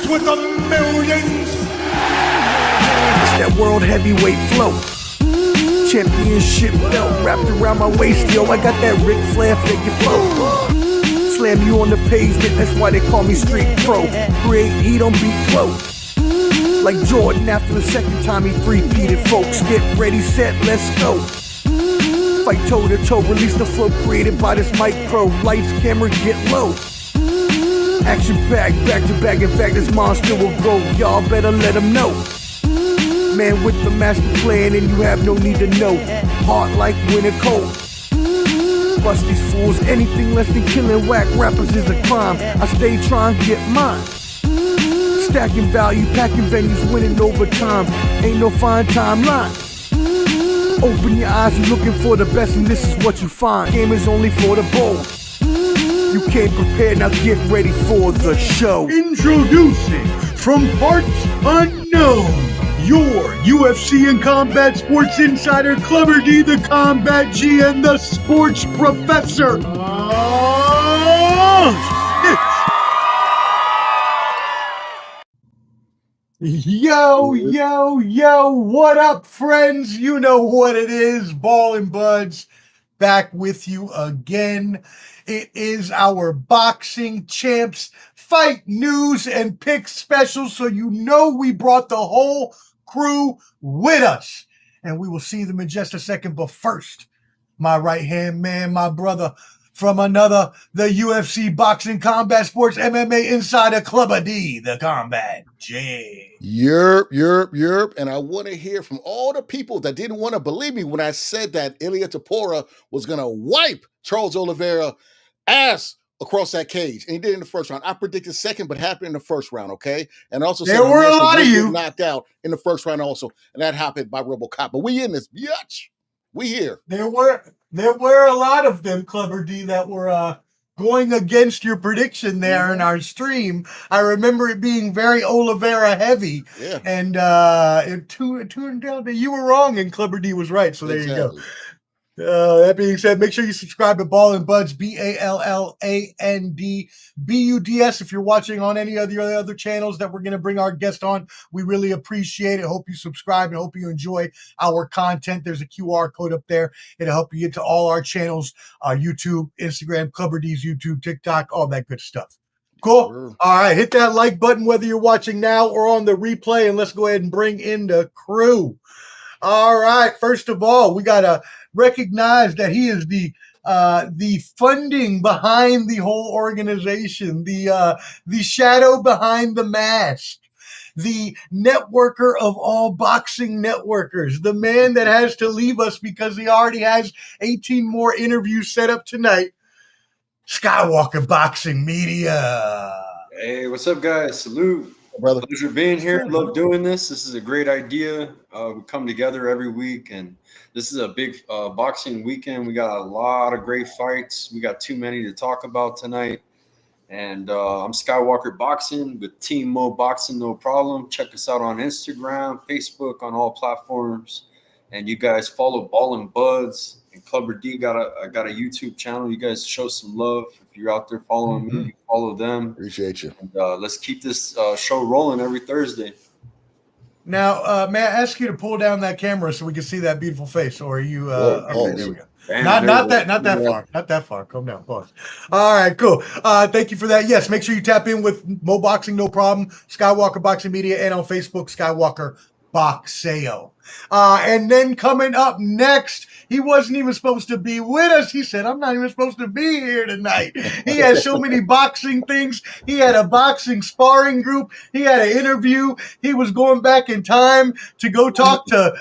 Dance with the Millions. It's that world heavyweight flow. Championship belt wrapped around my waist, yo. I got that Ric Flair figure flow. Slam you on the pavement, that's why they call me Street Pro. Create heat on beat flow. Like Jordan after the second time he three-peated, folks. Get ready, set, let's go. Fight toe to toe, release the flow created by this mic pro. Lights, camera, get low. Action pack, back to back. In fact, this monster will grow. Y'all better let him know. Man with the master plan, and you have no need to know. Hard like winter cold. Bust these fools, anything less than killing whack rappers is a crime. I stay trying to get mine. Stacking value, packing venues, winning over time. Ain't no fine timeline. Open your eyes, you're looking for the best, and this is what you find. Game is only for the bold. You came prepared, now get ready for the show. Introducing from parts unknown, your UFC and combat sports insider, Clever D, the Combat G, and the sports professor. Yo, what up, friends? You know what it is, Ballin' Buds, back with you again. It is our Boxing Champs Fight News and Picks special, so you know we brought the whole crew with us. And we will see them in just a second, but first, my right-hand man, my brother from another, the UFC Boxing Combat Sports MMA Insider, Clubber D, the Combat J. Yerp. And I want to hear from all the people that didn't want to believe me when I said that Ilia Topuria was going to wipe Charles Oliveira ass across that cage. And he did in the first round. I predicted second, but happened in the first round, okay? And also there were a lot of you knocked out in the first round also. And that happened by RoboCop. But we in this, bitch. We here. There were a lot of them, Clever D, that were going against your prediction there in our stream. I remember it being very Oliveira heavy. Yeah. And it turned out that you were wrong and Clever D was right. So there you go. That being said, make sure you subscribe to Ballin' Buds, BALLANDBUDS. If you're watching on any of the other channels that we're going to bring our guest on, we really appreciate it. Hope you subscribe and hope you enjoy our content. There's a QR code up there. It'll help you get to all our channels, YouTube, Instagram, Clubber D's YouTube, TikTok, all that good stuff. Cool. Sure. All right. Hit that like button, whether you're watching now or on the replay, and let's go ahead and bring in the crew. All right. First of all, we got to recognize that he is the funding behind the whole organization, the shadow behind the mask, the networker of all boxing networkers, the man that has to leave us because he already has 18 more interviews set up tonight, Skywalker Boxing Media. Hey, what's up, guys? Salute. Brother. Pleasure being here. Love doing this. This is a great idea. We come together every week, and this is a big boxing weekend. We got a lot of great fights. We got too many to talk about tonight. And I'm Skywalker Boxing with Team Mo Boxing, no problem. Check us out on Instagram, Facebook, on all platforms. And you guys follow Ballin' Buds. And Clubber D got a YouTube channel. You guys show some love. If you're out there following me, follow them. Appreciate you. And, let's keep this show rolling every Thursday. Now, may I ask you to pull down that camera so we can see that beautiful face? Or are you? Okay, there we go. Bam, Not that far. Calm down, pause. All right, cool. Thank you for that. Yes, make sure you tap in with Mo Boxing, no problem. Skywalker Boxing Media, and on Facebook, Skywalker Boxeo. And then coming up next, he wasn't even supposed to be with us. He said, I'm not even supposed to be here tonight. He had so many boxing things. He had a boxing sparring group. He had an interview. He was going back in time to go talk to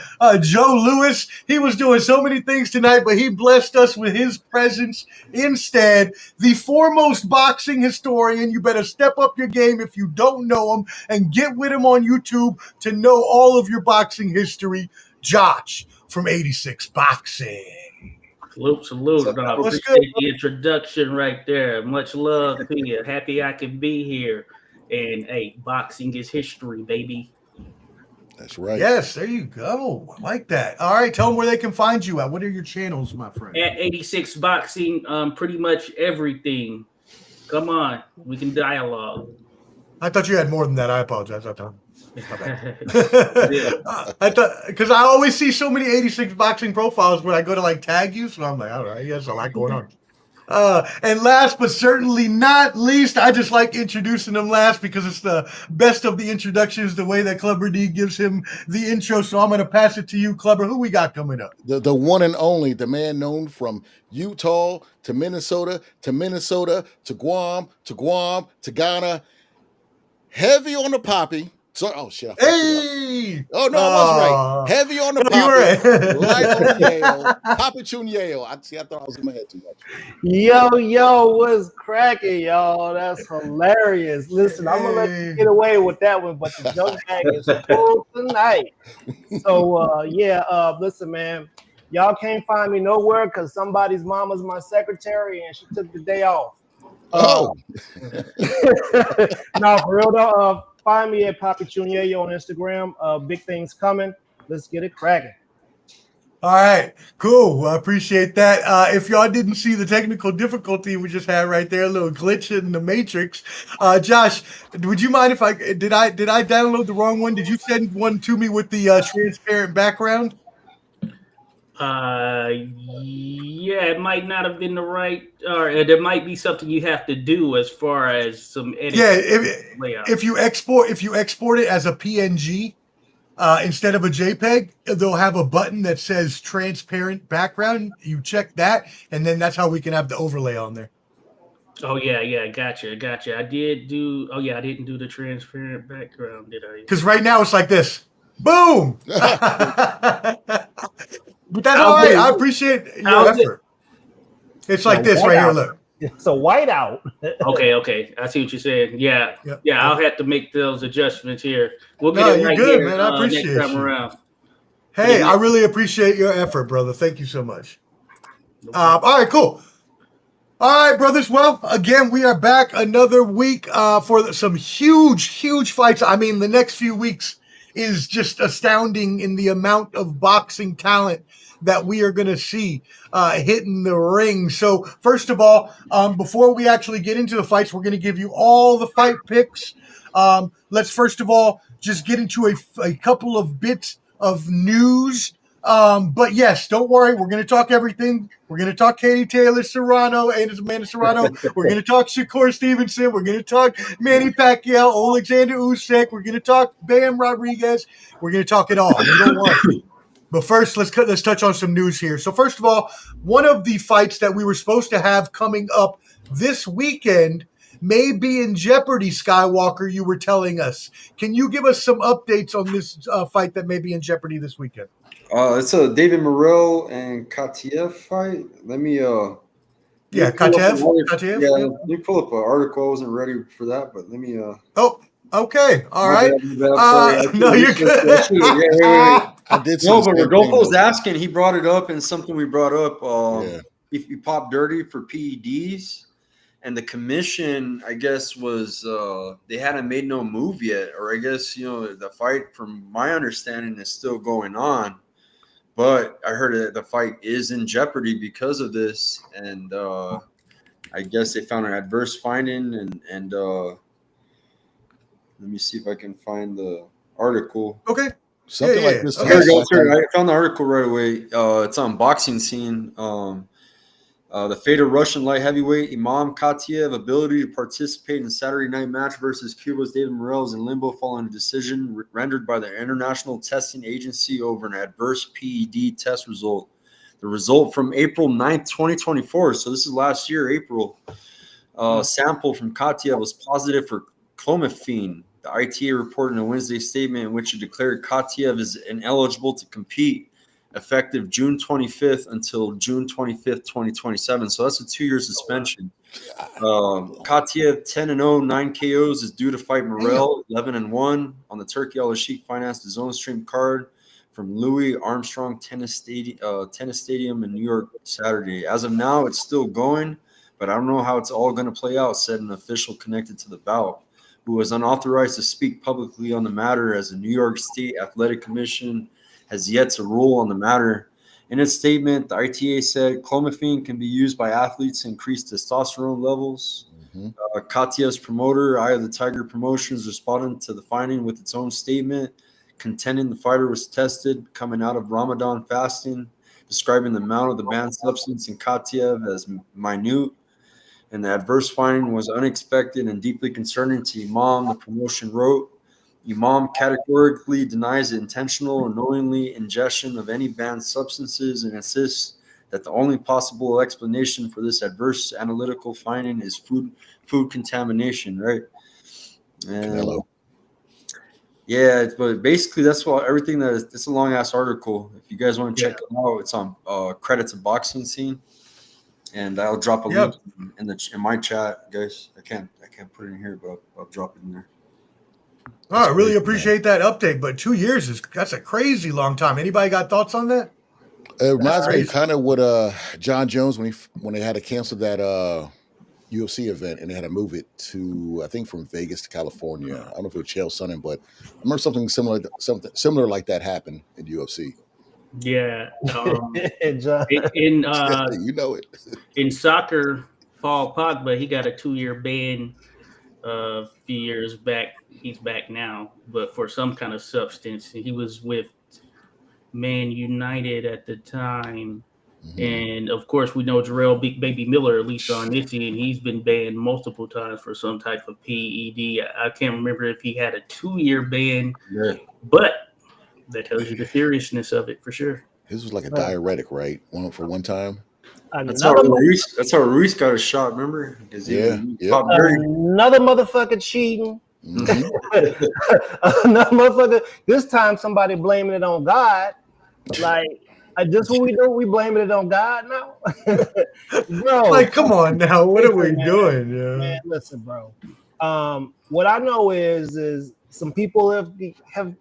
Joe Louis. He was doing so many things tonight, but he blessed us with his presence instead. The foremost boxing historian. You better step up your game if you don't know him and get with him on YouTube to know all of your boxing history. Josh from 86 Boxing. Salute. I appreciate the introduction right there. Much love to you. Happy I could be here. And hey, boxing is history, baby. That's right. Yes, there you go. I like that. All right, tell them where they can find you at. What are your channels, my friend? At 86 Boxing, pretty much everything. Come on, we can dialogue. I thought you had more than that. I apologize. I thought. Yeah. I thought because I always see so many 86 boxing profiles when I go to like tag you, so I'm like, all right, he has a lot going on. And last but certainly not least, I just like introducing him last because it's the best of the introductions, the way that Clubber D gives him the intro. So I'm going to pass it to you, Clubber. Who we got coming up? The one and only, the man known from Utah to Minnesota to Guam to Ghana. Heavy on the poppy. So, oh shit! I fucked it up. Oh no, I was right. Heavy on the no, poppy, you were right. light on the yayo. Poppy tune yayo. I thought I was in my head too much. Yo, what's cracking, y'all? That's hilarious. Listen, I'm gonna let you get away with that one, but the joke bag is full tonight. So listen, man. Y'all can't find me nowhere because somebody's mama's my secretary and she took the day off. No, for real though. Find me at Papi Chunyeyo on Instagram. Big things coming. Let's get it cracking. All right, cool. Well, I appreciate that. If y'all didn't see the technical difficulty we just had right there, a little glitch in the matrix. Josh, would you mind if I did I download the wrong one? Did you send one to me with the transparent background? Yeah, it might not have been the right, or there might be something you have to do as far as some editing. Yeah, if you export it as a PNG instead of a JPEG, they'll have a button that says transparent background. You check that, and then that's how we can have the overlay on there. Oh yeah, gotcha. I did do. Oh yeah, I didn't do the transparent background, did I? Because right now it's like this. Boom. But that's all right. I appreciate your effort. It's like this right here. Look. It's a whiteout. Okay. I see what you're saying. Yeah. I'll have to make those adjustments here. We'll get it right good, here, man. I appreciate next time you. around. Hey, I really appreciate your effort, brother. Thank you so much. All right, cool. All right, brothers. Well, again, we are back another week for some huge fights. I mean, the next few weeks is just astounding in the amount of boxing talent that we are going to see hitting the ring. So first of all, before we actually get into the fights, we're going to give you all the fight picks. Let's first of all just get into a couple of bits of news. But yes, don't worry. We're going to talk everything. We're going to talk Katie Taylor Serrano and Amanda Serrano. We're going to talk Shakur Stevenson. We're going to talk Manny Pacquiao, Oleksandr Usyk. We're going to talk Bam Rodriguez. We're going to talk it all. Don't worry. But first, let's touch on some news here. So first of all, one of the fights that we were supposed to have coming up this weekend may be in jeopardy, Skywalker, you were telling us. Can you give us some updates on this fight that may be in jeopardy this weekend? It's a David Morrell and Katiev fight. Let me Katiev. Yeah, let me pull up an article. I wasn't ready for that, but let me Oh, okay. All right. Bad. No, you're good. Wait. I did no, but Rodolfo's asking. He brought it up, and something we brought up. If you pop dirty for PEDs, and the commission, I guess, was they hadn't made no move yet, or I guess the fight, from my understanding, is still going on. But I heard that the fight is in jeopardy because of this, and I guess they found an adverse finding. And let me see if I can find the article. Okay. Something like this. Here we go. I found the article right away. It's on Boxing Scene. The fate of Russian light heavyweight Imam Katiev ability to participate in Saturday night match versus Cuba's David Morrell is in limbo following a decision rendered by the International Testing Agency over an adverse PED test result. The result from April 9th, 2024, so this is last year, April, sample from Katiev was positive for clomiphene. The ITA reported in a Wednesday statement in which it declared Katiev is ineligible to compete effective June 25th until June 25th, 2027. So that's a 2-year suspension. Katiev 10-0, 9 KOs is due to fight Morrell 11-1 on the Turkey Al-Sheikh financed DAZN stream card from Louis Armstrong Tennis Stadium in New York Saturday. As of now, it's still going, but I don't know how it's all going to play out, said an official connected to the bout, who was unauthorized to speak publicly on the matter as the New York State Athletic Commission has yet to rule on the matter. In its statement, the ITA said clomiphene can be used by athletes to increase testosterone levels. Katya's promoter, Eye of the Tiger Promotions, responded to the finding with its own statement, contending the fighter was tested coming out of Ramadan fasting, describing the amount of the banned substance in Katya as minute, and the adverse finding was unexpected and deeply concerning to Imam, the promotion wrote. Imam categorically denies the intentional or knowingly ingestion of any banned substances and insists that the only possible explanation for this adverse analytical finding is food contamination, right? And yeah, but basically that's what everything that is. It's a long ass article. If you guys want to check it out, it's on Credits of Boxing Scene, and I'll drop a link in my chat, guys. I can't put it in here, but I'll drop it in there. I really appreciate that update, but 2 years that's a crazy long time. Anybody got thoughts on that? It reminds me kind of what John Jones when they had to cancel that UFC event and they had to move it to, I think, from Vegas to California. I don't know if it was Chael Sonnen, but I remember something similar like that happened in UFC. Yeah, you know it. In soccer, Paul Pogba, he got a 2-year ban a few years back. He's back now, but for some kind of substance. He was with Man United at the time. And of course, we know Jarrell Big Baby Miller, at least on this end, he's been banned multiple times for some type of PED. I can't remember if he had a 2-year ban, but that tells you the seriousness of it for sure. His was like a diuretic, right? For one time. That's how Ruiz got a shot, remember? Another motherfucker cheating. Another motherfucker. This time somebody blaming it on God. Like, just what we do, we blaming it on God now. Bro. Like, come on now. What are we doing? Yeah. Man, listen, bro. What I know is some people have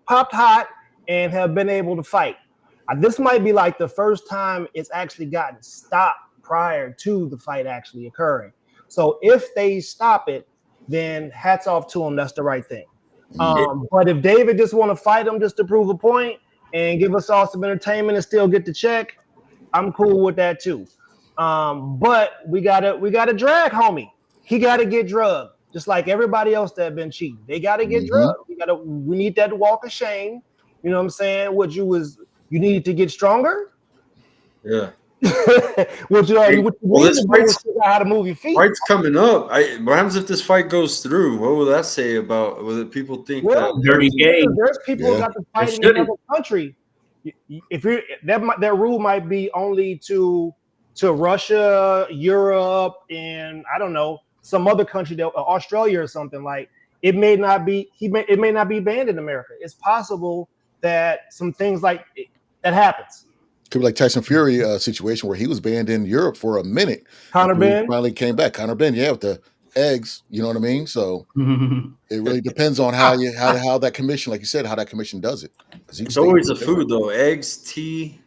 popped hot and have been able to fight. This might be like the first time it's actually gotten stopped prior to the fight actually occurring. So if they stop it, then hats off to them. That's the right thing. But if David just want to fight him just to prove a point and give us all some entertainment and still get the check, I'm cool with that too. But we gotta drag homie. He gotta get drugged, just like everybody else that been cheating. They gotta get drugged. We need that walk of shame. You know what I'm saying? You needed to get stronger. Yeah. This how to move your feet. Fight's coming up. What happens if this fight goes through? What will that say about whether people think that dirty game? There's people who got to fight in another country. If you're that rule might be only to Russia, Europe, and I don't know, some other country, Australia or something. Like it may not be banned in America. It's possible that some things like that happens. Could be like Tyson Fury situation where he was banned in Europe for a minute. Conor Ben finally came back. Conor Ben, with the eggs. You know what I mean? So it really depends on how that commission, like you said, how that commission does it. It's always the food though, eggs, tea.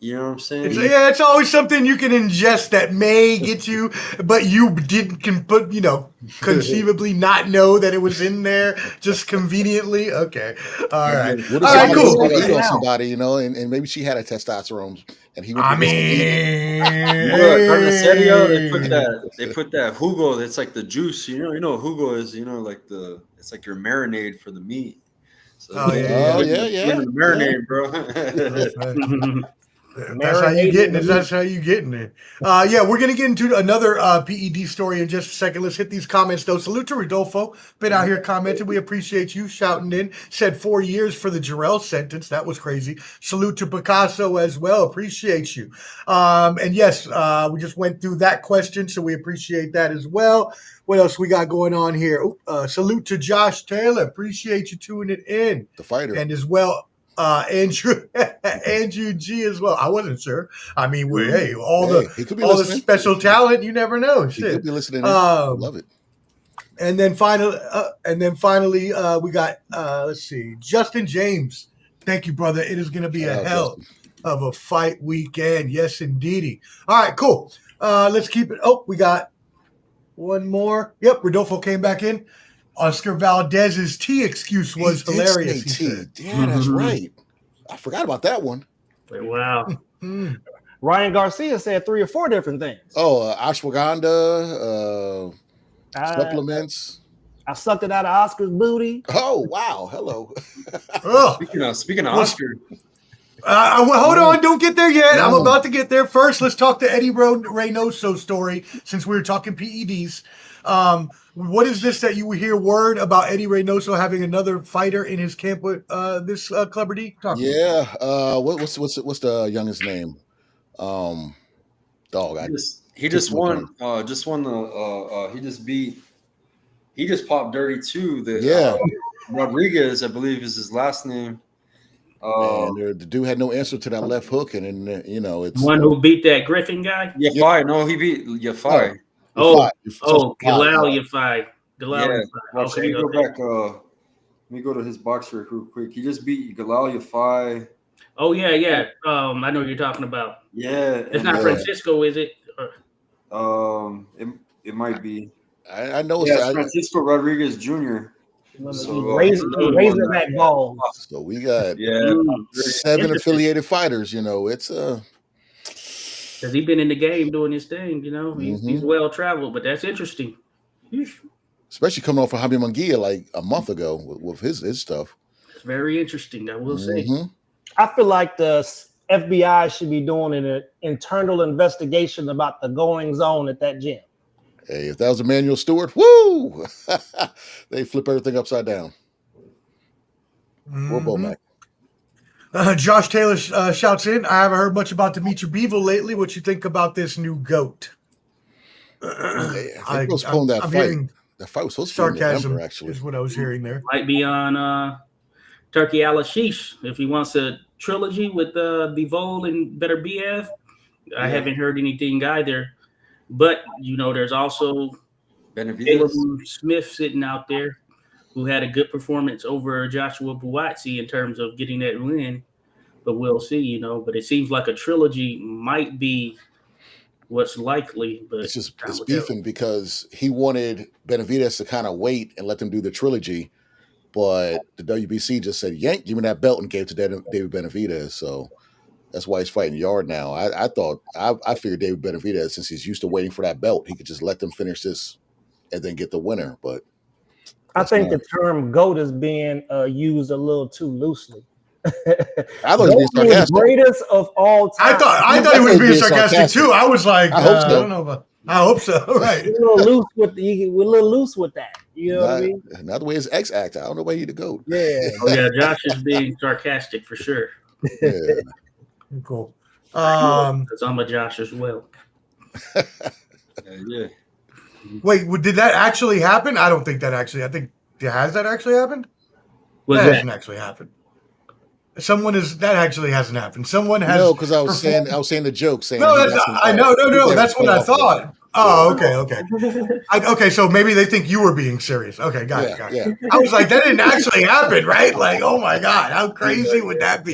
You know what I'm saying? It's always something you can ingest that may get you, but you conceivably not know that it was in there just convenently. Okay. All right. What if cool. Eat on somebody, and maybe she had a testosterone and he they put that jugo, it's like the juice, you know what jugo is, it's like your marinade for the meat. So marinade, bro. That's how you getting it. That's how you getting it. We're gonna get into another PED story in just a second. Let's hit these comments though. Salute to Rodolfo, been out here commenting. We appreciate you shouting in. Said 4 years for the Jarrell sentence. That was crazy. Salute to Picasso as well. Appreciate you. And yes, we just went through that question, so we appreciate that as well. What else we got going on here? Salute to Josh Taylor. Appreciate you tuning it in. The fighter, and as well. Andrew G as well. I wasn't sure. I mean, all the special talent. You never know. He could be listening. Love it. And then finally, we got let's see, Justin James. Thank you, brother. It is going to be a hell of a fight weekend. Yes, indeedy. All right, cool. Let's keep it. Oh, we got one more. Yep, Rodolfo came back in. Oscar Valdez's tea excuse was hilarious. Yeah, that's right. I forgot about that one. Wow. Ryan Garcia said 3 or 4 different things. Oh, ashwagandha, Supplements. I sucked it out of Oscar's booty. Oh wow! Hello. Speaking of Oscar, well, hold on, don't get there yet. I'm about to get there. First, let's talk the Eddie Reynoso story since we were talking PEDs. What is this that you hear word about Eddie Reynoso having another fighter in his camp with this Clubber D? Yeah. What's the youngest name? He just won. He just popped dirty too. Rodriguez, I believe, is his last name. And the dude had no answer to that left hook, and then it's one who beat that Griffin guy. Yafai, no, he beat Yafai. Galal Yafai. Galal Yafai. Okay, go back. Let me go to his boxer real quick. He just beat Galal Yafai. Oh yeah. I know what you're talking about. Yeah, it's not Francisco, is it? It might be. I know. Yeah, Francisco Rodriguez Jr. So, raising that ball. So we got 7 affiliated fighters. It's because he's been in the game doing his thing. He's well traveled, but that's interesting. Especially coming off of Jaime Munguia like a month ago with his stuff. It's very interesting, I will say. I feel like the FBI should be doing an internal investigation about the goings on at that gym. Hey, if that was Emmanuel Stewart, woo! They flip everything upside down. We're both back. Josh Taylor shouts in, I haven't heard much about Dimitri Bivol lately. What you think about this new GOAT? I postponed that fight. That fight was supposed to be in November, actually. Is what I was hearing there. Might be on Turkey Al-Ashish if he wants a trilogy with Bivol and Better BF. I haven't heard anything either. But, there's also Caleb Smith sitting out there who had a good performance over Joshua Buatsi in terms of getting that win. But we'll see, But it seems like a trilogy might be what's likely. But it's beefing because he wanted Benavidez to kind of wait and let them do the trilogy. But the WBC just said, yank, give me that belt, and gave it to David Benavidez. So that's why he's fighting Yard now. I figured David Benavidez, since he's used to waiting for that belt, he could just let them finish this and then get the winner. But I think the term GOAT is being used a little too loosely. I thought he was being sarcastic. Greatest of all time. I thought he was being sarcastic too. I was like, I hope so. I don't know about. I hope so. Right. We're a little loose with that. You know what I mean? Not the way his ex act. I don't know why he'd GOAT. Yeah. Oh yeah, Josh is being sarcastic for sure. Yeah. Cool. Because I'm a Josh as well. Yeah. Wait, did that actually happen? I don't think that actually. I think has that actually happened? That hasn't actually happened. That actually hasn't happened. Someone has. No, because I was saying the joke. Saying no, that's what I thought. Oh, okay. Okay, so maybe they think you were being serious. Okay, got it. Yeah. I was like, that didn't actually happen, right? Like, oh my God, how crazy would that be?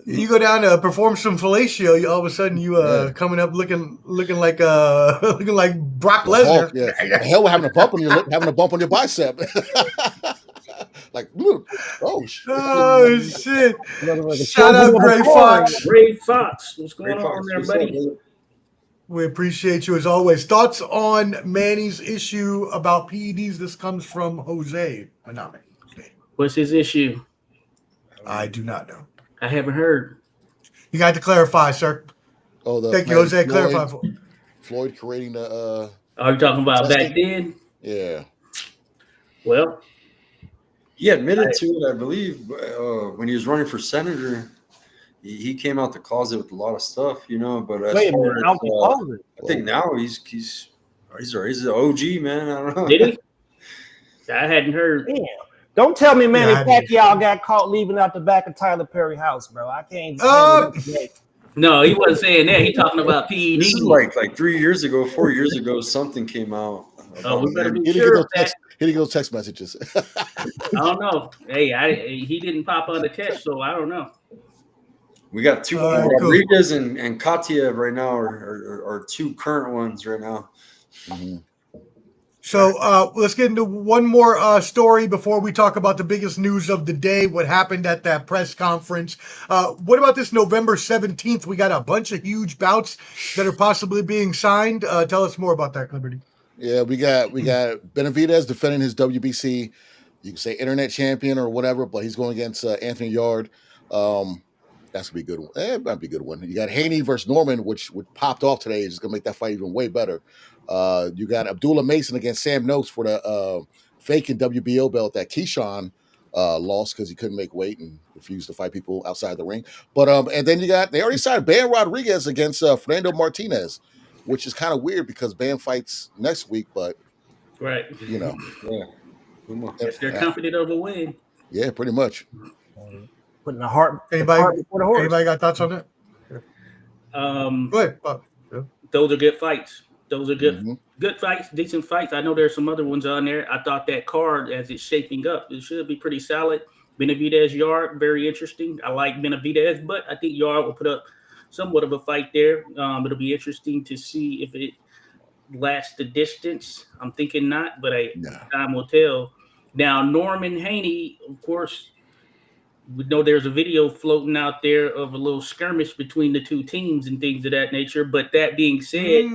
You go down to perform some fellatio, all of a sudden you coming up looking like Brock Lesnar. Yeah. Hell, we're having a bump on your bicep. Like, oh shit! Shout out Gray Fox. Gray Fox, what's going on there, buddy? We appreciate you as always. Thoughts on Manny's issue about PEDs? This comes from Jose Maname. What's his issue? I do not know. I haven't heard. You got to clarify, sir. Thank you, Jose. Clarify for Floyd creating the. Are you talking about back then? Yeah. Well, he admitted to it, I believe, when he was running for senator. He came out the closet with a lot of stuff, But as far as, I think now he's an OG, man. I don't know. Did he? I hadn't heard. Damn. Don't tell me Manny Pacquiao got caught leaving out the back of Tyler Perry house, bro. I can't. No, he wasn't saying that. He talking about PED. This is like 3 years ago, 4 years ago, something came out. We better be sure of that. Here he goes, text messages. I don't know. Hey, he didn't pop on the text, so I don't know. We got two Rodriguez and Katiev right now, are two current ones right now. Mm-hmm. So let's get into one more story before we talk about the biggest news of the day, what happened at that press conference. What about this November 17th? We got a bunch of huge bouts that are possibly being signed. Tell us more about that, Liberty. Yeah, we got Benavidez defending his WBC, you can say internet champion or whatever, but he's going against Anthony Yard. That's gonna be a good one. It might be a good one. You got Haney versus Norman, which popped off today. It's gonna make that fight even way better. You got Abdullah Mason against Sam Noakes for the vacant WBO belt that Keyshawn lost because he couldn't make weight and refused to fight people outside the ring. But and then they already signed Bam Rodriguez against Fernando Martinez, which is kind of weird because Bam fights next week, but right, yeah, if they're confident of a win, yeah, pretty much. Putting the heart. Anybody before the horse. Anybody got thoughts on that? Go ahead. Those are good fights. Those are good fights, decent fights. I know there's some other ones on there. I thought that card, as it's shaping up, it should be pretty solid. Benavidez Yard, very interesting. I like Benavidez, but I think Yard will put up somewhat of a fight there. It'll be interesting to see if it lasts the distance. I'm thinking not, but time will tell. Now, Norman Haney, of course, we know there's a video floating out there of a little skirmish between the two teams and things of that nature. But that being said,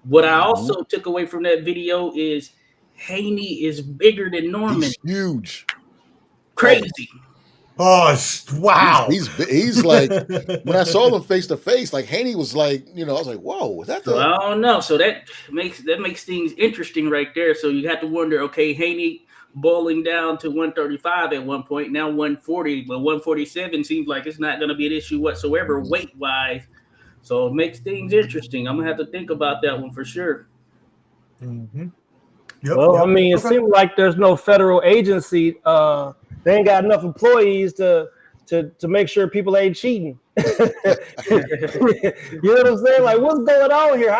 what I also took away from that video is Haney is bigger than Norman. He's huge. Crazy. Oh, wow. He's like, when I saw them face to face, like Haney was like, I was like, whoa, is that the... I don't know. So that makes things interesting right there. So you have to wonder, okay, Haney boiling down to 135 at one point, now 140, but 147 seems like it's not going to be an issue whatsoever weight-wise. So it makes things interesting. I'm going to have to think about that one for sure. Yep, I mean, it seems like there's no federal agency. They ain't got enough employees to make sure people ain't cheating. You know what I'm saying? Like, what's going on here?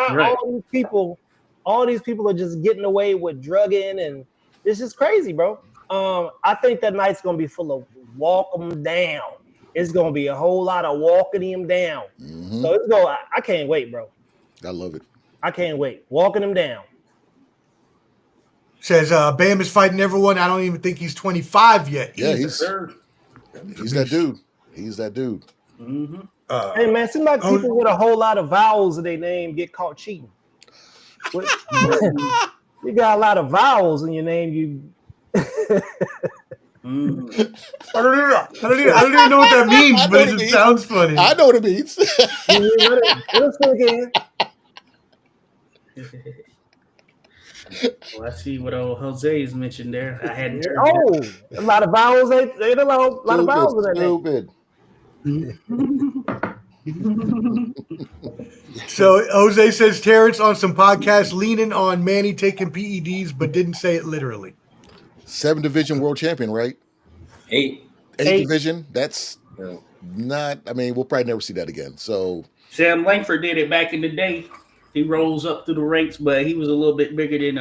All these people are just getting away with drugging, and it's just crazy, bro. I think that night's gonna be full of walk them down. It's gonna be a whole lot of walking him down. So it's going. I can't wait, bro. I love it. I can't wait. Walking him down. Says Bam is fighting everyone. I don't even think he's 25 yet. Yeah, he's that dude. He's that dude. Hey man, seems like people with a whole lot of vowels in their name get caught cheating. You got a lot of vowels in your name. I don't even know what that means, but it just sounds funny. I know what it means. Well, I see what old Jose is mentioned there. I hadn't heard. A lot of vowels. Ain't a lot of vowels in that name. So Jose says Terrence on some podcast leaning on Manny taking PEDs, but didn't say it literally. 7 division world champion, right? 8 division. That's not. I mean, we'll probably never see that again. So Sam Langford did it back in the day. He rose up through the ranks, but he was a little bit bigger than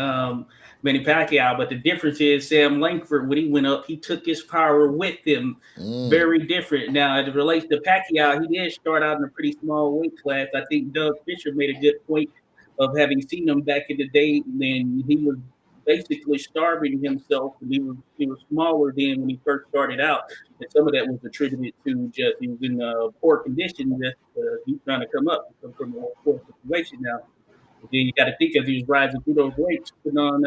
Manny Pacquiao. But the difference is Sam Langford, when he went up, he took his power with him. Very different. Now, as it relates to Pacquiao, he did start out in a pretty small weight class. I think Doug Fisher made a good point of having seen him back in the day. Then he was basically starving himself. He was smaller then when he first started out. And some of that was attributed to just he was in poor condition. Just he's trying to come up from a poor situation now. But then you got to think as he was rising through those weights, putting on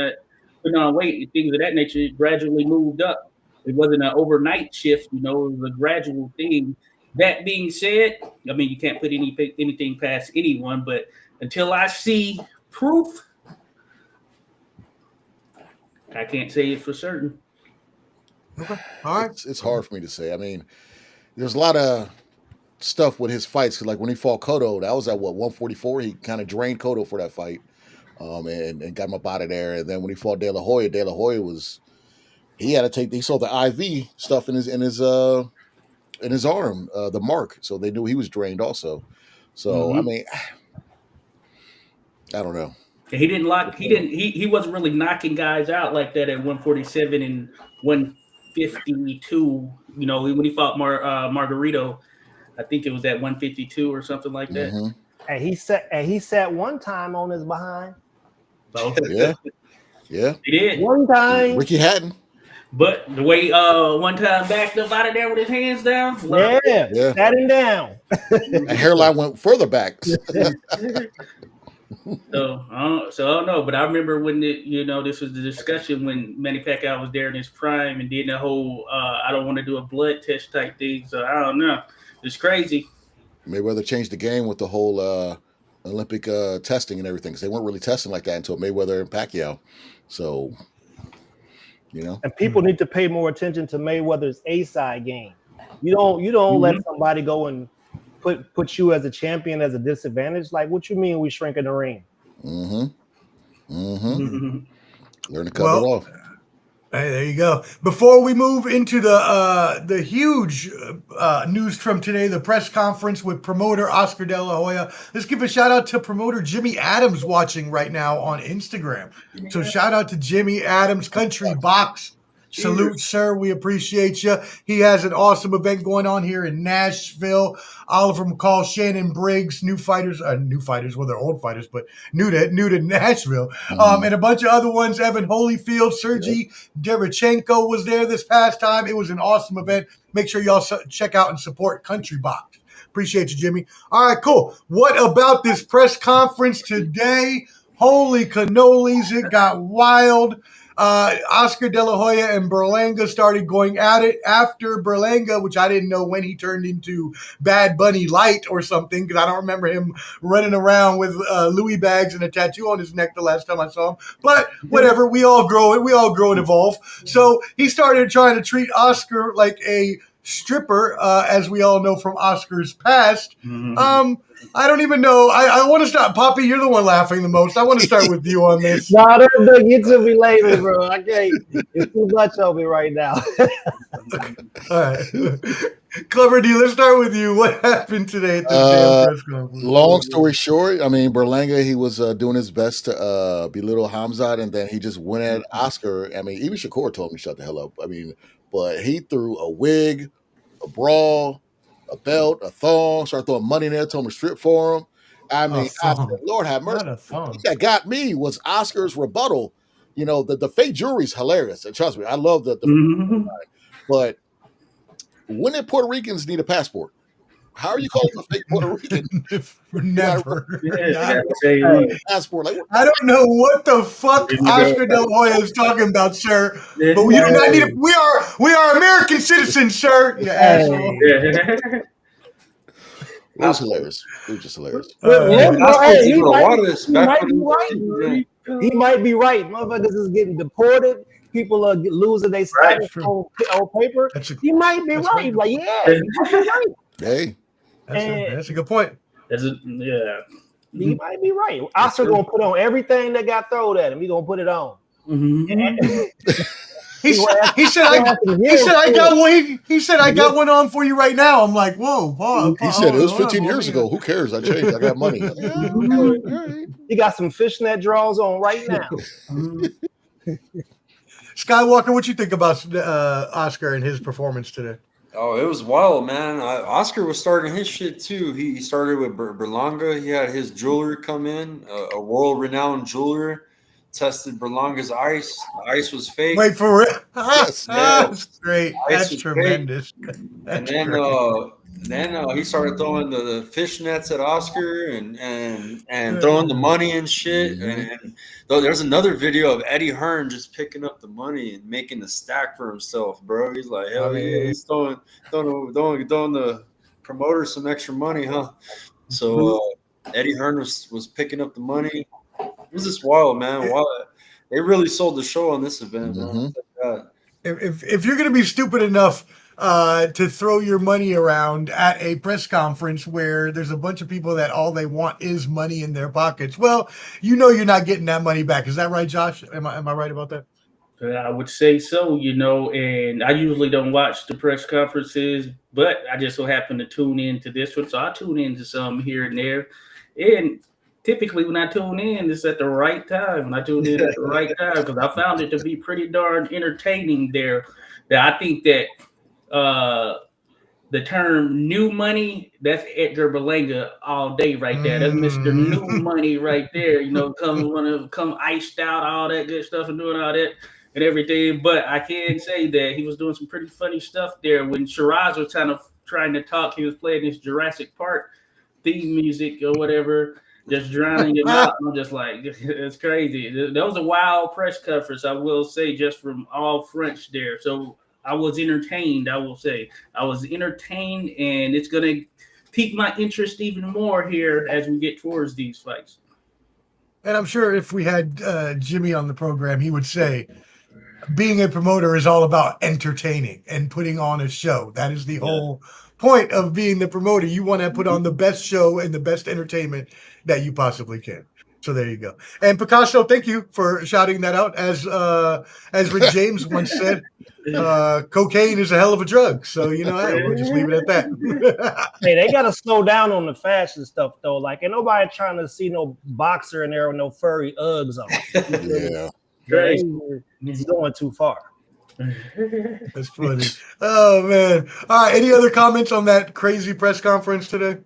weight and things of that nature, it gradually moved up. It wasn't an overnight shift, it was a gradual thing. That being said, I mean, you can't put anything past anyone, but until I see proof, I can't say it for certain. Okay. All right. It's hard for me to say. I mean, there's a lot of stuff with his fights. Cause like when he fought Cotto, that was at 144. He kind of drained Cotto for that fight, and got him up out of there. And then when he fought De La Hoya was he saw the IV stuff in his arm, the mark. So they knew he was drained also. So I mean, I don't know. He he wasn't really knocking guys out like that at 147 and 152. When he fought Margarito, I think it was at 152 or something like that. And he sat one time on his behind. Yeah. Yeah. He did. One time. Ricky Hatton. But the way one time backed up out of there with his hands down. Yeah. Sat him down. And hairline went further back. So I don't know, but I remember when this was the discussion when Manny Pacquiao was there in his prime and did the whole I don't want to do a blood test type thing. So I don't know, it's crazy. Mayweather changed the game with the whole Olympic testing and everything, because they weren't really testing like that until Mayweather and Pacquiao. So, and people need to pay more attention to Mayweather's A-side game. You don't let somebody go and put you as a champion as a disadvantage. Like, what you mean we shrink in the ring? Learn to cut it off. Hey, there you go. Before we move into the huge news from today, the press conference with promoter Oscar De La Hoya, let's give a shout out to promoter Jimmy Adams watching right now on Instagram. So shout out to Jimmy Adams, Country Box. Salute, sir. We appreciate you. He has an awesome event going on here in Nashville. Oliver McCall, Shannon Briggs, new fighters. Well, they're old fighters, but new to Nashville. And a bunch of other ones. Evan Holyfield, Sergey Derevchenko was there this past time. It was an awesome event. Make sure y'all check out and support Country Box. Appreciate you, Jimmy. All right, cool. What about this press conference today? Holy cannolis, it got wild. Oscar De La Hoya and Berlanga started going at it after Berlanga, which I didn't know when he turned into Bad Bunny Light or something, because I don't remember him running around with Louis bags and a tattoo on his neck the last time I saw him. But whatever, we all grow and evolve. So he started trying to treat Oscar like a stripper, as we all know from Oscar's past. I don't even know. I want to start. Poppy, you're the one laughing the most. I want to start with you on this. No, don't get to me later, bro. I can't. It's too much on me right now. All right. Clever D, let's start with you. What happened today at the damn press conference? Long story short, I mean, Berlanga, he was doing his best to belittle Hamzat, and then he just went at Oscar. I mean, even Shakur told him to shut the hell up. I mean, but he threw a wig, a bra, a belt, a thong, started throwing money in there, told him to strip for him. I mean, I said, Lord have mercy. The thing that got me was Oscar's rebuttal. The fake jewelry is hilarious. And trust me, I love the but when did Puerto Ricans need a passport? How are you calling a fake Puerto Rican? Never. Passport. Like, I don't know what the fuck Oscar De La Hoya is talking about, sir. But we do not need it. We are American citizens, sir. You asshole. It was hilarious. It was just hilarious. He might be right. Motherfuckers is getting deported. People are losing their status on paper. He might be right. Like, he might be right. Hey. That's a good point. He might be right. Oscar gonna put on everything that got thrown at him. He gonna put it on. He said I got one on for you right now. I'm like, whoa, Paul. He said it was 15 years ago. Who cares? I changed. I got money. He got some fishnet drawers on right now. Skywalker, what you think about Oscar and his performance today? Oh, it was wild, man. Oscar was starting his shit too. He started with Berlanga. He had his jeweler come in, a world-renowned jeweler, tested Berlanga's ice. The ice was fake. Wait, for real? Yes. That's great. That's tremendous. And then he started throwing the fish nets at Oscar and throwing the money and shit. And there's another video of Eddie Hearn just picking up the money and making the stack for himself, bro. He's like, hell yeah, he's throwing the promoter some extra money, huh? So Eddie Hearn was picking up the money. It was just wild, man. Wild. They really sold the show on this event, man. If you're gonna be stupid enough to throw your money around at a press conference where there's a bunch of people that all they want is money in their pockets, well, you're not getting that money back. Is that right, Josh? Am I right about that? I would say so, and I usually don't watch the press conferences, but I just so happen to tune into this one. So I tune into some here and there. And typically when I tune in, it's at the right time. When I tune in at the right time, because I found it to be pretty darn entertaining there. That I think that the term new money, that's Edgar Berlanga all day right there. That's Mr. New Money right there. You know, come iced out, all that good stuff and doing all that and everything. But I can say that he was doing some pretty funny stuff there. When Shiraz was trying to talk, he was playing this Jurassic Park theme music or whatever, just drowning him out. I'm just like, it's crazy. That was a wild press conference, I will say, just from all fronts there. So I was entertained, I will say. I was entertained, and it's going to pique my interest even more here as we get towards these fights. And I'm sure if we had Jimmy on the program, he would say, being a promoter is all about entertaining and putting on a show. That is the whole point of being the promoter. You want to put on the best show and the best entertainment that you possibly can. So there you go. And Picasso, thank you for shouting that out. As Rick James once said, cocaine is a hell of a drug. So, you know, we'll just leave it at that. Hey, they got to slow down on the fashion stuff, though. Like, ain't nobody trying to see no boxer in there with no furry Uggs on. Yeah. He's going too far. That's funny. Oh, man. All right. Any other comments on that crazy press conference today?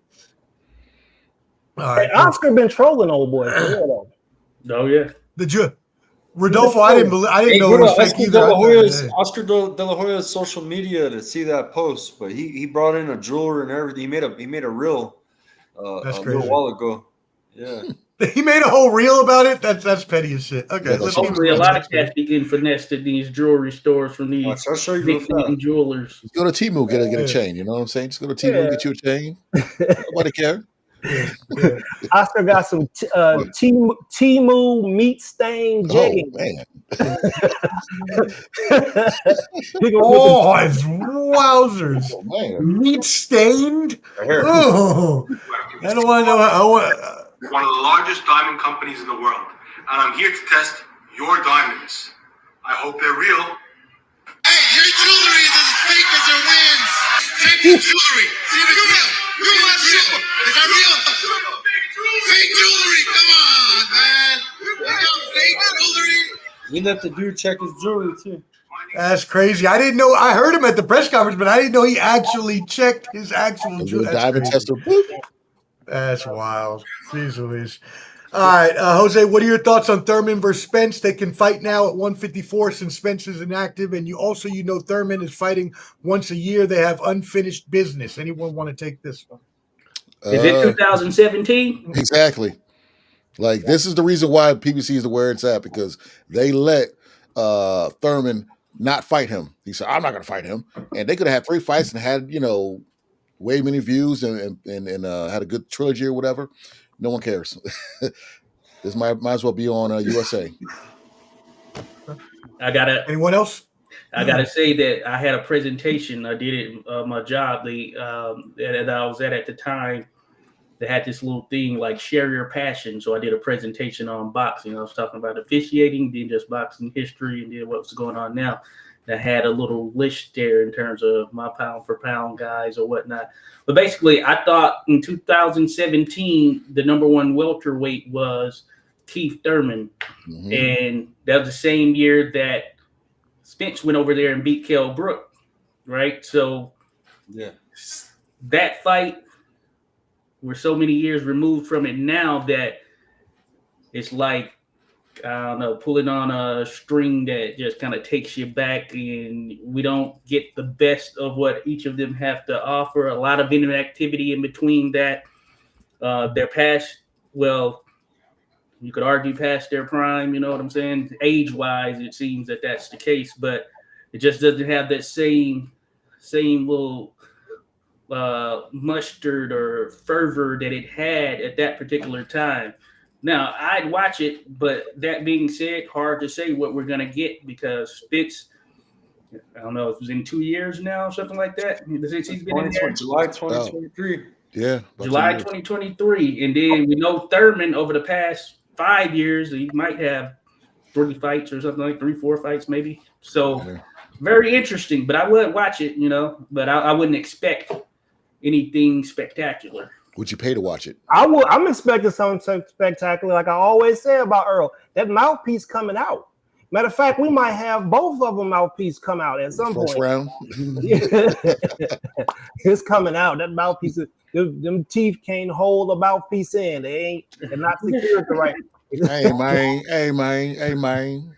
All right. Hey, Oscar been trolling old boy. Oh, yeah. Rodolfo, I didn't know it was fake either. Oscar De La Hoya's social media to see that post, but he brought in a jeweler and everything. He made a reel That's a crazy. little while ago. Yeah. He made a whole reel about it? That's petty as shit. Okay. Hopefully a lot of cats be getting finessed at these jewelry stores from these I'll show you big jewelers. Just go to Temu, get a chain. You know what I'm saying? Just go to Temu, get you a chain. Nobody care. Oscar got some Temu meat stained jeggings. Oh, man. Oh, it's wowzers. Oh, man. Meat stained? Oh, I don't want to know. One of the largest diamond companies in the world, and I'm here to test your diamonds. I hope they're real. Hey, your jewelry is as fake as your wins. Check your jewelry. See if it's real. You must show. Is that real? Fake jewelry. Come on, man. You got fake jewelry. He let the dude check his jewelry too. That's crazy. I didn't know. I heard him at the press conference, but I didn't know he actually checked his actual jewelry. Diamond tester. That's wild. Jeez Louise. All right, Jose, what are your thoughts on Thurman versus Spence? They can fight now at 154 since Spence is inactive. And you know Thurman is fighting once a year. They have unfinished business. Anyone want to take this one? Is it 2017? Exactly. Like, this is the reason why PBC is where it's at, because they let Thurman not fight him. He said, I'm not going to fight him. And they could have had 3 fights and had, way many views and had a good trilogy or whatever. No one cares. This might as well be on USA. Anyone else? I gotta say that I had a presentation. I did it my job. That I was at the time. They had this little thing like share your passion. So I did a presentation on boxing. I was talking about officiating, then just boxing history, and then what's going on now. That had a little list there in terms of my pound for pound guys or whatnot. But basically, I thought in 2017, the number one welterweight was Keith Thurman. Mm-hmm. And that was the same year that Spence went over there and beat Kell Brook, right? So that fight, we're so many years removed from it now that it's like, I don't know, pulling on a string that just kind of takes you back, and we don't get the best of what each of them have to offer. A lot of interactivity in between that. They're past, well, you could argue past their prime, you know what I'm saying? Age-wise, it seems that that's the case, but it just doesn't have that same little mustard or fervor that it had at that particular time. Now, I'd watch it, but that being said, hard to say what we're going to get because Spence, I don't know, if it was in 2 years now, something like that. Since he's been in there. July 2023. Yeah. July 2023. And then we know Thurman over the past 5 years, he might have 3 fights or something like 3-4 fights maybe. So very interesting, but I would watch it, but I wouldn't expect anything spectacular. Would you pay to watch it? I'm expecting something spectacular, like I always say about Earl. That mouthpiece coming out. Matter of fact, we might have both of them mouthpiece come out at some First point. round. It's coming out. That mouthpiece, them teeth can't hold a mouthpiece in. They're not secured the right. Hey man.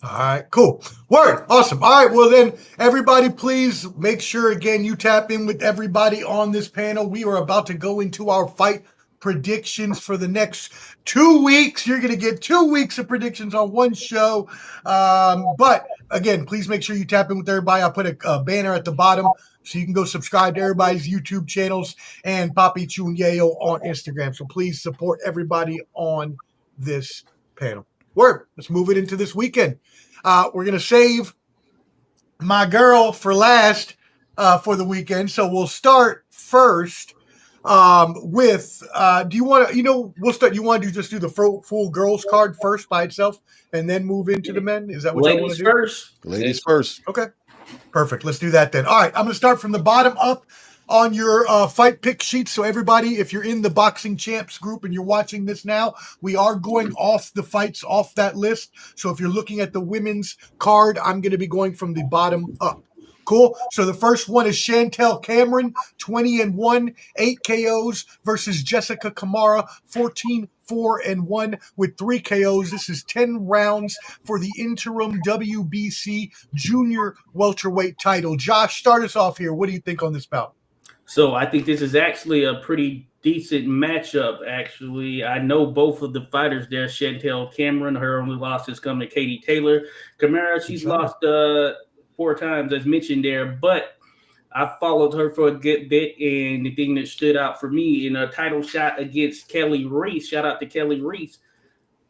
All right, cool. Word. Awesome. All right, well then, everybody, please make sure, again, you tap in with everybody on this panel. We are about to go into our fight predictions for the next 2 weeks. You're going to get 2 weeks of predictions on one show. But, again, please make sure you tap in with everybody. I'll put a banner at the bottom so you can go subscribe to everybody's YouTube channels and Papi Chunyeo on Instagram. So please support everybody on this panel. Word. Let's move it into this weekend. We're going to save my girl for last for the weekend. So we'll start first with, do you want to, we'll start, you want to just do the full girls card first by itself and then move into the men? Is that what you want to do? Ladies first. Okay. Perfect. Let's do that then. All right. I'm going to start from the bottom up on your fight pick sheet. So everybody, if you're in the Boxing Champs group and you're watching this now, we are going off the fights off that list. So if you're looking at the women's card, I'm going to be going from the bottom up. Cool. So the first one is Chantel Cameron, 20-1, 8 KOs versus Jessica Kamara, 14-4-1 with 3 KOs. This is 10 rounds for the interim WBC junior welterweight title. Josh, start us off here. What do you think on this bout? So I think this is actually a pretty decent matchup, actually. I know both of the fighters there. Chantel Cameron, her only loss is coming to Katie Taylor. Kamara, she's lost 4 times, as mentioned there, but I followed her for a good bit, and the thing that stood out for me in a title shot against Kelly Reese, shout out to Kelly Reese,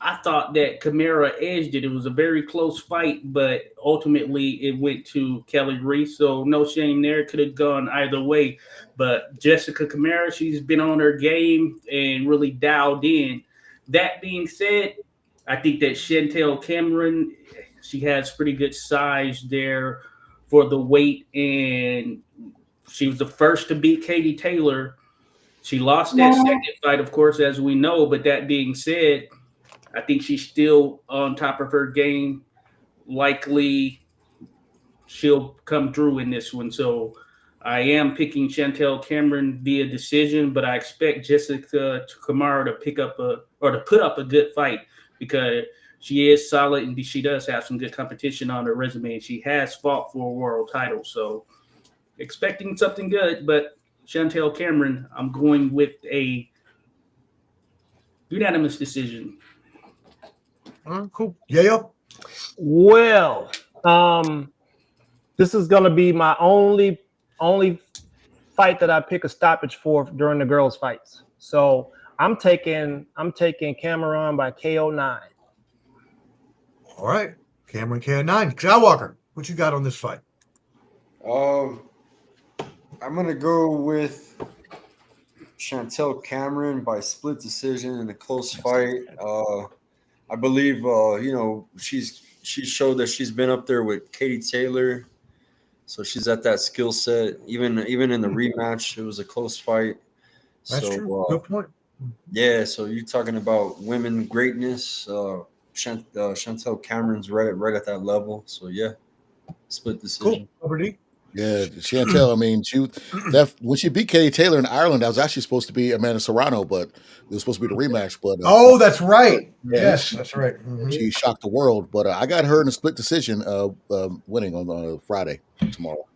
I thought that Kamara edged it. It was a very close fight, but ultimately it went to Kelly Reese, so no shame there. It could have gone either way. But Jessica Kamara, she's been on her game and really dialed in. That being said, I think that Chantel Cameron, she has pretty good size there for the weight, and she was the first to beat Katie Taylor. She lost that second fight, of course, as we know, but that being said, I think she's still on top of her game. Likely she'll come through in this one. So I am picking Chantel Cameron via decision, but I expect Jessica Kamara to put up a good fight because she is solid and she does have some good competition on her resume, and she has fought for a world title. So expecting something good, but Chantel Cameron, I'm going with a unanimous decision. Cool. Yeah. Well, this is going to be my only fight that I pick a stoppage for during the girls' fights. So I'm taking Cameron by KO 9. All right. Cameron KO9. Skywalker, what you got on this fight? I'm going to go with Chantel Cameron by split decision in a close fight. I believe, she showed that she's been up there with Katie Taylor. So she's at that skill set. Even in the rematch, it was a close fight. That's true. Good point. Yeah, so you're talking about women greatness. Chantel Cameron's right at that level. So, yeah, split decision. Cool. Yeah, Chantel, I mean, when she beat Katie Taylor in Ireland, that was actually supposed to be Amanda Serrano, but it was supposed to be the rematch. But that's right. Yes, that's right. Mm-hmm. She shocked the world. But I got her in a split decision winning on Friday tomorrow.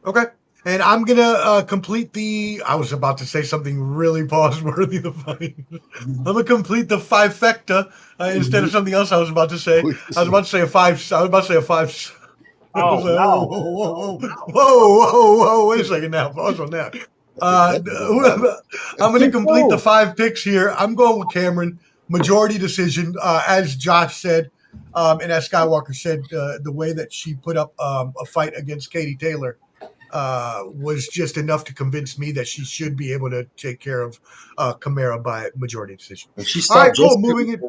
Okay. And I'm going to complete I was about to say something really pause-worthy. I'm going to complete the trifecta instead of something else I was about to say. I was about to say a five. Oh, whoa. Wait a second now. Pause on that. I'm going to complete the 5 picks here. I'm going with Cameron. Majority decision, as Josh said, and as Skywalker said, the way that she put up a fight against Katie Taylor was just enough to convince me that she should be able to take care of Kamara by majority decision. And she All right, cool. Moving in.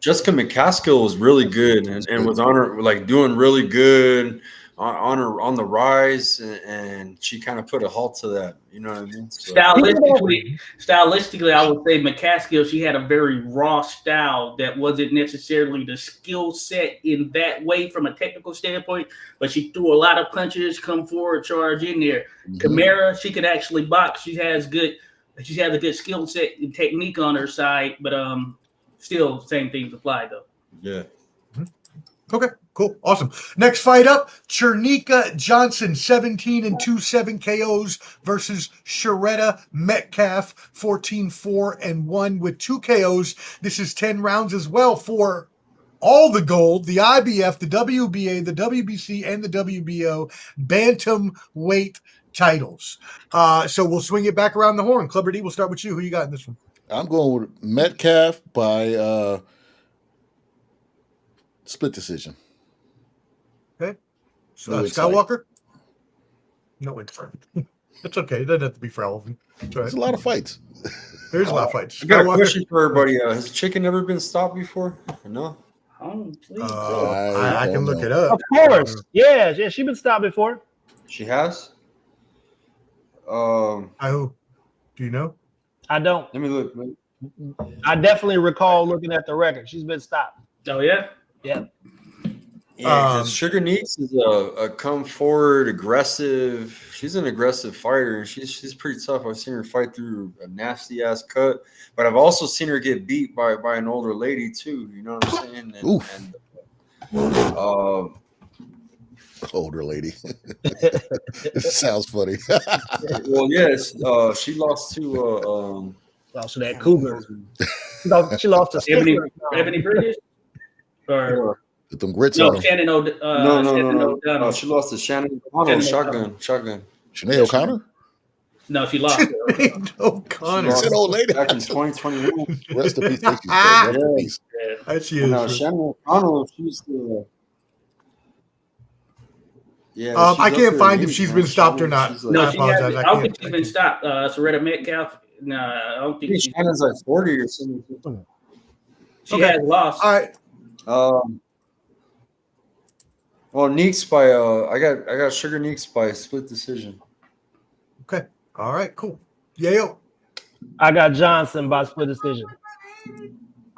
Jessica McCaskill was really good and was on her, like, doing really good on the rise, and she kind of put a halt to that. You know what I mean? So, stylistically, I would say McCaskill, she had a very raw style that wasn't necessarily the skill set in that way from a technical standpoint, but she threw a lot of punches, come forward, charge in there. Kamara, she could actually box. She has a good skill set and technique on her side, but still same things apply though. Yeah. Okay, cool. Awesome. Next fight up, Chernika Johnson, 17-2, 7 KOs versus Sharetta Metcalf, 14-4-1 with 2 KOs. This is 10 rounds as well for all the gold, the IBF, the WBA, the WBC, and the WBO bantamweight titles. So we'll swing it back around the horn. Clubber D, we'll start with you. Who you got in this one? I'm going with Metcalf by split decision. Okay. So Skywalker? No insight. That's okay. It doesn't have to be for Elvin. There's a lot of fights. There's a lot of fights. I got a question for everybody. Has chicken ever been stopped before? No. I can look it up. Of course. Yeah, she's been stopped before. She has? Do you know? I don't. Let me look. I definitely recall looking at the record. She's been stopped. Oh, yeah? Yeah. Yeah, because Sugar Neeks is a come forward, aggressive. She's an aggressive fighter, and she's pretty tough. I've seen her fight through a nasty ass cut, but I've also seen her get beat by an older lady too. You know what I'm saying? Older lady. Sounds funny. Well, yes, she lost to lost to that cougar. She lost to Ebony Bridges. Or with them grits no, on them. Shannon no. She lost to Shannon O'Connor. Shotgun. Shanae O'Connor? No, she lost. O'Connor. It's an old lady. Back in 2021. Rest in peace. Thank you. Rest in peace. She is. No, Shannon O'Connor. She's the. Yeah. I can't find if she's been stopped or not. No, I apologize. I don't think she's been stopped. Serretta Metcalf. No, I don't think Shannon's like 40 or something. She has lost. All right. Well, Neeks by I got Sugar Neeks by split decision. Okay. All right. Cool. Yayo. I got Johnson by split decision.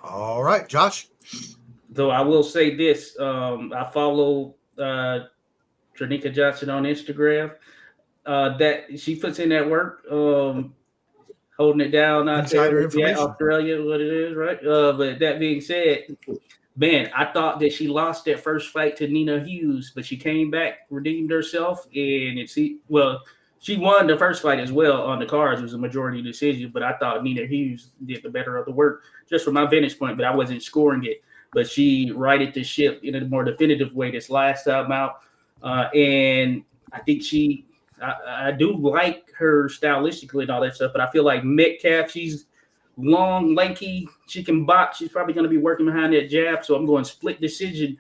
All right, Josh. Though I will say this, I follow Chernika Johnson on Instagram. That she puts in that work, holding it down out there. Yeah, Australia, what it is, right? But that being said, man, I thought that she lost that first fight to Nina Hughes, but she came back, redeemed herself, and she won the first fight as well on the cards. It was a majority decision, but I thought Nina Hughes did the better of the work just from my vantage point, but I wasn't scoring it. But she righted the ship in a more definitive way this last time out. And I think I do like her stylistically and all that stuff, but I feel like Metcalf, she's long, lanky, she can box. She's probably going to be working behind that jab, so I'm going split decision.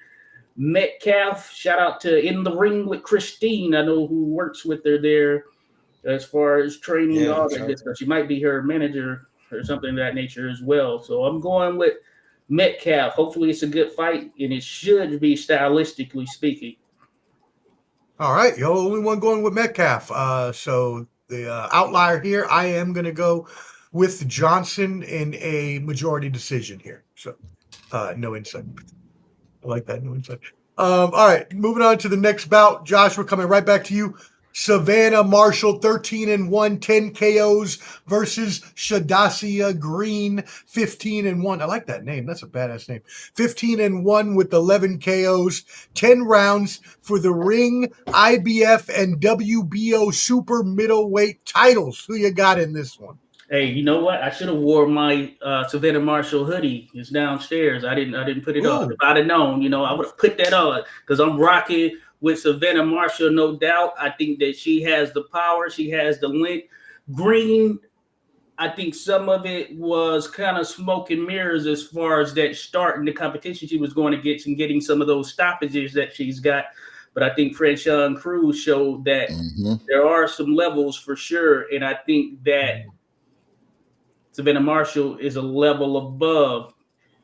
Metcalf, shout out to In the Ring with Christine. I know who works with her there as far as training, all that good stuff. She might be her manager or something of that nature as well. So I'm going with Metcalf. Hopefully it's a good fight, and it should be stylistically speaking. All right, you're the only one going with Metcalf. So the outlier here, I am going to go with Johnson in a majority decision here. So no insight. I like that, no insight. All right, moving on to the next bout. Josh, we're coming right back to you. Savannah Marshall, 13-1, 10 KOs versus Shadasia Green, 15-1. I like that name. That's a badass name. 15-1 with 11 KOs, 10 rounds for the Ring, IBF, and WBO super middleweight titles. Who you got in this one? Hey, you know what? I should have wore my Savannah Marshall hoodie. It's downstairs. I didn't put it on. If I'd have known, I would have put that on because I'm rocking with Savannah Marshall, no doubt. I think that she has the power. She has the length. Green, I think some of it was kind of smoke and mirrors as far as that start in the competition she was going to get and getting some of those stoppages that she's got. But I think Franchon Cruz showed that there are some levels for sure. And I think that Savannah Marshall is a level above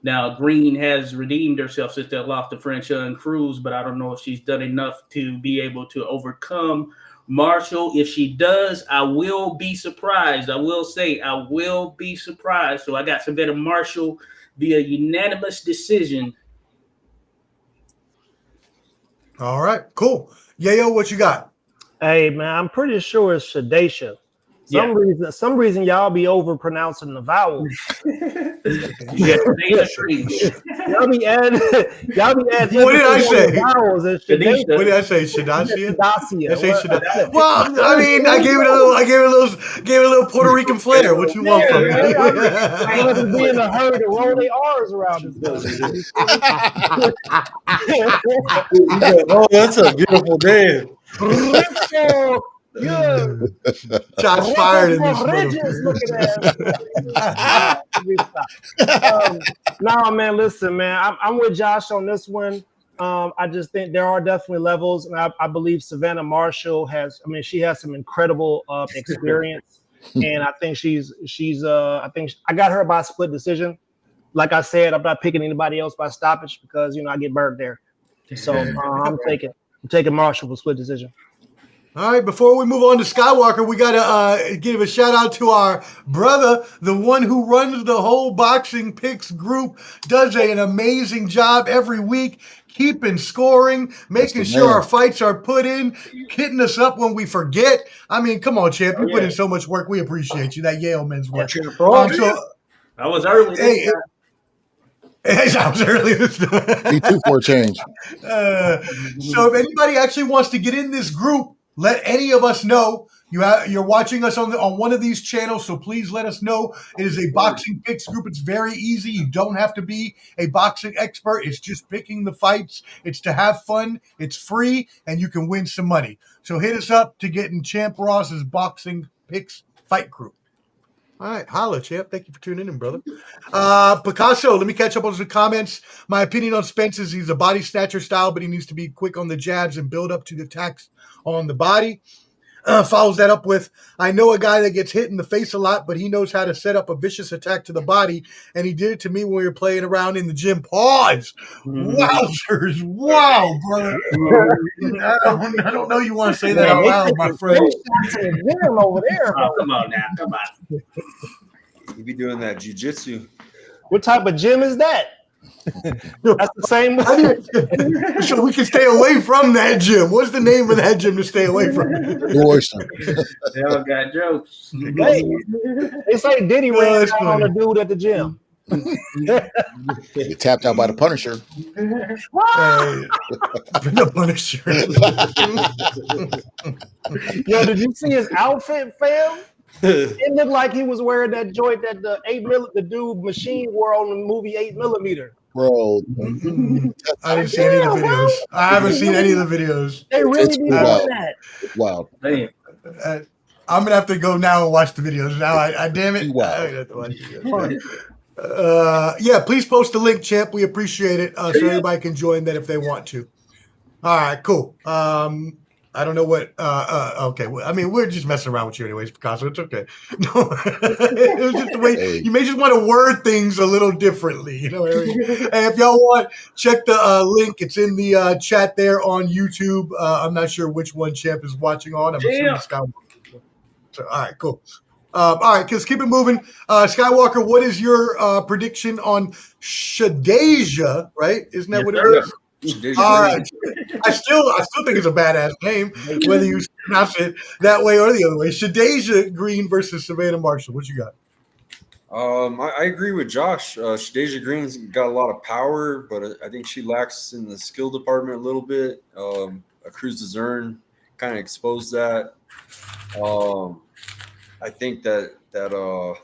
Now, Green has redeemed herself since they lost to Franchia and Cruz, but I don't know if she's done enough to be able to overcome Marshall. If she does, I will be surprised. I will say I will be surprised. So I got Zepeda Marshall via unanimous decision. All right, cool. Yayo, what you got? Hey man, I'm pretty sure it's Shadesha. Some reason y'all be over pronouncing the vowels. Y'all be adding. What did I say? Vowels. What did I say? Shadasia? Shadasia. I say Shadasia. Well, I mean, I gave it a little Puerto Rican flair. What you want from me? I wasn't being in a hurry to roll their R's around this. Oh, that's a beautiful name. Yeah. Shots fired in this No, man, listen, man. I'm with Josh on this one. I just think there are definitely levels, and I believe Savannah Marshall she has some incredible experience, and I think I got her by split decision. Like I said, I'm not picking anybody else by stoppage because I get burned there. So I'm taking Marshall for split decision. All right, before we move on to Skywalker, we got to give a shout out to our brother, the one who runs the whole Boxing Picks group, does an amazing job every week, keeping scoring, making sure our fights are put in, hitting us up when we forget. I mean, come on, champ, you put in so much work. We appreciate you. That Yale men's work. I was early. I was early this time. Me too for a change. So if anybody actually wants to get in this group, let any of us know. You're watching us on one of these channels, so please let us know. It is a Boxing Picks group. It's very easy. You don't have to be a boxing expert. It's just picking the fights. It's to have fun. It's free, and you can win some money. So hit us up to get in Champ Ross's Boxing Picks fight group. All right, holla, champ. Thank you for tuning in, brother. Picasso, let me catch up on some comments. My opinion on Spence is he's a body snatcher style, but he needs to be quick on the jabs and build up to the attacks on the body. Follows that up with, I know a guy that gets hit in the face a lot, but he knows how to set up a vicious attack to the body, and he did it to me when we were playing around in the gym. Pause. Wowzers. Wow, brother. I don't know you want to say that out loud, my friend. Over there. Oh, come on now. Come on. You be doing that jiu-jitsu. What type of gym is that? That's the same one. So we can stay away from that gym. What's the name of that gym to stay away from? The oyster. They all got jokes. Hey, it's like Diddy ran down on a dude at the gym. He tapped out by the Punisher. The Punisher. Yo, did you see his outfit, fam? It looked like he was wearing that joint that the dude Machine wore on the movie 8mm. Bro, I didn't see any of the videos. I haven't seen any of the videos. They really be doing that. Wow. Damn. I'm gonna have to go now and watch the videos. Now, I damn it. Wow. I have to watch the videos. Yeah, please post the link, champ. We appreciate it, so everybody can join that if they want to. All right, cool. I don't know what. Okay, I mean, we're just messing around with you, anyways, Picasso. It's okay. No, it was just the way you may just want to word things a little differently, you know. And if y'all want, check the link. It's in the chat there on YouTube. I'm not sure which one champ is watching on. I'm assuming Skywalker. So, all right, cool. All right, let's keep it moving. Skywalker, what is your prediction on Shadasia? Right? Isn't that what it is? All right. I still think it's a badass name, whether you pronounce it that way or the other way. Shadasia Green versus Savannah Marshall. What you got? I agree with Josh. Shadasia Green's got a lot of power, but I think she lacks in the skill department a little bit. Cruz DAZN kind of exposed that. I think that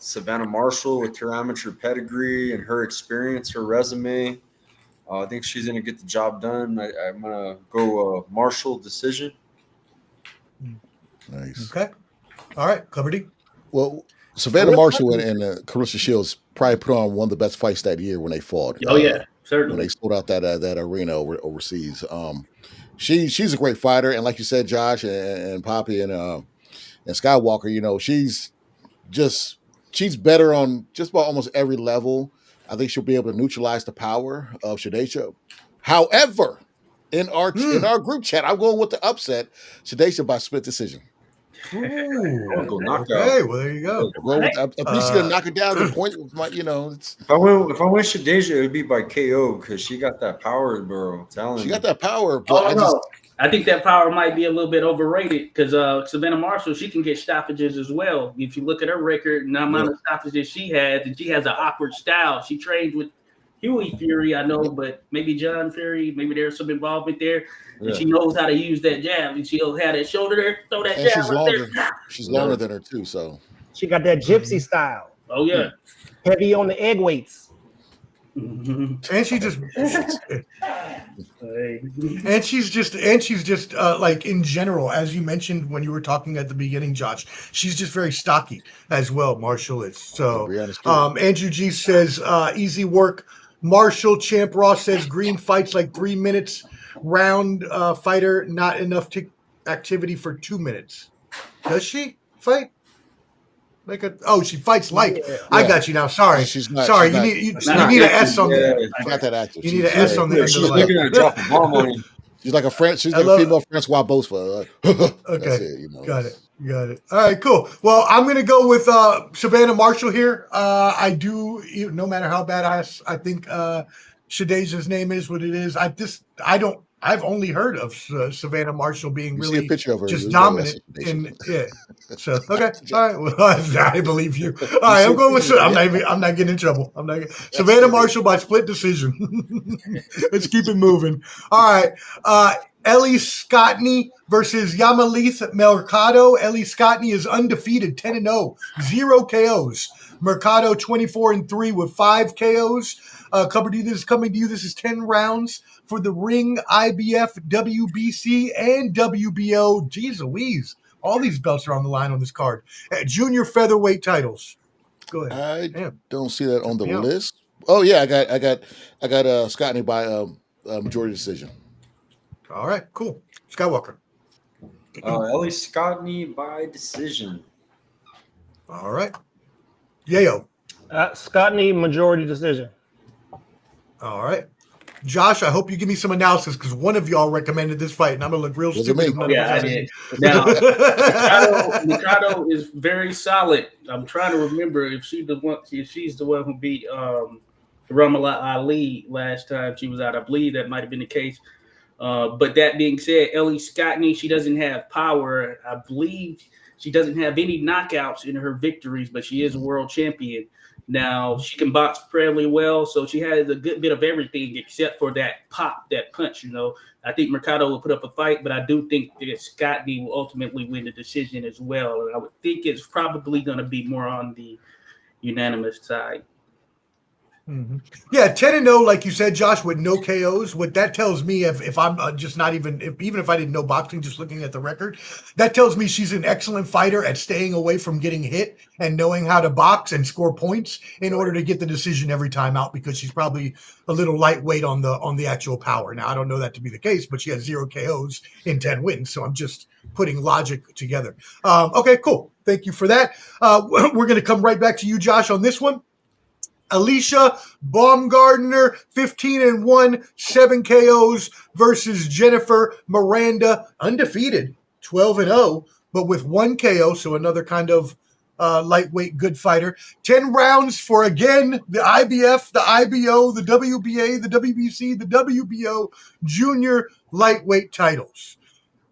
Savannah Marshall, with her amateur pedigree and her experience, her resume, I think she's going to get the job done. I'm going to go Marshall decision. Nice. Okay. All right, Clever D. Well, Savannah Marshall and Carissa Shields probably put on one of the best fights that year when they fought. Oh, yeah, certainly. When they sold out that arena overseas. She's a great fighter. And like you said, Josh and Poppy and Skywalker, she's better on just about almost every level. I think she'll be able to neutralize the power of Shadesha. However, in our group chat, I'm going with the upset. Shadesha by split decision. Ooh, Go knockout. okay, well there you go. I think she's gonna knock it down to the point. It's, if I went Shadesha, it would be by KO because she got that power, bro. She got that power, but I think that power might be a little bit overrated because Savannah Marshall, she can get stoppages as well. If you look at her record and the amount of stoppages she has, and she has an awkward style. She trained with Huey Fury, I know, but maybe John Fury, maybe there's some involvement there. And she knows how to use that jab, and she'll have that shoulder there, throw that jab. She's longer than her too, so she got that gypsy style. Oh yeah, heavy on the egg weights. And she's just like in general, as you mentioned when you were talking at the beginning, Josh, she's just very stocky as well. Marshall is. So Andrew G says easy work. Marshall. Champ Ross says Green fights like 3 minutes round fighter, not enough activity for 2 minutes. Does she fight? She fights like. Yeah. I got you now. Sorry, she's not. Sorry, you need an S on there. You got that active. You need an S on there. She's looking at drop a bomb on you. She's like a French. She's like a female Francois Bosa. Okay, Got it. All right, cool. Well, I'm gonna go with Savannah Marshall here. I do, no matter how badass I think Shadesha's name is, what it is. I've only heard of Savannah Marshall being really just dominant in it. So okay, all right. Well, I believe you. All right, I'm going with. I'm not getting in trouble. Savannah Marshall by split decision. Let's keep it moving. All right, Ellie Scottney versus Yamalith Mercado. Ellie Scottney is undefeated, 10-0, 0 KOs. Mercado 24-3 with 5 KOs. Coming to you. This is 10 rounds for the Ring, IBF, WBC, and WBO. Jeez Louise. All these belts are on the line on this card. Junior featherweight titles. Go ahead. I don't see that on the list. Oh yeah, I got Scottney by majority decision. All right, cool. Skywalker. Ellie Scottney by decision. All right. Yayo. Scottney majority decision. All right. Josh, I hope you give me some analysis because one of y'all recommended this fight, and I'm gonna look real stupid. Yeah, I did. Now, Mikado is very solid. I'm trying to remember if she's the one who beat Ramallah Ali last time she was out. I believe that might have been the case. But that being said, Ellie Scottney, she doesn't have power. I believe she doesn't have any knockouts in her victories, but she is a world champion. Now, she can box fairly well, so she has a good bit of everything except for that pop, that punch, I think Mercado will put up a fight, but I do think that Scottney will ultimately win the decision as well. And I would think it's probably going to be more on the unanimous side. Mm-hmm. Yeah, 10-0, like you said, Josh, with no KOs. What that tells me, if I'm just not even if I didn't know boxing, just looking at the record, that tells me she's an excellent fighter at staying away from getting hit and knowing how to box and score points in order to get the decision every time out, because she's probably a little lightweight on the actual power. Now, I don't know that to be the case, but she has 0 KOs in 10 wins, so I'm just putting logic together. Okay, cool. Thank you for that. We're going to come right back to you, Josh, on this one. Alicia Baumgardner, 15-1, 7 KOs versus Jennifer Miranda, undefeated, 12-0, but with 1 KO, so another kind of lightweight good fighter. 10 rounds for, again, the IBF, the IBO, the WBA, the WBC, the WBO junior lightweight titles.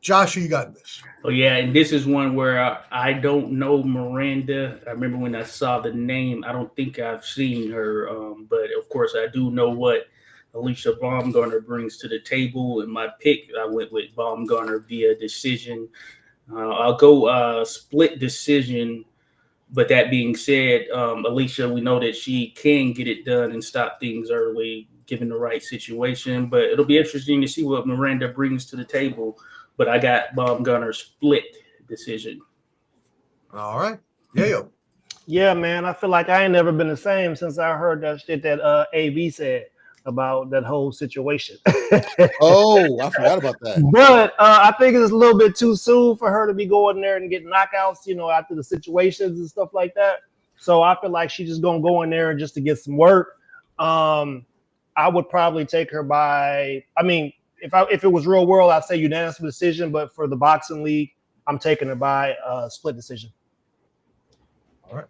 Josh, who you got in this? Oh, yeah, and this is one where I don't know Miranda. I remember when I saw the name. I don't think I've seen her, but, of course, I do know what Alicia Baumgardner brings to the table. In my pick, I went with Baumgardner via decision. I'll go split decision, but that being said, Alicia, we know that she can get it done and stop things early, given the right situation. But it'll be interesting to see what Miranda brings to the table. But I got Baumgardner split decision. All right. Yayo. Yeah, man. I feel like I ain't never been the same since I heard that shit that AV said about that whole situation. Oh, I forgot about that. But I think it's a little bit too soon for her to be going there and getting knockouts, after the situations and stuff like that. So I feel like she's just going to go in there and just to get some work. I would probably take her by. I mean, if it was real world, I'd say unanimous decision. But for the boxing league, I'm taking her by split decision. All right.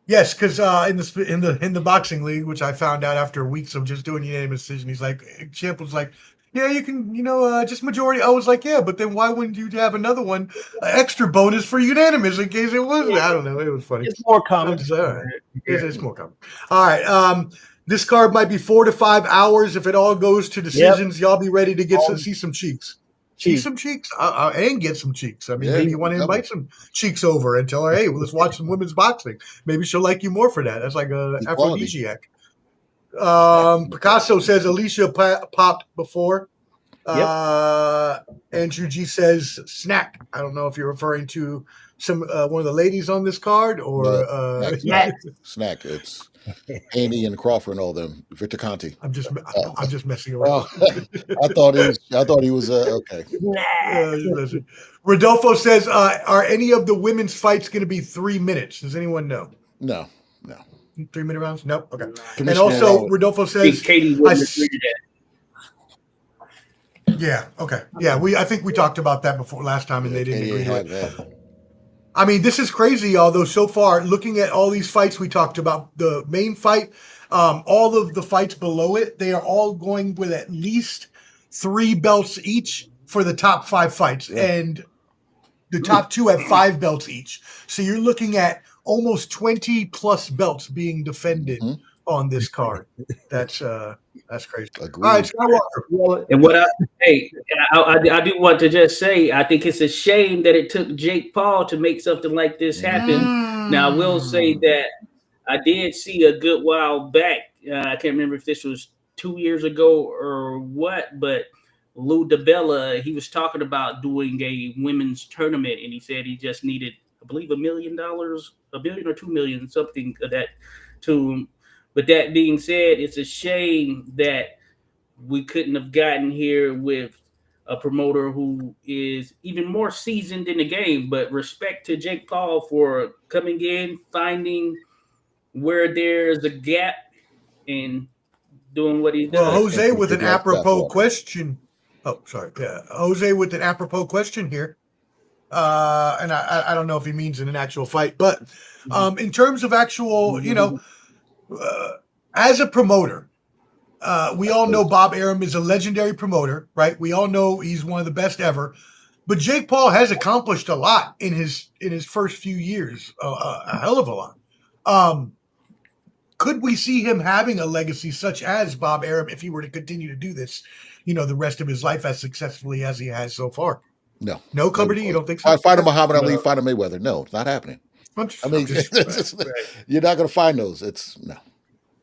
Yes, because in the boxing league, which I found out after weeks of just doing unanimous decision, he's like, Champ was like, yeah, you can, just majority. I was like, yeah, but then why wouldn't you have another one, extra bonus for unanimous in case it wasn't? I don't know. It was funny. It's more common. All right. It's more common. All right. This card might be 4 to 5 hours. If it all goes to decisions, y'all be ready to see some cheeks. See some cheeks and get some cheeks. I mean, maybe you want to invite some cheeks over and tell her, hey, let's watch some women's boxing. Maybe she'll like you more for that. That's like an aphrodisiac. Picasso says Alicia popped before. Andrew G says snack. I don't know if you're referring to some one of the ladies on this card or snack. It's Haney and Crawford and all them. Victor Conti. I'm just messing around. I thought he was okay. Rodolfo says, are any of the women's fights going to be 3 minutes? Does anyone know? No. 3 minute rounds? Nope. Okay. And also, Rodolfo says, Katie wouldn't agree to that. Yeah. Okay. Yeah. I think we talked about that before last time, and they didn't agree to it. That. I mean, this is crazy, although so far, looking at all these fights we talked about, the main fight, all of the fights below it, they are all going with at least 3 belts each for the top 5 fights. Yeah. And the top 2 have 5 belts each. So you're looking at almost 20 plus belts being defended on this card. That's crazy. Agreed. All right, Skywalker. And what I do want to just say, I think it's a shame that it took Jake Paul to make something like this happen. Now, I will say that I did see a good while back. I can't remember if this was 2 years ago or what, but Lou DiBella, he was talking about doing a women's tournament, and he said he just needed, I believe, $1 million, $1 billion or $2 million, something of that to him. But that being said, it's a shame that we couldn't have gotten here with a promoter who is even more seasoned in the game. But respect to Jake Paul for coming in, finding where there's a gap, and doing what he does. Well, Jose with an apropos question. Oh, sorry. Yeah, Jose with an apropos question here. And I don't know if he means in an actual fight, but in terms of actual, as a promoter, we all know Bob Arum is a legendary promoter, right? We all know he's one of the best ever. But Jake Paul has accomplished a lot in his first few years, a hell of a lot. Could we see him having a legacy such as Bob Arum if he were to continue to do this, the rest of his life as successfully as he has so far? No, Cumberdy, you don't think so? Fight a Muhammad Ali, fight a Mayweather. No, it's not happening. You're not going to find those.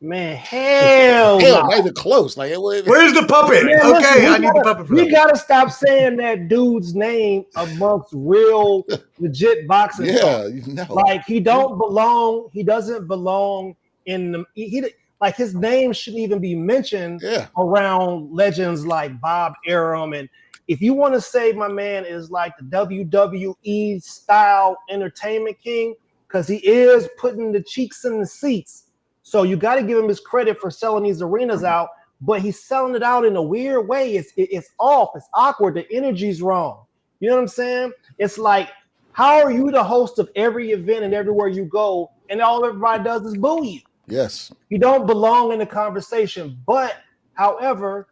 Man, hell no. Not even close. Like, where's the puppet? Man, okay, I need the puppet. We got to stop saying that dude's name amongst real, legit boxing. Yeah, like he don't belong. He doesn't belong in the. Like his name shouldn't even be mentioned around legends like Bob Arum. And if you want to say my man is like the WWE style entertainment king, because he is putting the cheeks in the seats. So you got to give him his credit for selling these arenas out, but he's selling it out in a weird way. It's off. It's awkward. The energy's wrong. You know what I'm saying? It's like, how are you the host of every event and everywhere you go, and all everybody does is boo you? Yes. You don't belong in the conversation. But, however,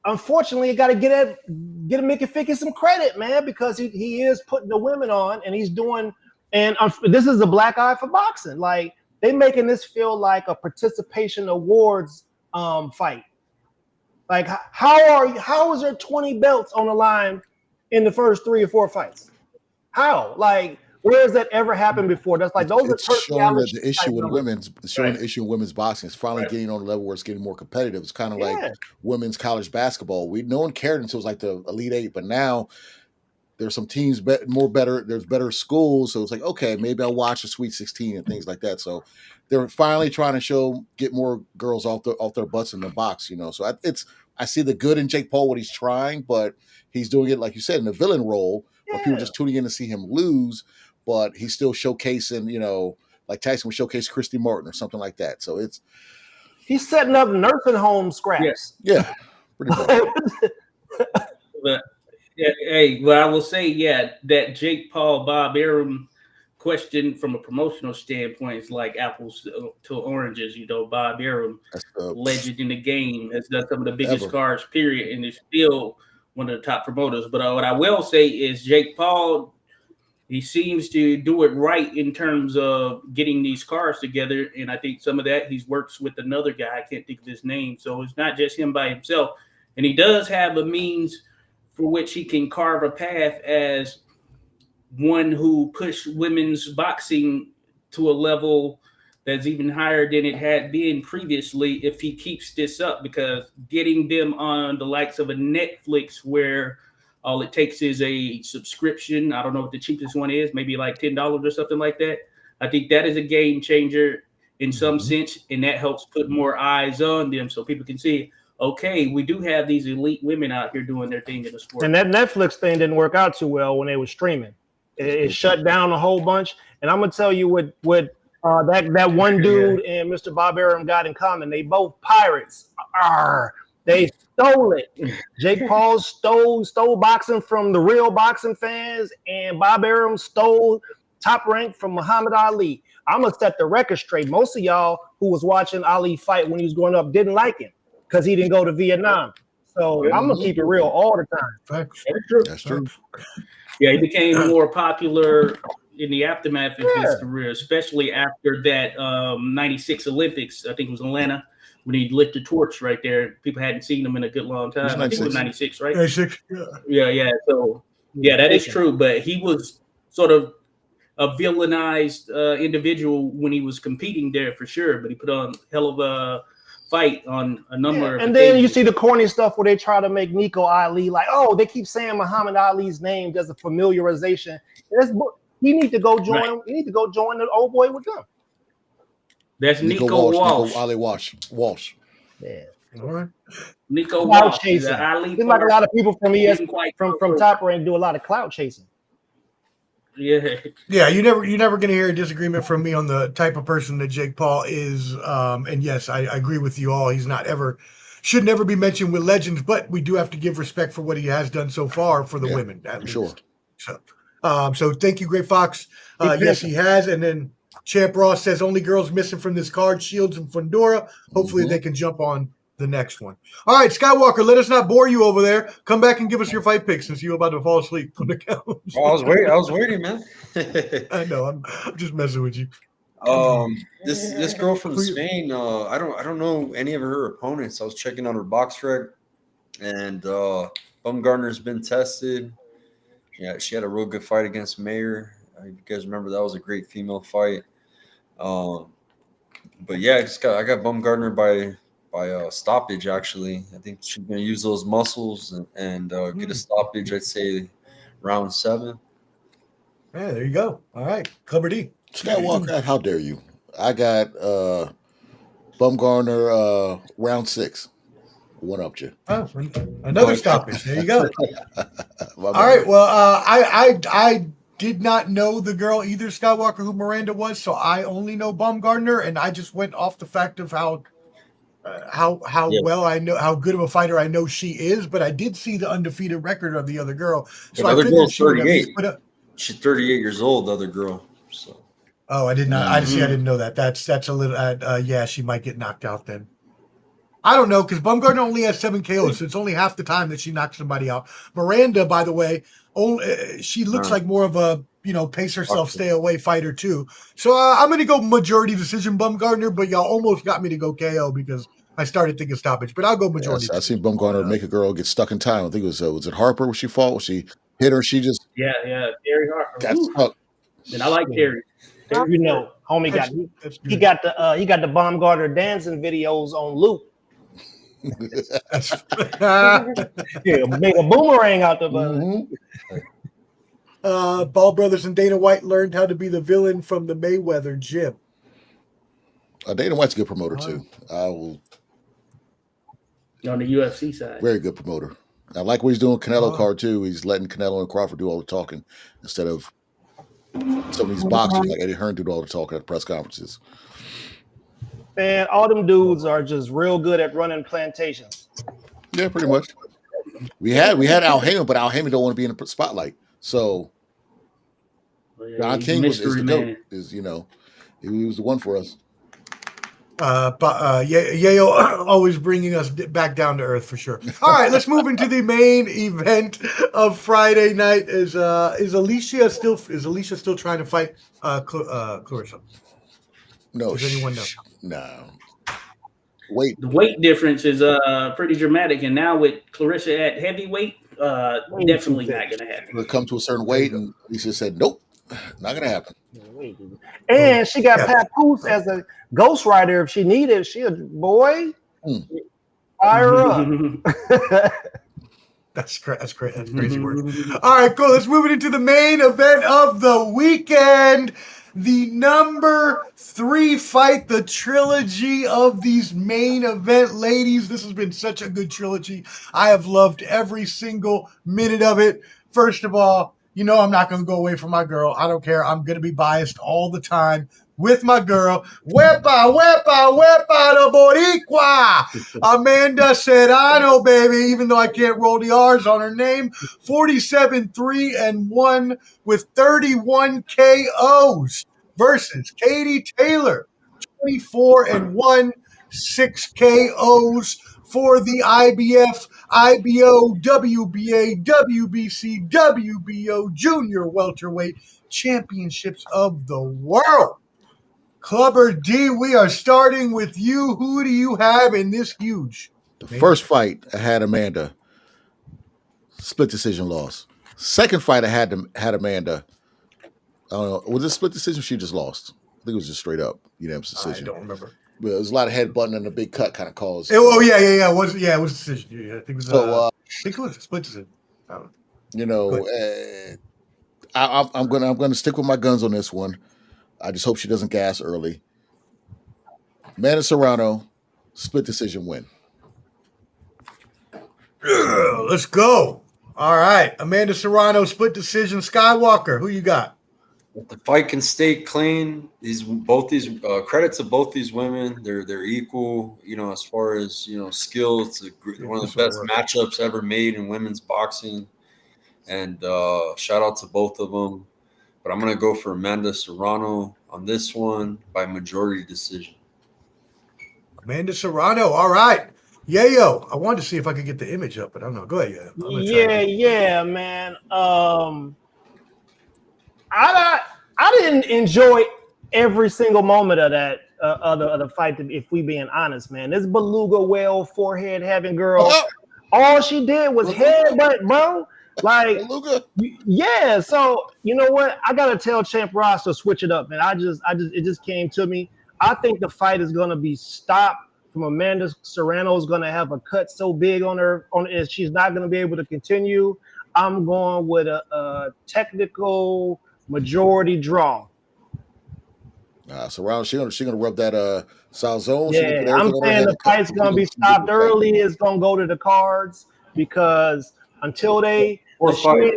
unfortunately, you got to get Mickey Ficky some credit, man, because he is putting the women on, and he's doing. And this is a black eye for boxing. Like, they making this feel like a participation awards fight. Like, how is there 20 belts on the line in the first 3 or 4 fights? How? Like, where has that ever happened before? That's like those it's are showing that the issue with the issue in women's boxing is finally getting on a level where it's getting more competitive. It's kind of like women's college basketball. No one cared until it was like the Elite Eight, but now there's some teams better. There's better schools, so it's like, okay, maybe I'll watch the Sweet 16 and things like that. So they're finally trying to get more girls off their butts in the box, So I see the good in Jake Paul, what he's trying, but he's doing it, like you said, in a villain role where people are just tuning in to see him lose, but he's still showcasing, like Tyson would showcase Christy Martin or something like that. So He's setting up nursing home scraps. Yeah, pretty much. But hey, well, I will say, that Jake Paul Bob Arum question from a promotional standpoint is like apples to oranges. Bob Arum, legend in the game, has done some of the biggest cards, period, and is still one of the top promoters. But what I will say is Jake Paul, he seems to do it right in terms of getting these cards together. And I think some of that he works with another guy. I can't think of his name. So it's not just him by himself. And he does have a means for which he can carve a path as one who pushed women's boxing to a level that's even higher than it had been previously if he keeps this up, because getting them on the likes of a Netflix where all it takes is a subscription. I don't know what the cheapest one is, maybe like $10 or something like that. I think that is a game changer in some sense, and that helps put more eyes on them so people can see, okay, we do have these elite women out here doing their thing in the sport. And that Netflix thing didn't work out too well when they were streaming. It shut down a whole bunch. And I'm gonna tell you what that one dude and Mr. Bob Arum got in common. They both pirates. They stole it. Jake Paul stole boxing from the real boxing fans, and Bob Arum stole Top Rank from Muhammad Ali. I'm gonna set the record straight. Most of y'all who was watching Ali fight when he was growing up didn't like him because he didn't go to Vietnam. So I'm gonna keep it real all the time. That's true. That's true. Yeah, he became more popular in the aftermath of his career, especially after that 96 Olympics. I think it was Atlanta when he lit the torch right there. People hadn't seen him in a good long time. I think it was 96, right? 96. Yeah. So, yeah, that is true. But he was sort of a villainized individual when he was competing there for sure. But he put on a hell of a fight on a number of and then you see the corny stuff where they try to make Nico Ali like, oh, they keep saying Muhammad Ali's name as a familiarization. He need to go join. Right. He need to go join the old boy with them. That's Nico Walsh. Nico Ali Walsh. Yeah. All right. Nico Clout Walsh. chasing. Seems like a lot of people from from Top Rank do a lot of clout chasing. Yeah, you're never going to hear a disagreement from me on the type of person that Jake Paul is. And yes, I agree with you all. He's should never be mentioned with legends, but we do have to give respect for what he has done so far for the women. At least. Sure. So thank you, Great Fox. Yes, he has. And then Champ Ross says only girls missing from this card, Shields and Fundora. Hopefully they can jump on the next one. All right, Skywalker, let us not bore you over there. Come back and give us your fight picks since you're about to fall asleep on the couch. Oh, I was waiting, man. I know. I'm just messing with you. This girl from Spain, I don't know any of her opponents. I was checking on her box rec, and Bumgarner's been tested. Yeah, she had a real good fight against Mayer. If you guys remember, that was a great female fight. But yeah, I got Bumgarner by stoppage. Actually, I think she's going to use those muscles and get a stoppage. I'd say round 7. Yeah, there you go. All right, Clubber D. Skywalker, how dare you? I got Bumgarner round 6. One up you. Oh, another stoppage. There you go. All right. Well, I did not know the girl either, Skywalker, who Miranda was, so I only know Bumgarner, and I just went off the fact of how well I know how good of a fighter I know she is. But I did see the undefeated record of the other girl, so I figured she would 38. She's 38 years old. The other girl. So. Oh, I did not. I didn't know that. That's a little. Yeah, she might get knocked out then. I don't know, because Bumgarner only has 7 KOs, so it's only half the time that she knocks somebody out. Miranda, by the way, she looks like more of a pace herself, stay away fighter too. So I'm going to go majority decision Bumgarner, but y'all almost got me to go KO because I started thinking stoppage. But I'll go majority. Yes, I seen Bumgarner make a girl get stuck in time. I think it was it Harper when she fought? When she hit her, she just Terry Harper. got stuck. And I like Terry. Homie got he got the Bumgarner dancing videos on loop. Make a boomerang out the Ball Brothers and Dana White learned how to be the villain from the Mayweather gym. Dana White's a good promoter too. On the UFC side, very good promoter. I like what he's doing Canelo card too. He's letting Canelo and Crawford do all the talking instead of some of these boxers like Eddie Hearn do all the talking at press conferences. Man, all them dudes are just real good at running plantations. Yeah, pretty much. We had Al Heyman, but Al Heyman don't want to be in the spotlight. So Don King is the GOAT. He was the one for us. Yayo always bringing us back down to earth for sure. All right, let's move into the main event of Friday night. Is Alicia still trying to fight Clarissa? No. Does anyone know? No. The weight difference is pretty dramatic, and now with Clarissa at heavyweight, definitely not going to happen. It'll come to a certain weight, and Alicia said, "Nope, not going to happen." And she got Papoose as a ghostwriter if she needed. She a boy. Fire up. That's crazy word. All right, cool. Let's move it into the main event of the weekend. The number 3 fight, the trilogy of these main event ladies. This has been such a good trilogy. I have loved every single minute of it. First of all, I'm not going to go away from my girl. I don't care. I'm going to be biased all the time with my girl. Wepa de Boricua. Amanda Serrano, baby, even though I can't roll the R's on her name. 47-3-1 with 31 KOs versus Katie Taylor. 24-1, 6 KOs for the IBF, IBO, WBA, WBC, WBO Junior Welterweight Championships of the World. Clubber D, we are starting with you. Who do you have in this huge? The first fight, I had Amanda. Split decision loss. Second fight, I had Amanda. I don't know. Was it split decision? She just lost. I think it was just straight up unanimous decision. I don't remember. But there was a lot of headbutting and a big cut kind of calls. Yeah. It was a decision. Yeah, I think it was. I think it was a split decision. I'm gonna stick with my guns on this one. I just hope she doesn't gas early. Manny Serrano, split decision win. Let's go. All right. Amanda Serrano, split decision. Skywalker, who you got? If the fight can stay clean, credit to both these women. They're equal, as far as skill. It's one of the best matchups ever made in women's boxing. And shout out to both of them. But I'm going to go for Amanda Serrano on this one by majority decision. Amanda Serrano. All right. Yayo. I wanted to see if I could get the image up, but I don't know. Go ahead, Yayo. Yeah, man. I didn't enjoy every single moment of that of the fight, if we being honest, man. This beluga whale forehead having girl, all she did was headbutt, bro. Like, yeah. So you know what? I gotta tell Champ Ross to switch it up, man. It just came to me. I think the fight is gonna be stopped. From Amanda Serrano is gonna have a cut so big on her, she's not gonna be able to continue. I'm going with a technical majority draw. Serrano, she gonna rub that Salzone. Yeah, I'm saying the fight's gonna be stopped early. It's gonna go to the cards because until she ain't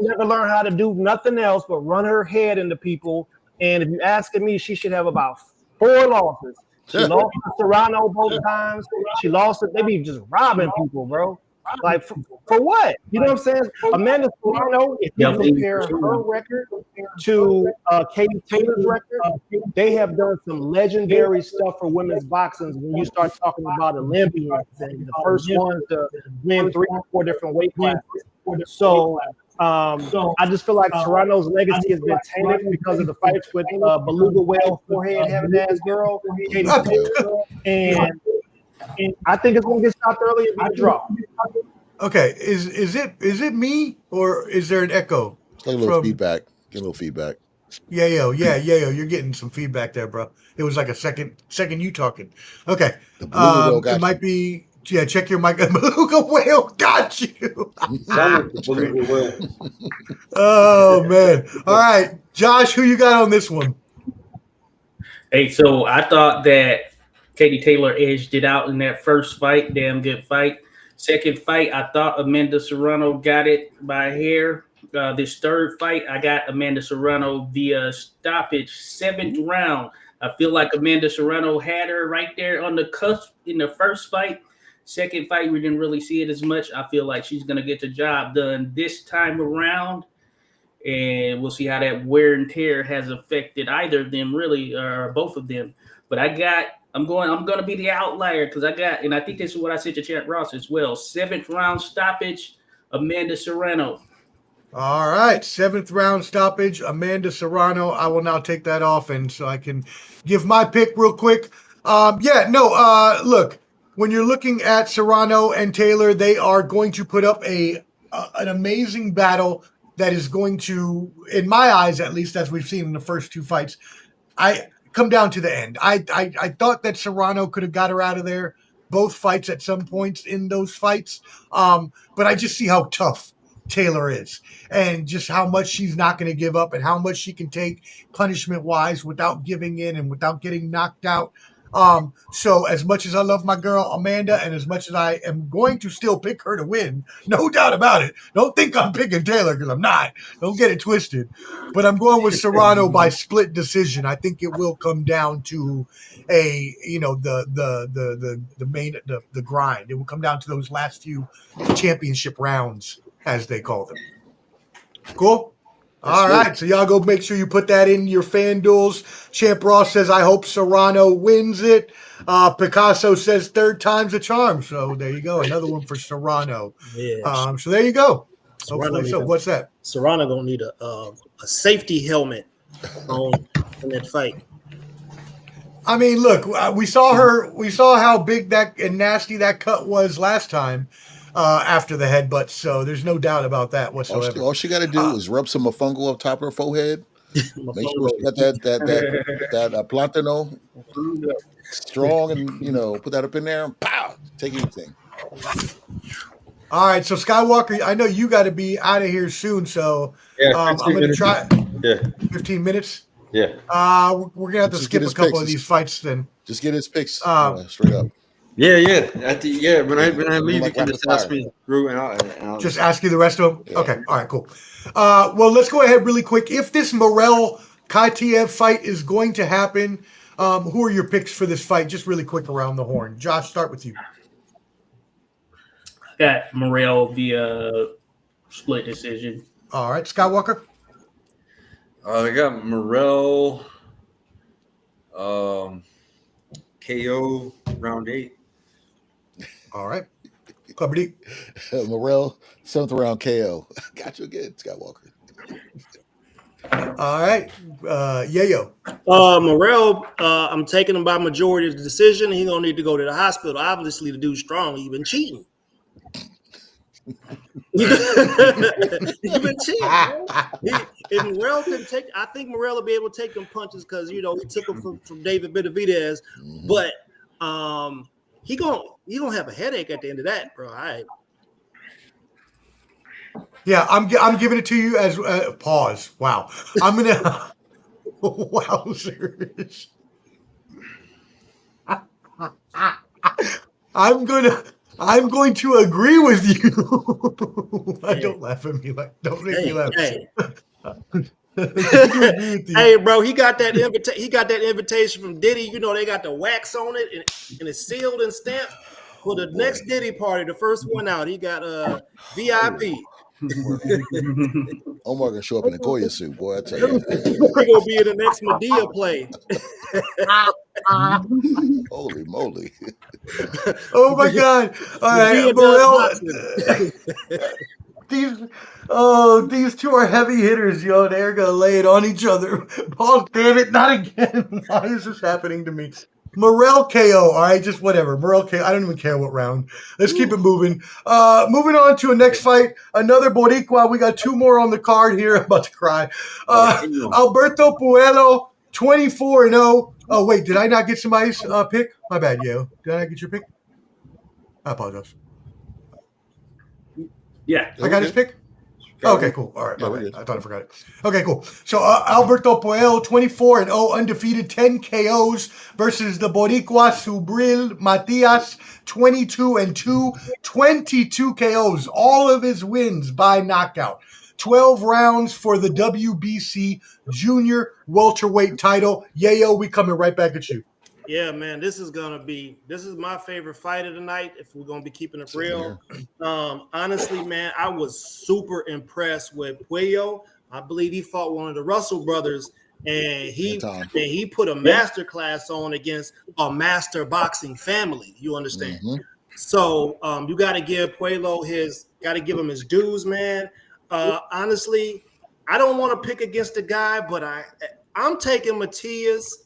never learn how to do nothing else but run her head into people. And if you're asking me, she should have about 4 losses. She lost to Serrano both times. She lost it. They be just robbing people, bro. Like for what? You know what I'm saying? Amanda Serrano, if you compare her record to Katie Taylor's record, they have done some legendary stuff for women's boxing. When you start talking about Olympians and the first ones to win 3 or 4 different weight classes. So I just feel like Serrano's legacy has been tainted because of the fights with beluga whale forehead having ass girl, Katie Taylor, and I think it's going to get stopped early and be a draw. Okay, is it me or is there an echo? Get a little feedback. Yeah, you're getting some feedback there, bro. It was like a second you talking. Okay, it might be. Yeah, check your mic. Beluga whale got you. Oh man! All right, Josh, who you got on this one? Hey, so I thought that Katie Taylor edged it out in that first fight. Damn good fight. Second fight, I thought Amanda Serrano got it by hair. This third fight, I got Amanda Serrano via stoppage, 7th round. I feel like Amanda Serrano had her right there on the cusp in the first fight. Second fight, we didn't really see it as much. I feel like she's going to get the job done this time around. And we'll see how that wear and tear has affected either of them, really, or both of them. But I'm going to be the outlier because and I think this is what I said to Chad Ross as well. 7th round stoppage, Amanda Serrano. All right, 7th round stoppage, Amanda Serrano. I will now take that off, and so I can give my pick real quick. Look, when you're looking at Serrano and Taylor, they are going to put up an amazing battle that is going to, in my eyes at least, as we've seen in the first 2 fights, I come down to the end. I thought that Serrano could have got her out of there both fights at some points in those fights, but I just see how tough Taylor is and just how much she's not going to give up and how much she can take punishment-wise without giving in and without getting knocked out. So as much as I love my girl Amanda and as much as I am going to still pick her to win, no doubt about it. Don't think I'm picking Taylor because I'm not. Don't get it twisted. But I'm going with Serrano by split decision. I think it will come down to the grind. It will come down to those last few championship rounds, as they call them. Cool? All right, so y'all go make sure you put that in your fan duels. Champ Ross says, I hope Serrano wins it. Picasso says 3rd time's a charm. So there you go. Another one for Serrano. Yeah. So there you go. Hopefully so. What's that? Serrano gonna need a safety helmet in that fight. I mean, look, we saw how big that and nasty that cut was last time. After the headbutt, so there's no doubt about that whatsoever. All she got to do is rub some mofongo up top of her forehead. Make sure she got that plantano strong, and put that up in there and pow, take anything. All right, so Skywalker, I know you got to be out of here soon, so I'm going to try. 15 minutes. Yeah. We're gonna have to skip a couple of these fights then. Just get his picks straight up. Yeah. When I leave, you can just ask me through, and I'll just ask you the rest of them. Yeah. Okay, all right, cool. Well, let's go ahead really quick. If this Morel Kaitiev fight is going to happen, who are your picks for this fight? Just really quick around the horn. Josh, start with you. I got Morel via split decision. All right, Skywalker. I got Morel, KO round 8. All right. Clubber Morel, 7th round KO. Got you again, Skywalker. All right. Yayo. Morel, I'm taking him by majority of the decision. He's going to need to go to the hospital. Obviously, the dude's strong. He's been cheating. He's been cheating. And Morel can take. I think Morel will be able to take them punches because he took them from David Benavidez. But he gonna have a headache at the end of that, bro. All right. Yeah, I'm giving it to you as pause. Wow, I'm gonna. Wow, serious. I'm going to agree with you. Don't laugh at me. Don't make me laugh. Hey, bro, he got that invitation from Diddy. They got the wax on it and it's sealed and stamped for the next Diddy party. The first one out, he got VIP. Omar gonna show up in a Goya suit, boy. I tell you, he gonna be in the next Madea play. Holy moly! Oh my God! All right, Morel. These two are heavy hitters, yo. They're gonna lay it on each other. Paul, damn it, not again! Why is this happening to me? Morel KO, all right, just whatever. Morel KO, I don't even care what round. Let's keep it moving. Moving on to a next fight, another Boricua. We got 2 more on the card here. I'm about to cry. Alberto Puello, 24-0. Oh, wait, did I not get somebody's pick? My bad, yo. Did I not get your pick? I apologize. Yeah. I got his pick? Okay, cool. All right. I thought I forgot it. Okay, cool. So Alberto Puello, 24-0, undefeated, 10 KOs versus the Boricua Subril Matias, 22-2, 22 KOs. All of his wins by knockout. 12 rounds for the WBC junior welterweight title. Yayo, we coming right back at you. Yeah, man, this is my favorite fight of the night. If we're gonna be keeping it real, honestly, man, I was super impressed with Pacquiao. I believe he fought one of the Russell brothers, and he put a master class on against a master boxing family. You understand? Mm-hmm. So you got to give Pacquiao him his dues, man. Honestly, I don't want to pick against the guy, but I'm taking Matias.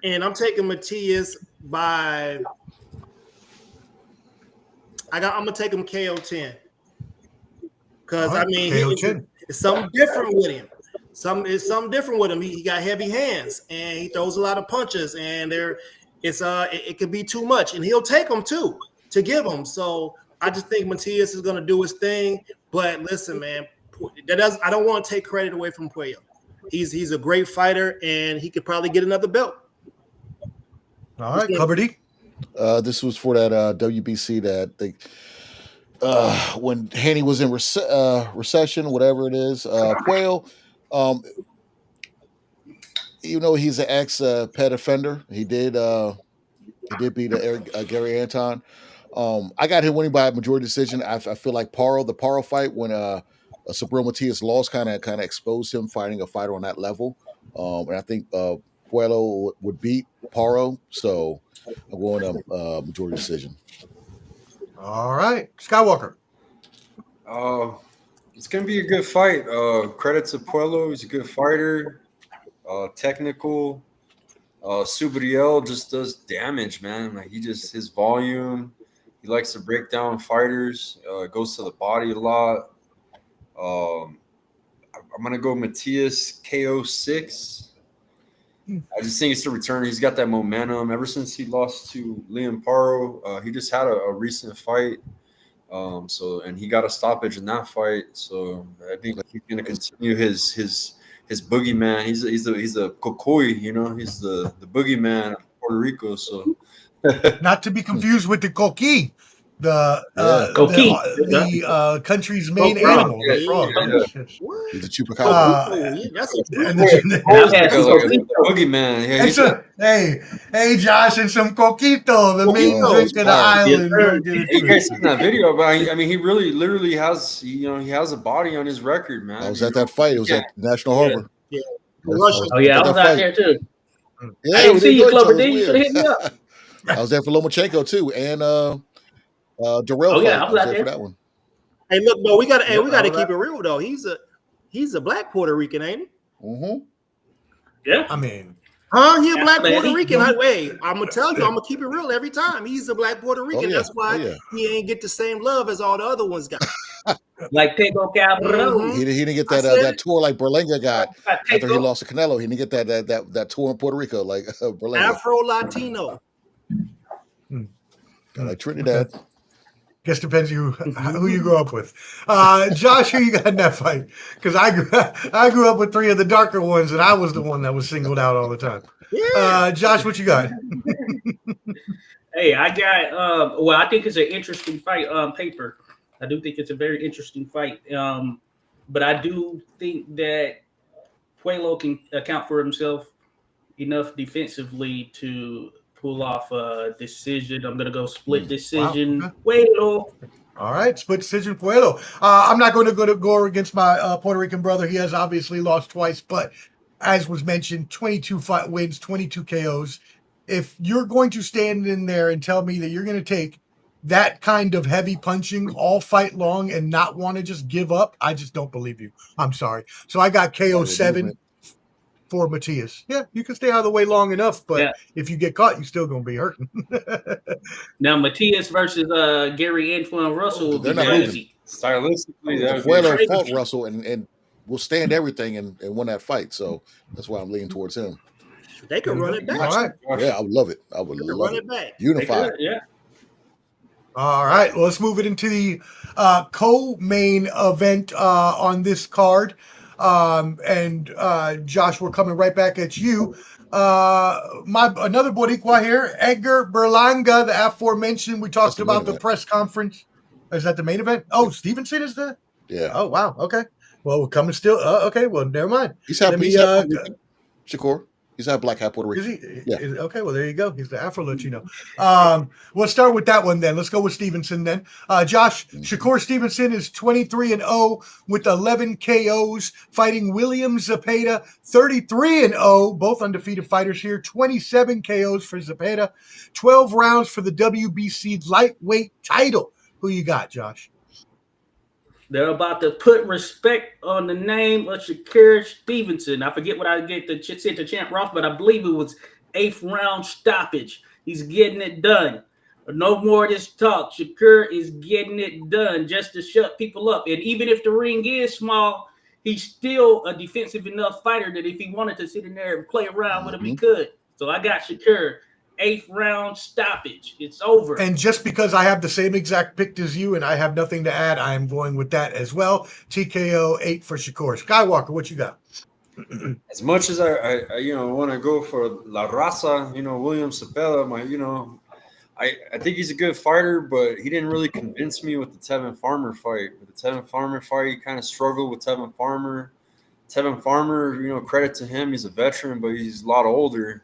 And I'm taking Matias by. I'm gonna take him KO 10 because I mean it's something different with him. It's something different with him. He got heavy hands and he throws a lot of punches, and it could be too much, and he'll take them too to give them. So I just think Matias is gonna do his thing. But listen, man, I don't want to take credit away from Pacquiao. He's a great fighter, and he could probably get another belt. All right, Cubberdy. This was for that WBC that they when Haney was in recession, whatever it is. Pacquiao, you know, he's an ex pet offender. He did beat Gary Anton. I got him winning by majority decision. I feel like the Paro fight when Sabril Matias lost kind of exposed him fighting a fighter on that level. And I think Pacquiao would beat Paro, so I'm going to majority decision. All right, Skywalker. It's gonna be a good fight. Credit to Pacquiao, he's a good fighter, technical. Subriel just does damage, man. Like his volume. He likes to break down fighters. Goes to the body a lot. I'm gonna go Matias KO 6. I just think it's the return. He's got that momentum. Ever since he lost to Liam Paro, he just had a recent fight. And he got a stoppage in that fight. So I think he's going to continue his boogeyman. He's the Cocoy, you know. He's the boogeyman of Puerto Rico. So not to be confused with the Coqui. The country's main animal, the frog. He's a chupacabra. Boogeyman. Hey, Josh, and some coquito, the main drink of the island. You guys seen that video? But I mean, he really, literally has, he has a body on his record, man. I was at that fight. It was at National Harbor. Yeah. I was out there too. Yeah, I didn't see you, Clover. You should have hit me up. I was there for Lomachenko too, and Darrell. I was out there for that one. Hey, look, no, we got to keep it real though. He's a black Puerto Rican, ain't he? Mm-hmm. Yeah, I mean, He a black Puerto Rican. Hey, I'm gonna tell you, I'm gonna keep it real every time. He's a black Puerto Rican. That's why he ain't get the same love as all the other ones got. Like Tego Cabrera. He didn't get that tour like Berlanga got after he lost to Canelo. He didn't get that tour in Puerto Rico like Berlanga. Afro Latino. Like Trinidad. Guess depends who you grew up with. Josh, who you got in that fight? Because I grew up with three of the darker ones, and I was the one that was singled out all the time. Yeah. Josh, what you got? Hey, I got. Well, I think it's an interesting fight on paper. I do think it's a very interesting fight. But I do think that Pacquiao can account for himself enough defensively to pull off a decision. I'm going to go split decision. Wow. Okay. Pacquiao. All right, split decision Pacquiao. I'm not going to go against my Puerto Rican brother. He has obviously lost twice, but as was mentioned, 22 wins, 22 KOs. If you're going to stand in there and tell me that you're going to take that kind of heavy punching all fight long and not want to just give up, I just don't believe you. I'm sorry. So I got KO 7 for Matias. Yeah, you can stay out of the way long enough, but if you get caught, you're still going to be hurting. Now, Matias versus Gary Antoine Russell will be not easy. Stylistically, Pacquiao fought Russell and will stand everything and win that fight. So that's why I'm leaning towards him. They could run it back. All right. Yeah, I would love it. I would love run it back. Unified. Yeah. All right, well, let's move it into the co-main event on this card. Josh, we're coming right back at you. Another Boricua here, Edgar Berlanga, the aforementioned. We talked about the press conference. Is that the main event? Oh, Stevenson is the? Yeah. Oh, wow. Okay. Well, we're coming still. Okay, well, never mind. He's half, Let me, he's half Puerto Rican. Shakur. He's half black, half Puerto Is Rican. he? Yeah. Okay, well, there you go. He's the Afro Latino. We'll start with that one then. Let's go with Stevenson then. Josh, Shakur Stevenson is 23-0 with 11 KOs, fighting William Zepeda, 33-0, both undefeated fighters here. 27 KOs for Zepeda, 12 rounds for the WBC lightweight title. Who you got, Josh? They're about to put respect on the name of Shakur Stevenson. I forget what I get to sent to Champ Ross, but I believe it was 8th round stoppage. He's getting it done. No more of this talk. Shakur is getting it done just to shut people up. And even if the ring is small, he's still a defensive enough fighter that if he wanted to sit in there and play around with him, he could. So I got Shakur. 8th round stoppage. It's over. And just because I have the same exact pick as you and I have nothing to add, I am going with that as well. TKO 8 for Shakur. Skywalker, what you got? As much as I want to go for La Raza, William Zepeda, I think he's a good fighter, but he didn't really convince me with the Tevin Farmer fight. With the Tevin Farmer fight, he kind of struggled with Tevin Farmer. Tevin Farmer, credit to him, he's a veteran, but he's a lot older.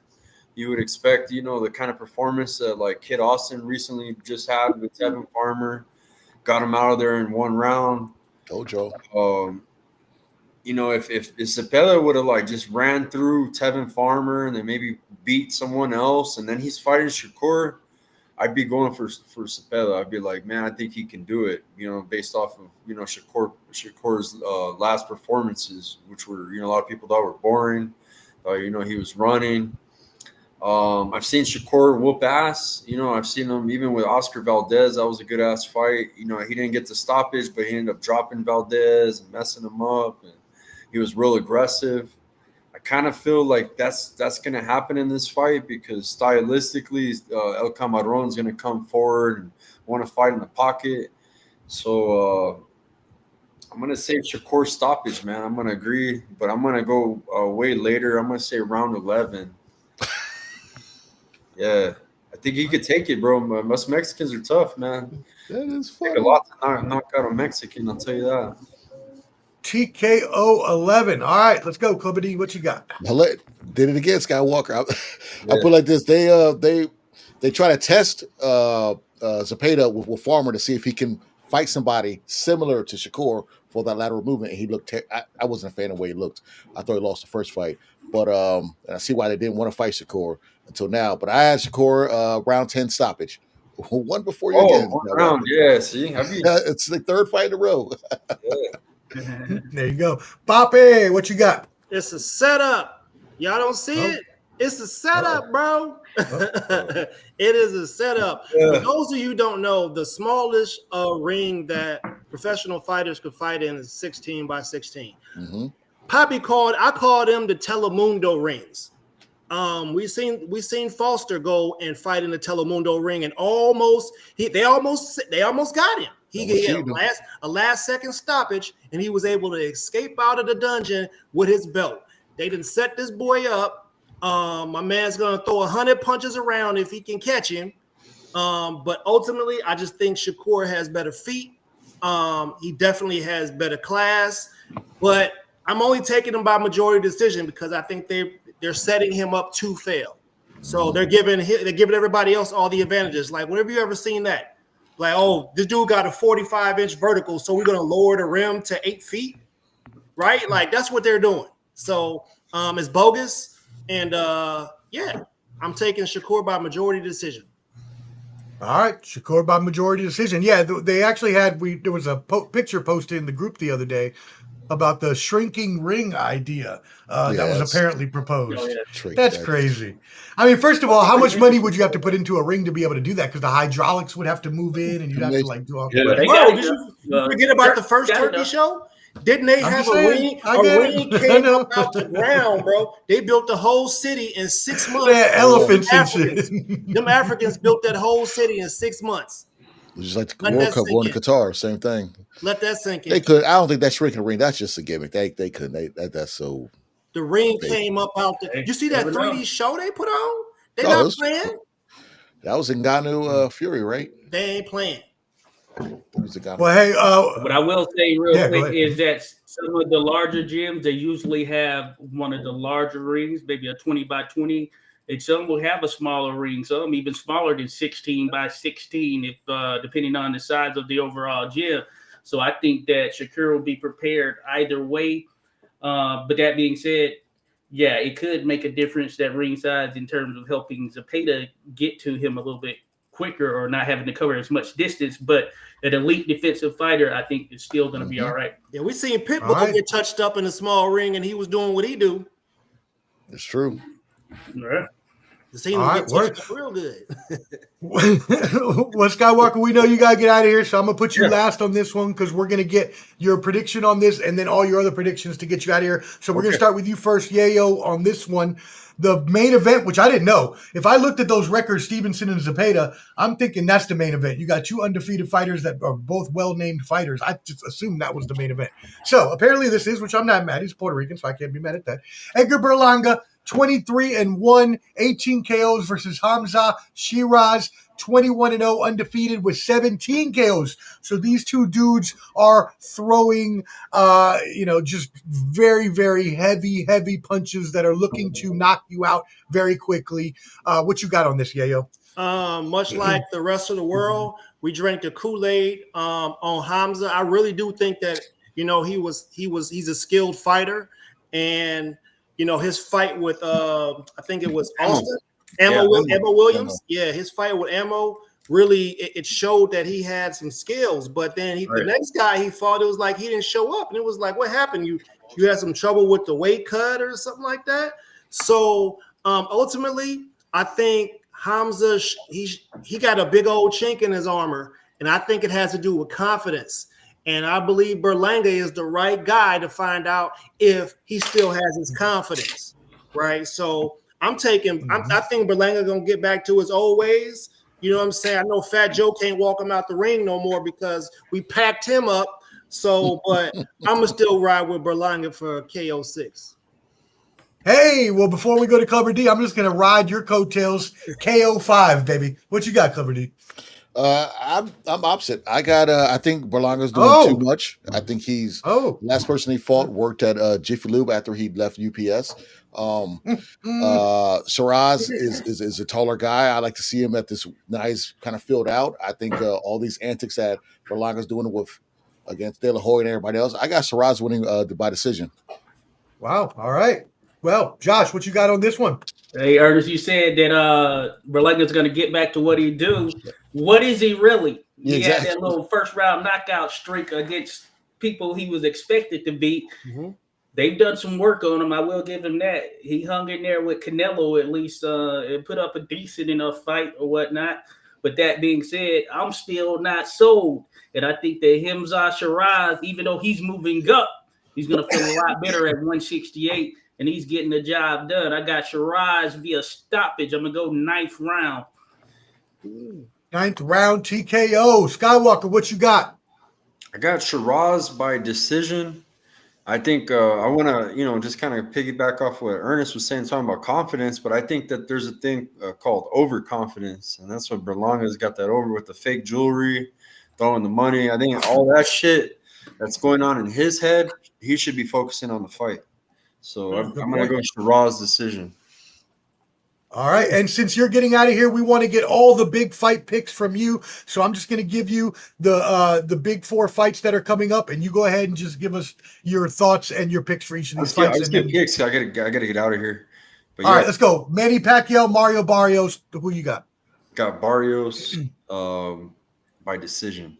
You would expect, the kind of performance that like Kid Austin recently just had with Tevin Farmer, got him out of there in 1 round. Dojo. If Zepeda would have just ran through Tevin Farmer and then maybe beat someone else, and then he's fighting Shakur, I'd be going for Zepeda. I'd be like, man, I think he can do it. Based off of Shakur's last performances, which were a lot of people thought were boring. He was running. I've seen Shakur whoop ass. I've seen him even with Oscar Valdez. That was a good ass fight. He didn't get the stoppage, but he ended up dropping Valdez and messing him up. And he was real aggressive. I kind of feel like that's going to happen in this fight because stylistically, El Camarón is going to come forward and want to fight in the pocket. So I'm going to say Shakur stoppage, man. I'm going to agree, but I'm going to go way later. I'm going to say round 11. Yeah, I think he could take it, bro. Most Mexicans are tough, man. That is funny. Take a lot to knock out a Mexican, I'll tell you that. TKO 11. All right, let's go, Clubby. What you got? Did it again, Skywalker. I put it like this. They try to test Zepeda with Farmer to see if he can fight somebody similar to Shakur for that lateral movement. And he looked I wasn't a fan of the way he looked. I thought he lost the first fight. But and I see why they didn't want to fight Shakur until now. But I had Shakur round 10 stoppage. One before you again. 1 round, yeah. See, it's the 3rd fight in a row. There you go. Poppy, what you got? It's a setup. Y'all don't see it? It's a setup, bro. It is a setup. For those of you who don't know, the smallest ring that professional fighters could fight in is 16 by 16. Mm-hmm. I call them the Telemundo rings. We seen Foster go and fight in the Telemundo ring, and they almost got him. He had a last second stoppage, and he was able to escape out of the dungeon with his belt. They didn't set this boy up. My man's gonna throw 100 punches around if he can catch him. But ultimately, I just think Shakur has better feet. He definitely has better class, but I'm only taking him by majority decision because I think they're setting him up to fail. So they're giving everybody else all the advantages. Like, whenever you ever seen that? Like, oh, this dude got a 45-inch vertical, so we're gonna lower the rim to 8 feet, right? Like, that's what they're doing. So it's bogus, and I'm taking Shakur by majority decision. All right, Shakur by majority decision. Yeah, they actually there was a picture posted in the group the other day about the shrinking ring idea that was apparently proposed. Oh, yeah. That's crazy. I mean, first of all, how much money would you have to put into a ring to be able to do that? Because the hydraulics would have to move in, and you'd have to do all that. Bro, did you forget about the first turkey show? Didn't they have a ring? A ring came up out the ground, bro. They built the whole city in 6 months. Yeah, elephants and shit. Them Africans built that whole city in 6 months. Just like the World Cup going to Qatar, same thing. Let that sink in. They could. I don't think that's shrinking ring. That's just a gimmick. They couldn't. That's so. The ring came up out there. You see that 3D show they put on? They not playing. That was Ngannou Fury, right? They ain't playing. Well, hey, what I will say real yeah, quick is that some of the larger gyms, they usually have one of the larger rings, maybe a 20 by 20. And some will have a smaller ring, some even smaller than 16 by 16, if depending on the size of the overall gym. So I think that Shakur will be prepared either way. But that being said, yeah, it could make a difference, that ring size, in terms of helping Zepeda get to him a little bit quicker or not having to cover as much distance. But an elite defensive fighter, I think, is still going to be all right. Yeah, we seen Pitbull get touched up in a small ring, and he was doing what he do. It's true. Yeah. Seen him get touched up real good. Well, Skywalker, we know you got to get out of here, so I'm going to put you last on this one because we're going to get your prediction on this and then all your other predictions to get you out of here. So we're going to start with you first, Yayo, on this one. The main event, which I didn't know. If I looked at those records, Stevenson and Zepeda, I'm thinking that's the main event. You got two undefeated fighters that are both well-named fighters. I just assumed that was the main event. So apparently this is, which I'm not mad. He's Puerto Rican, so I can't be mad at that. Edgar Berlanga, 23-1, 18 KOs versus Hamza Shiraz, 21-0, undefeated with 17 KOs. So these two dudes are throwing, just very, very heavy punches that are looking to knock you out very quickly. What you got on this, Yayo? Much like the rest of the world, we drank the Kool-Aid on Hamza. I really do think that he's a skilled fighter, and his fight with I think it was Austin. Emma Williams. Yeah, his fight with Emma really it showed that he had some skills. But then the next guy he fought, it was like he didn't show up, and it was like, what happened? You had some trouble with the weight cut or something like that. So ultimately, I think Hamza he got a big old chink in his armor, and I think it has to do with confidence. And I believe Berlanga is the right guy to find out if he still has his confidence, right? So I'm taking. I think Berlanga gonna get back to his old ways. You know what I'm saying? I know Fat Joe can't walk him out the ring no more because we packed him up. So, but I'm gonna still ride with Berlanga for KO 6. Hey, well, before we go to Clubber D, I'm just gonna ride your coattails. KO 5, baby. What you got, Clubber D? I'm opposite. I think Berlanga's doing too much. I think he's last person he fought worked at Jiffy Lube after he left UPS. Shiraz is a taller guy. I like to see him at this nice kind of filled out. I think all these antics that Berlanga's doing against De La Hoya and everybody else, I got Shiraz winning by decision. Wow. All right. Well, Josh, what you got on this one? Hey, Ernest, you said that Berlanga's going to get back to what he do. What is he really? He had that little first-round knockout streak against people he was expected to beat. Mm-hmm. They've done some work on him. I will give him that. He hung in there with Canelo at least and put up a decent enough fight or whatnot. But that being said, I'm still not sold. And I think that Hamza Shiraz, even though he's moving up, he's going to feel a lot better at 168. And he's getting the job done. I got Shiraz via stoppage. I'm going to go 9th round. 9th round TKO. Skywalker, what you got? I got Shiraz by decision. I think I want to, just kind of piggyback off what Ernest was saying, talking about confidence. But I think that there's a thing called overconfidence. And that's what Berlanga's got that over with the fake jewelry, throwing the money. I think all that shit that's going on in his head, he should be focusing on the fight. So I'm going to go Shiraz decision. All right. And since you're getting out of here, we want to get all the big fight picks from you. So I'm just going to give you the big 4 fights that are coming up, and you go ahead and just give us your thoughts and your picks for each of these fights. Let's get picks. I gotta get out of here. But all right, let's go. Manny Pacquiao, Mario Barrios. Who you got? Got Barrios by decision.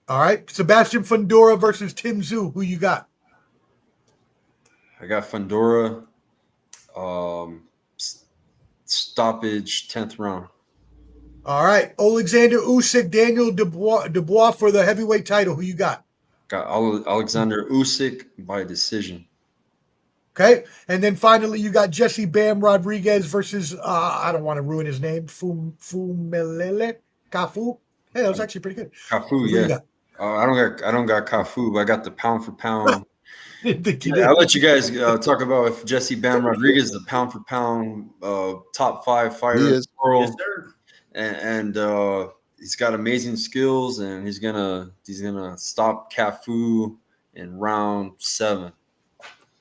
All right. Sebastian Fundora versus Tszyu. Who you got? I got Fundora, stoppage, 10th round. All right. Oleksandr Usyk, Daniel Dubois for the heavyweight title. Who you got? Got Oleksandr Usyk by decision. Okay. And then finally, you got Jesse Bam Rodriguez versus, I don't want to ruin his name, Fumelele Cafu. Hey, that was actually pretty good. Cafu, yeah. I don't got Cafu, but I got the pound for pound. I'll let you guys talk about if Jesse Bam Rodriguez is the pound for pound top 5 fighter in the world. Yes, sir. And he's got amazing skills, and he's gonna stop Cafu in round 7.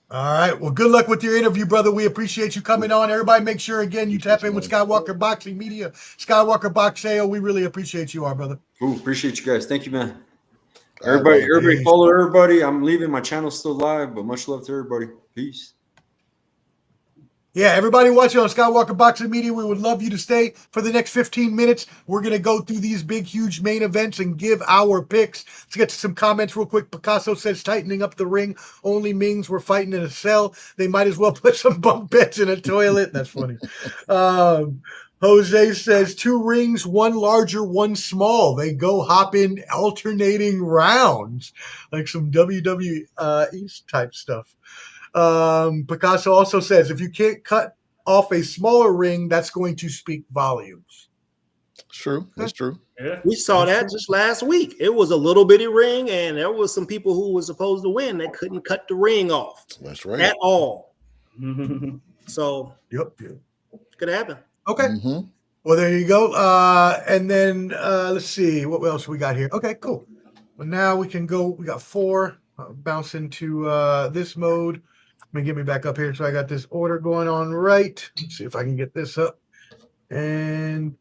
All right. Well, good luck with your interview, brother. We appreciate you coming on. Everybody, make sure again you tap in with Skywalker Boxing Media, Skywalker Boxeo. We really appreciate you, our brother. Cool. Appreciate you guys. Thank you, man. Everybody follow everybody. I'm leaving. My channel's still live, but much love to everybody. Peace. Yeah, everybody watching on Skywalker Boxing Media, we would love you to stay for the next 15 minutes. We're going to go through these big, huge main events and give our picks. Let's get to some comments real quick. Picasso says tightening up the ring only means we're fighting in a cell. They might as well put some bunk beds in a toilet. That's funny. Jose says 2 rings, 1 larger, 1 small. They go hopping alternating rounds, like some WWE type stuff. Picasso also says if you can't cut off a smaller ring, that's going to speak volumes. True. That's true. Yeah. We saw that just last week. It was a little bitty ring, and there was some people who were supposed to win that couldn't cut the ring off. That's right. At all. So yep. Could happen. Okay. Well, there you go. And then let's see what else we got here. Okay, cool. Well, now we can go. We got 4. Bounce into this mode. Let me get me back up here. So I got this order going on right. Let's see if I can get this up. And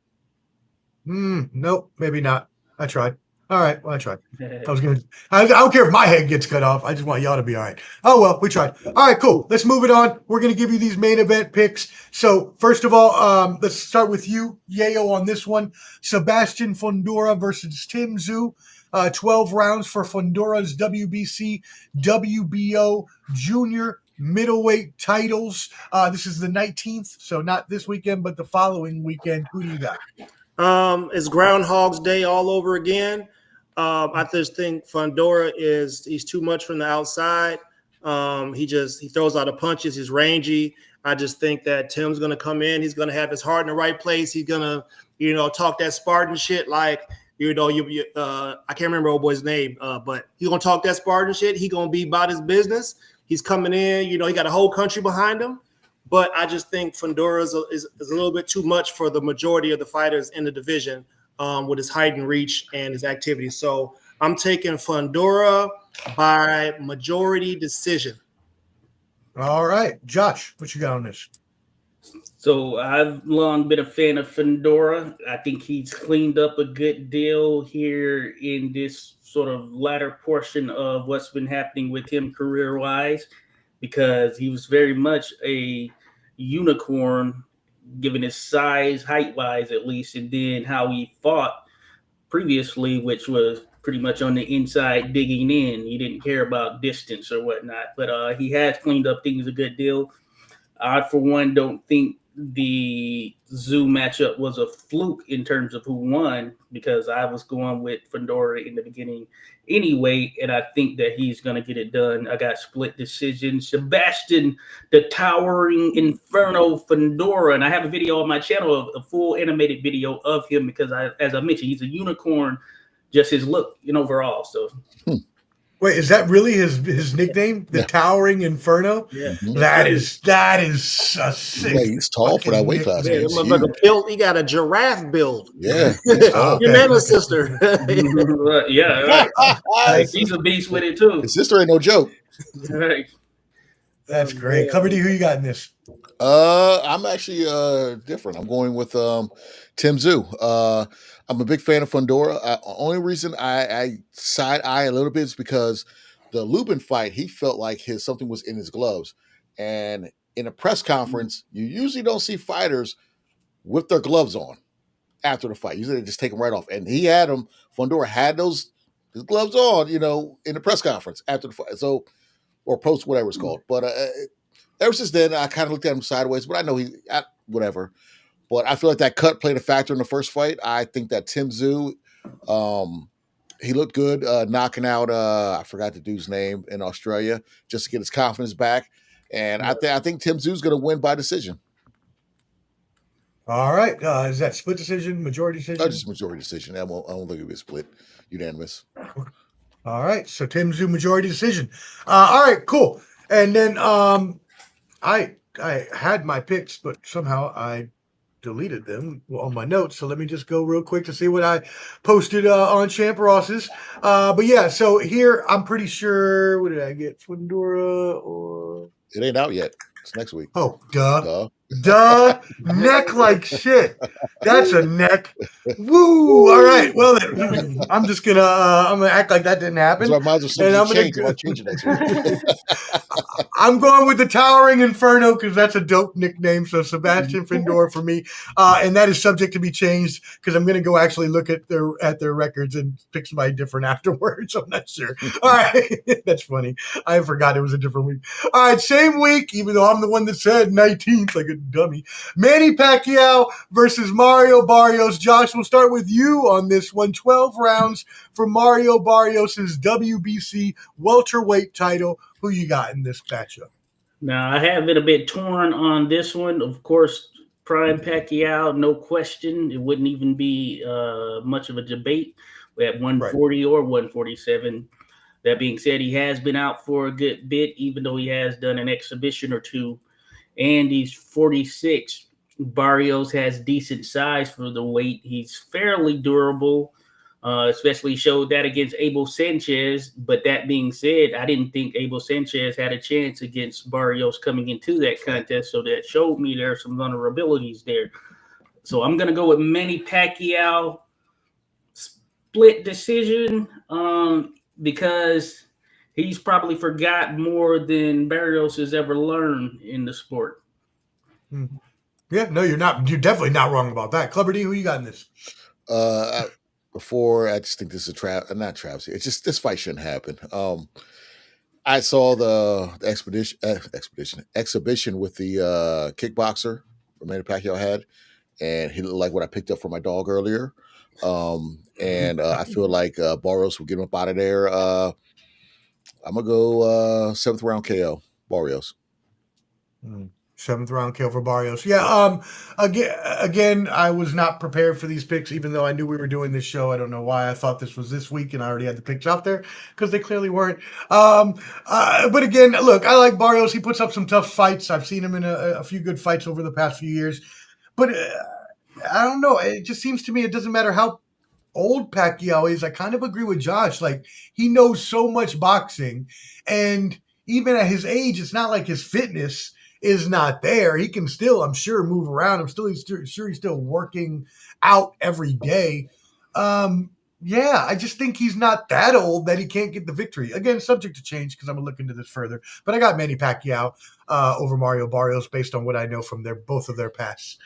nope, maybe not. I tried. All right, well, I tried. I don't care if my head gets cut off. I just want y'all to be all right. Oh, well, we tried. All right, cool. Let's move it on. We're going to give you these main event picks. So, first of all, let's start with you, Yayo, on this one. Sebastian Fundora versus Tszyu. 12 rounds for Fundora's WBC, WBO junior middleweight titles. This is the 19th, so not this weekend, but the following weekend. Who do you got? It's Groundhog's Day all over again. I just think Fundora he's too much from the outside. He throws out of punches. He's rangy. I just think that Tim's going to come in. He's going to have his heart in the right place. He's going to, talk that Spartan shit like, I can't remember old boy's name, but he's going to talk that Spartan shit. He's going to be about his business. He's coming in. He got a whole country behind him. But I just think Fundora is a little bit too much for the majority of the fighters in the division with his height and reach and his activity. So I'm taking Fundora by majority decision. All right. Josh, what you got on this? So I've long been a fan of Fundora. I think he's cleaned up a good deal here in this sort of latter portion of what's been happening with him career-wise, because he was very much a unicorn, given his size, height-wise at least, and then how he fought previously, which was pretty much on the inside digging in. He didn't care about distance or whatnot, but he has cleaned up things a good deal. I, for one, don't think the Tszyu matchup was a fluke in terms of who won, because I was going with Fundora in the beginning anyway, and I think that he's going to get it done. I got split decision. Sebastian, the Towering Inferno Fundora, and I have a video on my channel, a full animated video of him, because as I mentioned, he's a unicorn, just his look and overall. So. Wait, is that really his nickname? The Towering Inferno? Yeah. That is a sick. Yeah, he's tall for that weight class. Yeah, he got a giraffe build. Yeah. Your nana's sister. Yeah, right. He's a beast with it too. His sister ain't no joke. Right. That's great. Cover D, who you got in this? I'm actually different. I'm going with Tim Tszyu. I'm a big fan of Fundora. Only reason I side eye a little bit is because the Lubin fight, he felt like something was in his gloves. And in a press conference, you usually don't see fighters with their gloves on after the fight. Usually they just take them right off. And he had them. Fundora had his gloves on, in the press conference after the fight. So, or post, whatever it's called. But ever since then, I kind of looked at him sideways. But I know whatever. But I feel like that cut played a factor in the first fight. I think that Tim Tszyu, he looked good knocking out, I forgot the dude's name in Australia, just to get his confidence back. And I think Tim Tszyu is going to win by decision. All right. Is that split decision, majority decision? Just majority decision. I don't think it'll be a split, unanimous. All right. So Tim Tszyu, majority decision. All right, cool. And then I had my picks, but somehow I deleted them on my notes. So let me just go real quick to see what I posted on Champ Ross's. But yeah, so here I'm pretty sure. What did I get? Fundora or It ain't out yet. It's next week. oh, duh. Neck like shit. That's a neck. Woo! All right. Well, then, I'm just gonna act like that didn't happen. So I might as well And I'm gonna change it next week. I'm going with the Towering Inferno because that's a dope nickname. So Sebastian Fundora for me, and that is subject to be changed because I'm going to go actually look at their records and pick somebody different afterwards. I'm not sure. All right, that's funny. I forgot it was a different week. All right, same week, even though I'm the one that said 19th, like a dummy. Manny Pacquiao versus Mario Barrios. Josh, we'll start with you on this one. 12 rounds for Mario Barrios' WBC welterweight title. Who you got in this matchup? Now, I have been a bit torn on this one. Of course, prime Pacquiao, no question. It wouldn't even be much of a debate at 140 or 147. That being said, he has been out for a good bit, even though he has done an exhibition or two. And he's 46. Barrios has decent size for the weight. He's fairly durable. Especially showed that against Abel Sanchez. But that being said, I didn't think Abel Sanchez had a chance against Barrios coming into that contest. So that showed me there are some vulnerabilities there. So I'm going to go with Manny Pacquiao split decision because he's probably forgot more than Barrios has ever learned in the sport. Yeah, no, you're not. You're definitely not wrong about that. Clubber D, who you got in this? Before, I just think this is not travesty. It's just this fight shouldn't happen. I saw the exhibition with the kickboxer Manny Pacquiao had, and he looked like what I picked up for my dog earlier. And I feel like Barrios will get him up out of there. I'm gonna go 7th round KO Barrios. 7th round kill for Barrios. Yeah. Again, I was not prepared for these picks, even though I knew we were doing this show. I don't know why I thought this was this week, and I already had the picks out there because they clearly weren't. But again, look, I like Barrios. He puts up some tough fights. I've seen him in a few good fights over the past few years. But I don't know. It just seems to me it doesn't matter how old Pacquiao is. I kind of agree with Josh. Like, he knows so much boxing, and even at his age, it's not like his fitness is not there. He can still, I'm sure, move around. He's still working out every day. Yeah, I just think he's not that old that he can't get the victory. Again, subject to change because I'm going to look into this further. But I got Manny Pacquiao over Mario Barrios based on what I know from both of their pasts.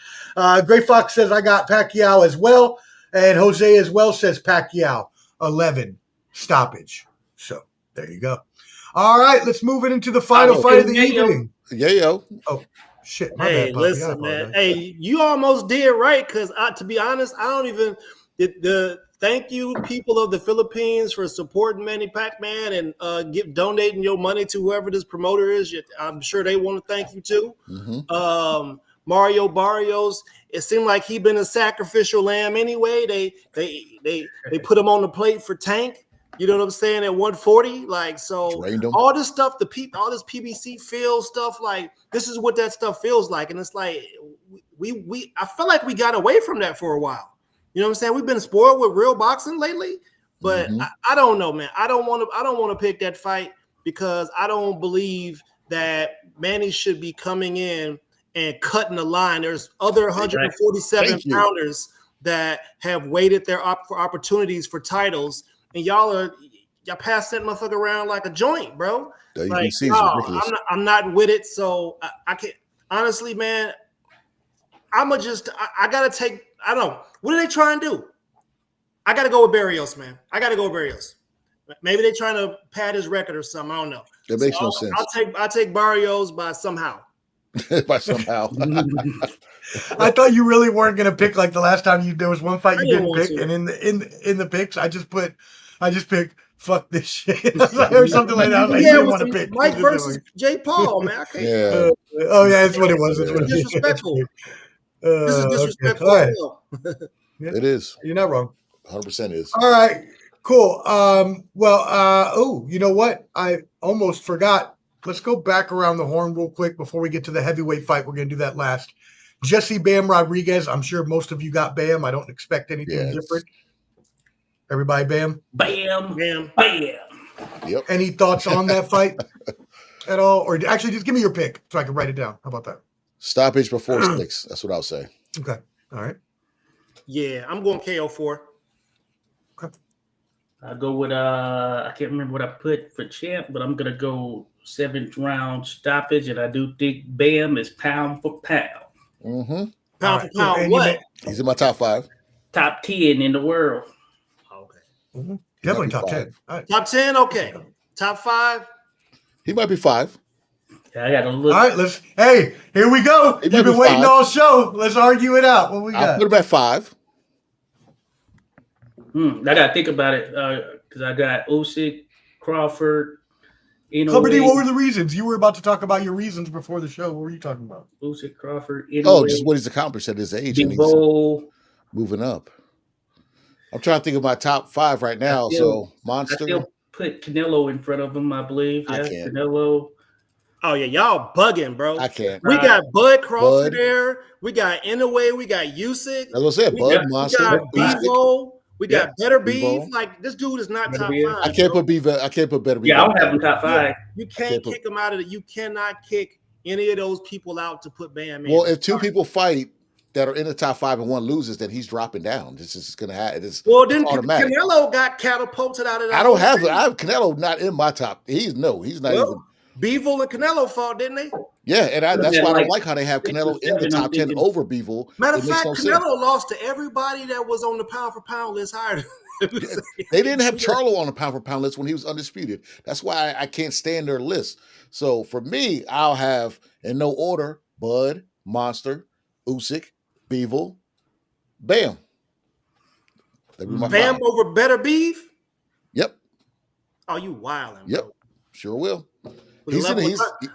Gray Fox says I got Pacquiao as well. And Jose as well says Pacquiao, 11 stoppage. So there you go. All right, let's move it into the final fight of the evening. Yo. Oh, shit. Hey, listen, man. Hey, you almost did right because, to be honest, I don't even thank you, people of the Philippines, for supporting Manny Pacman and donating your money to whoever this promoter is. I'm sure they want to thank you too. Mm-hmm. Mario Barrios, it seemed like he been a sacrificial lamb anyway. They put him on the plate for Tank. You know what I'm saying? At 140, like, so all this stuff, all this PBC feel stuff, like, this is what that stuff feels like. And it's like, I feel like we got away from that for a while. You know what I'm saying? We've been spoiled with real boxing lately, but I don't know, man. I don't want to pick that fight because I don't believe that Manny should be coming in and cutting the line. There's other 147 pounders that have waited for opportunities for titles. And y'all pass that motherfucker around like a joint, bro. Like, I'm not with it. So I can't, honestly, man, I gotta take, I don't know. What are they trying to do? I gotta go with Barrios, man. Maybe they're trying to pad his record or something. I don't know. It makes no sense. I'll take Barrios by somehow. By somehow. I thought you really weren't gonna pick like the last time there was one fight you didn't pick, and in the picks I just picked fuck this shit or something like that. Like, you didn't want to pick Mike versus Jay Paul, man. I can't. Yeah. Oh yeah, that's what it was. It's disrespectful. This is disrespectful. Okay. All right. It is. You're not wrong. 100% is. All right. Cool. You know what? I almost forgot. Let's go back around the horn real quick before we get to the heavyweight fight. We're going to do that last. Jesse Bam Rodriguez. I'm sure most of you got Bam. I don't expect anything different. Everybody Bam? Bam. Bam. Bam. Yep. Any thoughts on that fight at all? Or actually, just give me your pick so I can write it down. How about that? Stoppage before 6. That's what I'll say. Okay. All right. Yeah, I'm going KO4. Okay. I'll go with I can't remember what I put for champ, but I'm gonna go 7th round stoppage, and I do think Bam is pound for pound. Mm-hmm. Pound for pound. What? He's in my top 5. Top 10 in the world. Okay. Mm-hmm. Definitely top 10. All right. Top 10, okay. Top 5. He might be 5. Yeah, I gotta look. All right, hey, here we go. You've been waiting all show. Let's argue it out. What we got? I'll put him at 5. I gotta think about it because I got Usyk, Crawford. Clubber D, what were the reasons? You were about to talk about your reasons before the show. What were you talking about? Usyk, Crawford. Just what he's accomplished at his age. And he's moving up. I'm trying to think of my top 5 right now. Monster. I still put Canelo in front of him, I believe. Yeah, I can't. Canelo. Oh, yeah, y'all bugging, bro. I can't. We got Bud Crawford there. We got Inoue. We got Usyk. As I said, Bud, Monster. We got Bevo. We got Better Beef. Like, this dude is not top 5. I can't put Beef. I can't put Better Beef. Yeah, I don't have him top 5. You can't kick him out of it. You cannot kick any of those people out to put Bam in. Well, if 2 people fight that are in the top 5 and one loses, then he's dropping down. This is going to happen. Then automatic. Canelo got catapulted out of that. I have Canelo not in my top. He's not even. Beevil and Canelo fought, didn't they? Yeah, and that's why I don't like how they have Canelo in the top 10 over Beevil. Matter of fact, Canelo lost to everybody that was on the pound for pound list higher. They didn't have Charlo on the pound for pound list when he was undisputed. That's why I can't stand their list. So for me, I'll have in no order: Bud, Monster, Usyk, Beevil, Bam. Bam over Better Beef? Yep. Oh, you wilding? Yep. Bro. Sure will.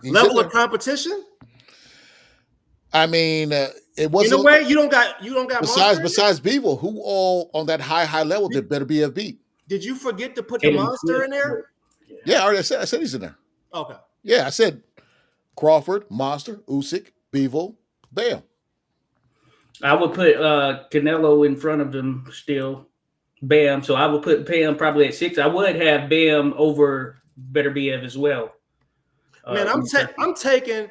Level of competition. I mean, it wasn't. In a way, you don't got. Besides Beevil, who all on that high level did Better BF beat? Did you forget to put the Monster in there? Yeah, I said he's in there. Okay. Yeah, I said Crawford, Monster, Usyk, Beevil, Bam. I would put Canelo in front of him still. Bam. So I would put Bam probably at 6. I would have Bam over Better BF as well. Man, I'm taking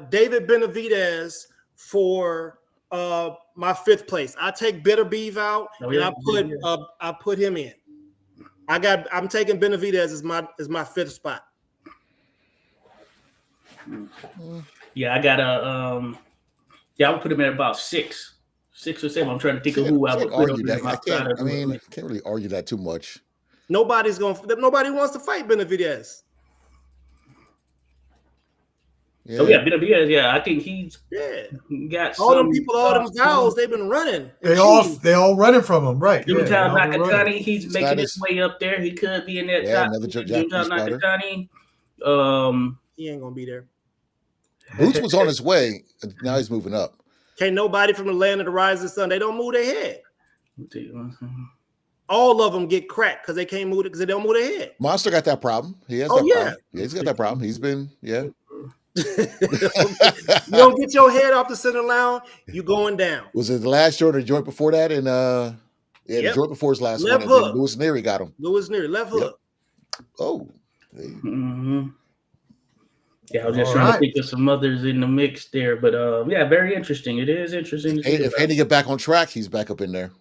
David Benavidez for my 5th place. I take Better Beef out and I put him in. I'm taking Benavidez as my 5th spot. Yeah, I got I would put him at about 6 or 7. I'm trying to think of who I would put him in. I can't really argue that too much. Nobody wants to fight Benavidez. Yeah. Oh yeah, Benavidez. Yeah, I think he's got all them people, all them vowels. They've been running. They all running from him, right? Junta Nakatani, he's making his way up there. He could be in that top. Junta Nakatani. He ain't gonna be there. Boots was on his way. Now he's moving up. Can't nobody from the land of the rising sun. They don't move their head. All of them get cracked because they can't move it because they don't move their head. Monster got that problem. He has problem. Yeah, he's got that problem. He's been, You don't get your head off the center line, you going down. Was it the last joint or the joint before that? And the joint before his last left one. Hook. Lewis Neary got him. Lewis Neary, left hook. Oh. Yeah, I was just trying to think of some others in the mix there, but very interesting. It is interesting. If Haney get back on track, he's back up in there.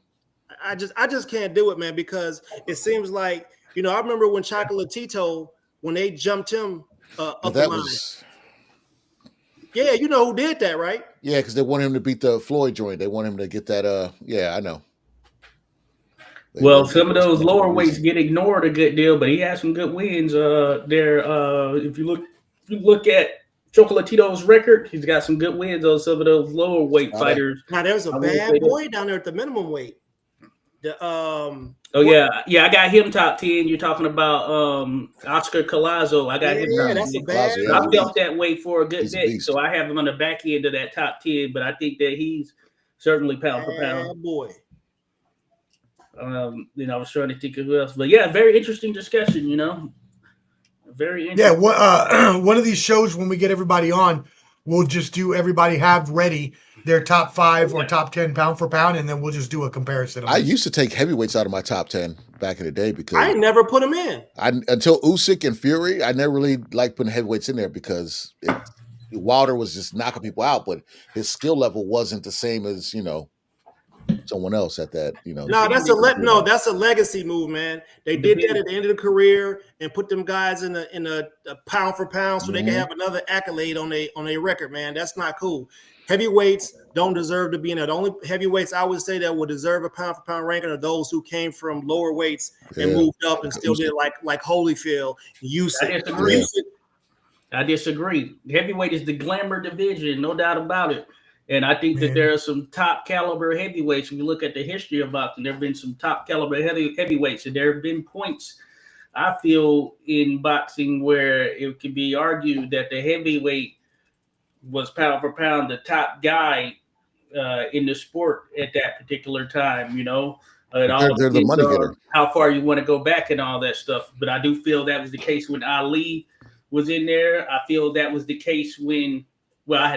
I just can't do it, man, because it seems like, I remember when Chocolatito, when they jumped him up the line. Yeah, you know who did that, right? Yeah, because they want him to beat the Floyd joint. They want him to get that. I know. Well, some of those lower weights get ignored a good deal, but he has some good wins there. If you look at Chocolatito's record, he's got some good wins on some of those lower weight fighters. Now there's a bad boy down there at the minimum weight. I got him top 10. You're talking about Oscar Collazo. I got him top 10. That's a bad. I felt that way for a good bit, so I have him on the back end of that top 10. But I think that he's certainly pound for pound. Boy. I was trying to think of who else, but yeah, very interesting discussion. very interesting. Yeah, one of these shows when we get everybody on, we'll just do everybody have ready their top 5 or top 10 pound for pound, and then we'll just do a comparison. I used to take heavyweights out of my top 10 back in the day because I never put him in. Until Usyk and Fury, I never really liked putting heavyweights in there because Wilder was just knocking people out, but his skill level wasn't the same as someone else at that. No, that's a legacy move, man. They did that at the end of the career and put them guys in a pound for pound so they can have another accolade on a record, man. That's not cool. Heavyweights don't deserve to be in it. The only heavyweights I would say that would deserve a pound for pound ranking are those who came from lower weights and moved up and still did like Holyfield, Usyk. I disagree. Heavyweight is the glamour division, no doubt about it. And I think that there are some top caliber heavyweights. When you look at the history of boxing, there have been some top caliber heavyweights, and there have been points, I feel, in boxing where it could be argued that the heavyweight was pound for pound the top guy in the sport at that particular time. It all they're the money getter. How far you want to go back and all that stuff. But I do feel that was the case when Ali was in there. I feel that was the case when. Well, I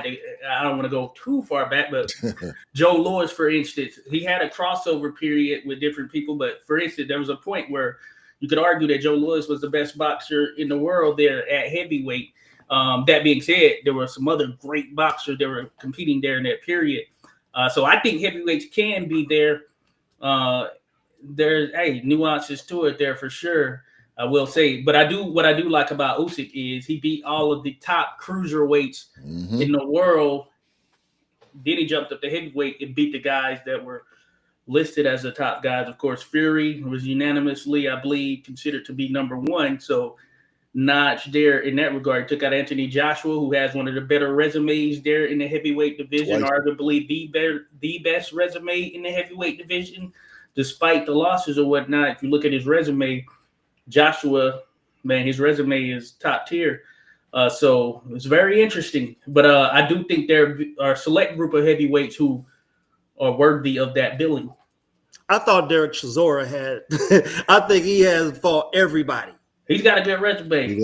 don't want to go too far back, but Joe Louis, for instance, he had a crossover period with different people. But for instance, there was a point where you could argue that Joe Louis was the best boxer in the world there at heavyweight. That being said, there were some other great boxers that were competing there in that period. So I think heavyweights can be there. There's nuances to it there for sure. I will say, but what I do like about Usyk is he beat all of the top cruiserweights in the world. Then he jumped up to heavyweight and beat the guys that were listed as the top guys. Of course, Fury was unanimously, I believe, considered to be number 1. So notch there in that regard. Took out Anthony Joshua, who has one of the better resumes there in the heavyweight division, arguably the best resume in the heavyweight division, despite the losses or whatnot. If you look at his resume, Joshua, man, his resume is top tier. So it's very interesting. But I do think there are a select group of heavyweights who are worthy of that billing. I thought Derek Chisora had – I think he has fought everybody. He's got a good resume.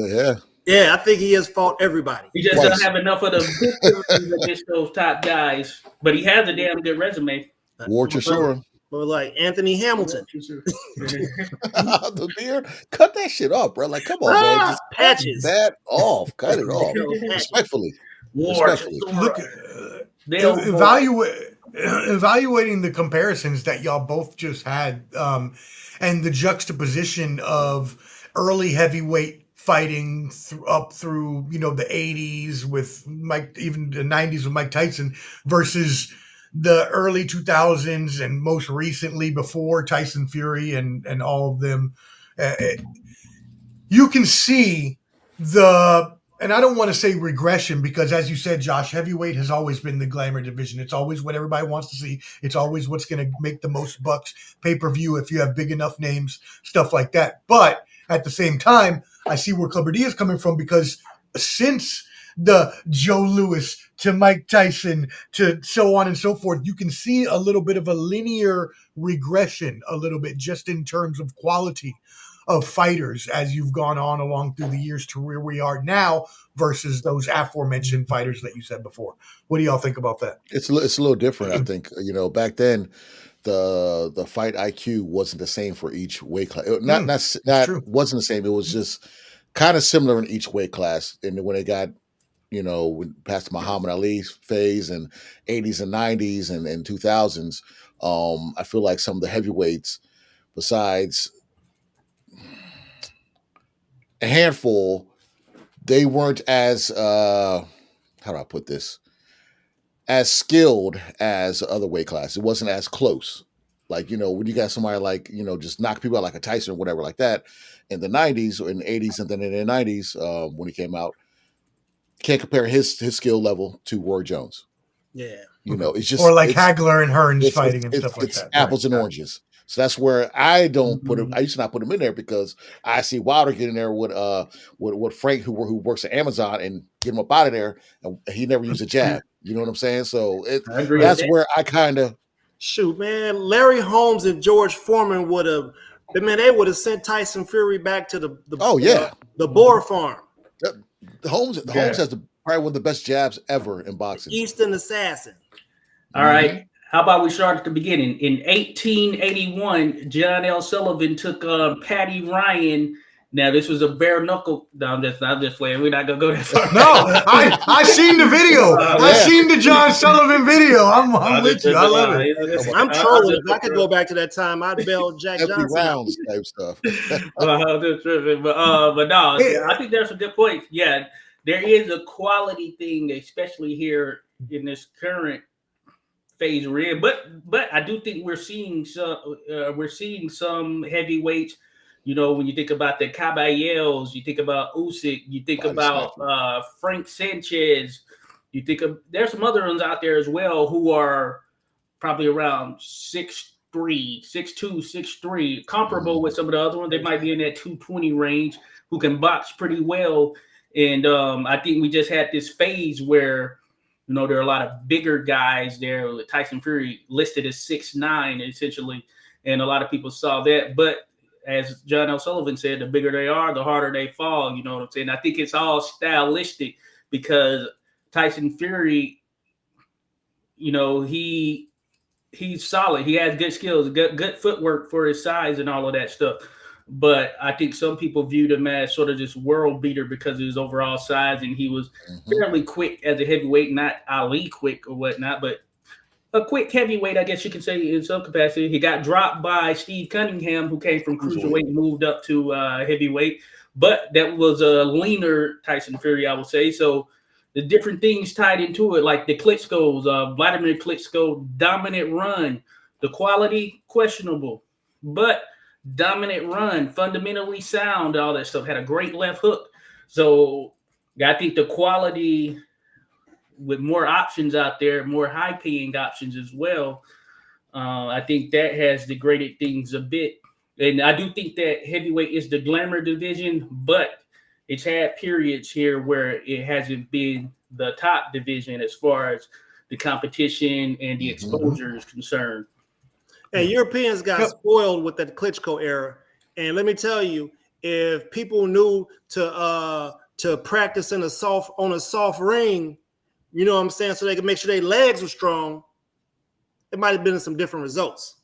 Yeah, I think he has fought everybody. He just doesn't have enough of the victories against those top guys. But he has a damn good resume. War Chisora. Or like Anthony Hamilton. The beard, cut that shit off, bro. Like, come on, man. Just patches. That off. Cut it off. Respectfully. Look, evaluating the comparisons that y'all both just had, and the juxtaposition of early heavyweight fighting up through the 80s with Mike, even the 90s with Mike Tyson, versus the early 2000s and most recently before Tyson Fury and all of them. You can see and I don't want to say regression because, as you said, Josh, heavyweight has always been the glamour division. It's always what everybody wants to see. It's always what's going to make the most bucks, pay-per-view, if you have big enough names, stuff like that. But at the same time, I see where Clubber D is coming from, because since the Joe Louis to Mike Tyson to so on and so forth, you can see a little bit of a linear regression, a little bit, just in terms of quality of fighters as you've gone on along through the years to where we are now versus those aforementioned fighters that you said before. What do y'all think about that? It's a little different, I think. Back then, the fight IQ wasn't the same for each weight class. Not wasn't the same. It was just kind of similar in each weight class. And when they got past the Muhammad Ali phase and 80s and 90s and 2000s, I feel like some of the heavyweights, besides a handful, they weren't as, how do I put this, as skilled as other weight classes. It wasn't as close. Like, when you got somebody like, just knock people out like a Tyson or whatever like that in the 90s or in the 80s and then in the 90s when he came out, can't compare his skill level to Roy Jones. Yeah. It's just. Or like Hagler and Hearns fighting and stuff like that. It's apples and oranges. So that's where I don't put him. I used to not put him in there because I see Wilder get in there with Frank, who works at Amazon, and get him up out of there. And he never used a jab. You know what I'm saying? So that's where I kind of. Shoot, man. Larry Holmes and George Foreman would have sent Tyson Fury back to the The Boer Farm. Holmes has probably one of the best jabs ever in boxing. Eastern Assassin. All right. How about we start at the beginning? In 1881, John L. Sullivan took Patty Ryan. Now, this was a bare knuckle. No, I'm just playing. We're not gonna go that far. No, I seen the video. I seen the John Sullivan video. I'm with you. I love it. I'm trolling. If I could go back to that time, I'd bail Jack Johnson. Rounds type stuff. But no, I think there's some good points. Yeah, there is a quality thing, especially here in this current phase we're in. But I do think we're seeing some heavyweights. You know, when you think about the Caballeros, you think about Usyk, you think about Frank Sanchez, you think of there's some other ones out there as well who are probably around 6'3", 6'2", 6'3", comparable with some of the other ones. They might be in that 220 range who can box pretty well. And I think we just had this phase where, you know, there are a lot of bigger guys there. Tyson Fury listed as 6'9", essentially, and a lot of people saw that. But as John L. Sullivan said, the bigger they are, the harder they fall. You know what I'm saying? I think it's all stylistic because Tyson Fury, you know, he's solid. He has good skills, good footwork for his size and all of that stuff. But I think some people viewed him as sort of this world beater because of his overall size, and he was fairly quick as a heavyweight, not Ali quick or whatnot, but a quick heavyweight, I guess you could say, in some capacity. He got dropped by Steve Cunningham, who came from cruiserweight and moved up to heavyweight. But that was a leaner Tyson Fury, I would say. So the different things tied into it, like the Klitschko's, Vladimir Klitschko, dominant run. The quality, questionable. But dominant run, fundamentally sound, all that stuff. Had a great left hook. So I think the quality, with more options out there, more high-paying options as well, I think that has degraded things a bit. And I do think that heavyweight is the glamour division, but it's had periods here where it hasn't been the top division as far as the competition and the exposure is concerned. And Europeans got spoiled with that Klitschko era. And let me tell you, if people knew to practice on a soft ring, you know what I'm saying, so they could make sure their legs were strong, it might have been some different results.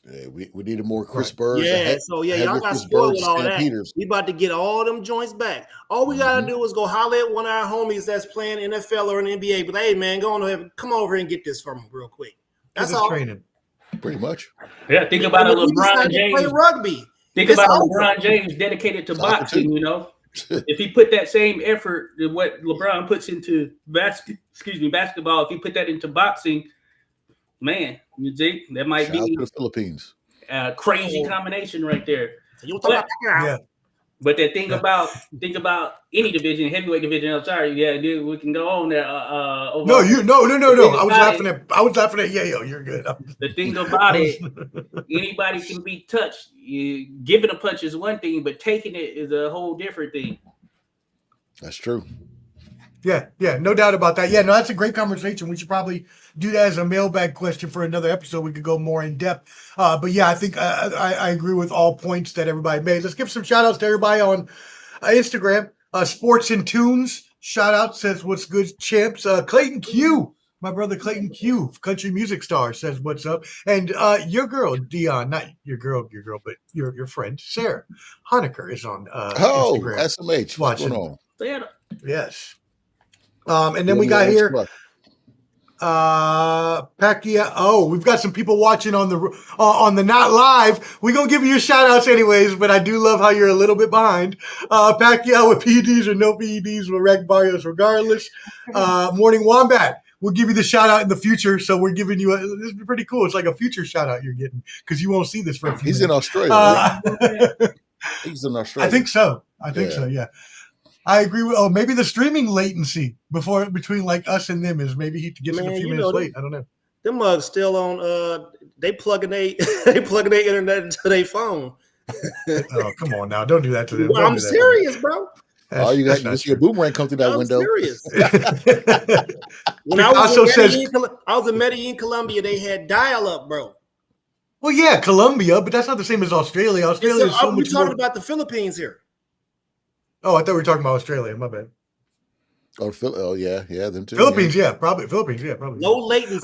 Yeah, we needed more Chris Bird. Yeah, y'all got spoiled with all that. We about to get all them joints back. All we gotta do is go holler at one of our homies that's playing NFL or an NBA. But hey, man, go on ahead, come over and get this from him real quick. That's all. Training. Pretty much. Yeah, think about a LeBron James. Play rugby. Think about a LeBron James dedicated to boxing. You know, if he put that same effort that what LeBron puts into basketball, if he put that into boxing, man, you think that might Shout out be to the Philippines. A crazy combination right there. But the thing about any division, heavyweight division, I'm sorry, dude, we can go on there. No. I was laughing at Yayo. You're good. The thing about it, anybody can be touched. Giving a punch is one thing, but taking it is a whole different thing. That's true. Yeah, no doubt about that. Yeah, no, that's a great conversation. We should probably do that as a mailbag question for another episode. We could go more in depth. But yeah, I think I agree with all points that everybody made. Let's give some shout outs to everybody on Instagram. Sports and Tunes, shout out, says what's good, champs. Clayton Q, my brother Clayton Q, country music star, says what's up. And your girl, Dion, not your girl, but your friend, Sarah Honecker is on Instagram. SMH, what's going on? Yes. And then we got here Pacquiao. Oh, we've got some people watching on the not live. We're gonna give you your shout outs anyways, but I do love how you're a little bit behind. Pacquiao with PEDs or no PEDs will wreck Barrios regardless. Morning Wombat, we'll give you the shout out in the future. So we're giving you this is pretty cool. It's like a future shout out you're getting because you won't see this for a few minutes. In Australia. Right? He's in Australia. I think so. Yeah. I agree with. Oh, maybe the streaming latency between like us and them is maybe he gets in a few minutes late. I don't know. Them mugs still on. They plugging their internet into their phone. Oh, come on now! Don't do that to them. Well, I'm serious, bro. You got to see a boomerang come through that window. Serious. When I was in Medellin, Colombia, they had dial-up, bro. Well, yeah, Colombia, but that's not the same as Australia. Australia is so much we're talking about the Philippines here. Oh, I thought we were talking about Australia. My bad. Oh yeah, them too. Philippines, yeah, probably. Philippines, yeah, probably. Low latency.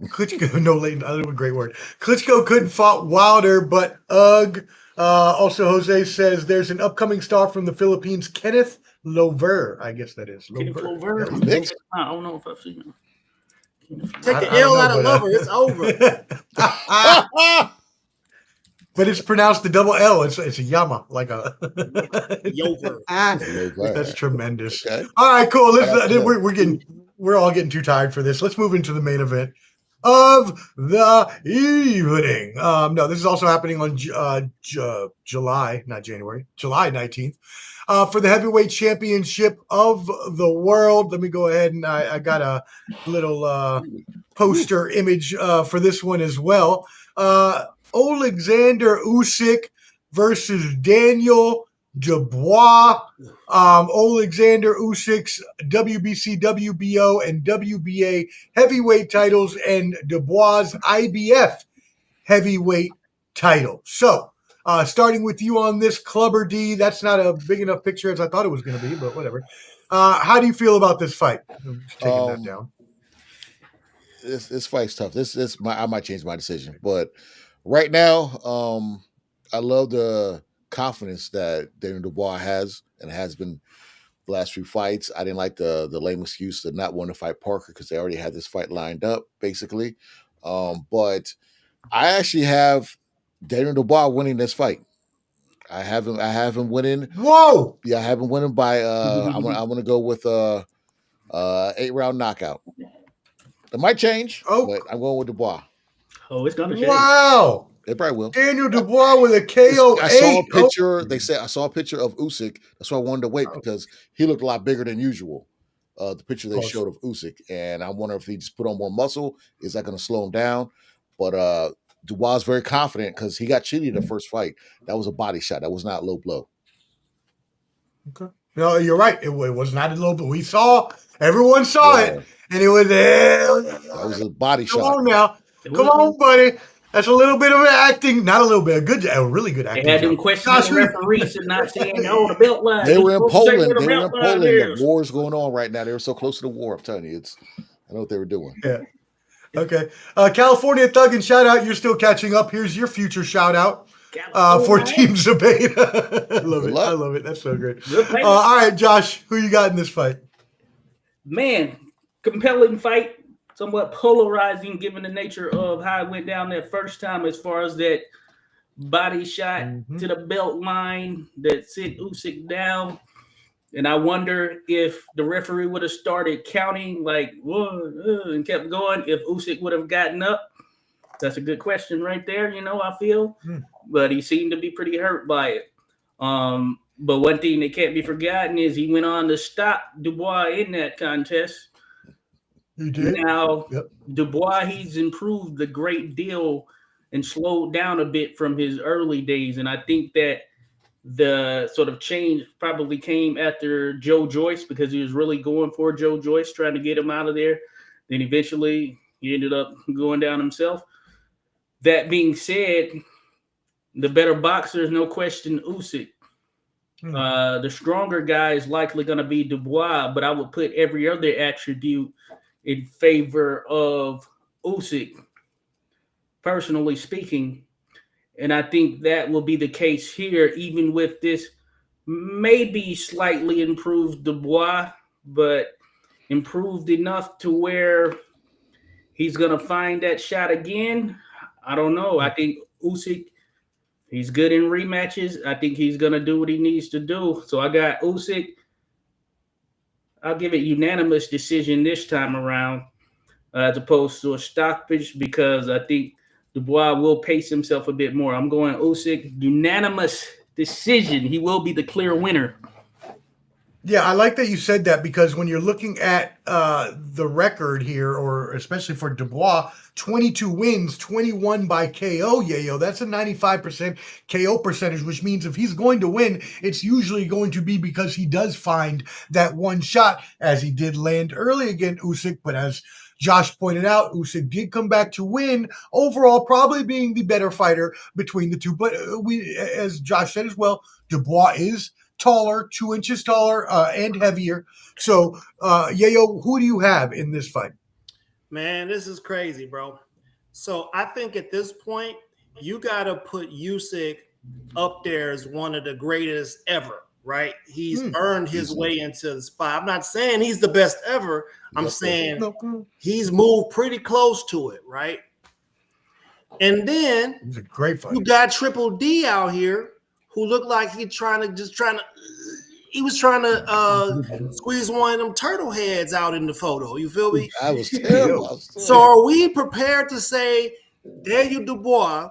Klitschko, no latent, I don't know a great word. Klitschko couldn't fought Wilder, but also Jose says there's an upcoming star from the Philippines, Kenneth Lover. I guess that is. Kenneth Lover. Lover. Mixed? I don't know if I've seen him. Take the I L don't out know, of but, Lover. It's over. But it's pronounced the double L. It's a Yama, like a Yover. That's tremendous. Okay. All right, cool. We're all getting too tired for this. Let's move into the main event of the evening. No, this is also happening on July 19th, for the heavyweight championship of the world. Let me go ahead and I got a little poster image for this one as well. Oleksandr Usyk versus Daniel Dubois. Oleksandr Usyk's WBC, WBO, and WBA heavyweight titles, and Dubois IBF heavyweight title. So, starting with you on this, Clubber D. That's not a big enough picture as I thought it was going to be, but whatever. How do you feel about this fight? I'm just taking that down. This fight's tough. I might change my decision, but right now, I love the confidence that Daniel Dubois has and has been the last few fights. I didn't like the lame excuse to not want to fight Parker because they already had this fight lined up, basically. But I actually have Daniel Dubois winning this fight. I have him winning. Whoa! Yeah, I have him winning by. I'm gonna go with 8-round knockout. It might change, but I'm going with Dubois. Oh, it's gonna change. Wow! It probably will. Daniel Dubois with a KO. I saw a picture. They said I saw a picture of Usyk. That's why I wanted to wait because he looked a lot bigger than usual. The picture they showed of Usyk, and I wonder if he just put on more muscle. Is that going to slow him down? But Dubois is very confident because he got cheated in the first fight. That was a body shot. That was not a low blow. Okay. No, you're right. It was not a low blow. We saw. Everyone saw it, and it was. That was a body shot. Come on now. Come on, buddy. That's a little bit of acting. Not a little bit. A really good acting. They had them questions the referees and not saying, "Oh, the belt line." They were in Poland. The war's going on right now. They were so close to the war. I'm telling you, I know what they were doing. Yeah. Okay. California Thug and shout out. You're still catching up. Here's your future shout out for Team Zepeda. I love it. I love it. That's so good. All right, Josh, who you got in this fight? Man, compelling fight. Somewhat polarizing given the nature of how it went down that first time as far as that body shot to the belt line that sent Usyk down. And I wonder if the referee would have started counting like and kept going, if Usyk would have gotten up. That's a good question right there, I feel. But he seemed to be pretty hurt by it. But one thing that can't be forgotten is he went on to stop Dubois in that contest. You did? Now, Dubois, he's improved a great deal and slowed down a bit from his early days. And I think that the sort of change probably came after Joe Joyce because he was really going for Joe Joyce, trying to get him out of there. Then eventually he ended up going down himself. That being said, the better boxer is no question Usyk. The stronger guy is likely going to be Dubois, but I would put every other attribute in favor of Usyk, personally speaking. And I think that will be the case here, even with this maybe slightly improved Dubois, but improved enough to where he's going to find that shot again. I don't know. I think Usyk, he's good in rematches. I think he's going to do what he needs to do. So I got Usyk. I'll give it unanimous decision this time around as opposed to a stoppage because I think Dubois will pace himself a bit more. I'm going Usyk, unanimous decision. He will be the clear winner. Yeah, I like that you said that because when you're looking at the record here, or especially for Dubois, 22 wins, 21 by KO, yayo. That's a 95% KO percentage, which means if he's going to win, it's usually going to be because he does find that one shot, as he did land early against Usyk. But as Josh pointed out, Usyk did come back to win, overall probably being the better fighter between the two. But as Josh said as well, Dubois is taller, 2 inches taller, and heavier. So, Yayo, who do you have in this fight? Man, this is crazy, bro. So I think at this point, you got to put Usyk up there as one of the greatest ever, right? He's earned his way into the spot. I'm not saying he's the best ever. I'm saying he's moved pretty close to it, right? And then He's a great fighter. You got Triple D out here who looked like he was trying to squeeze one of them turtle heads out in the photo. You feel me? I was terrible. So are we prepared to say Daniel Dubois,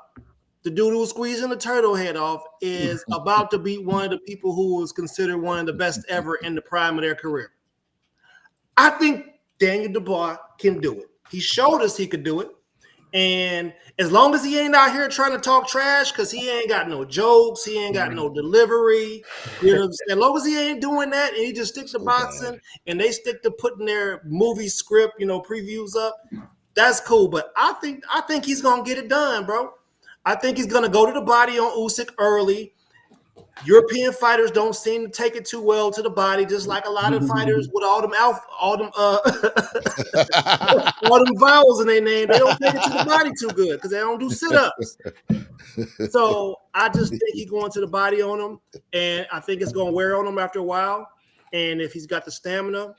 the dude who was squeezing the turtle head off, is about to beat one of the people who was considered one of the best ever in the prime of their career? I think Daniel Dubois can do it. He showed us he could do it. And as long as he ain't out here trying to talk trash, because he ain't got no jokes, he ain't got no delivery, you know what I'm saying? As long as he ain't doing that and he just sticks to boxing and they stick to putting their movie script, previews up, that's cool. But I think he's gonna get it done, bro. I think he's gonna go to the body on Usyk early. European fighters don't seem to take it too well to the body, just like a lot of fighters with all them vowels in their name. They don't take it to the body too good because they don't do sit-ups. So I just think he's going to the body on him, and I think it's going to wear on him after a while. And if he's got the stamina,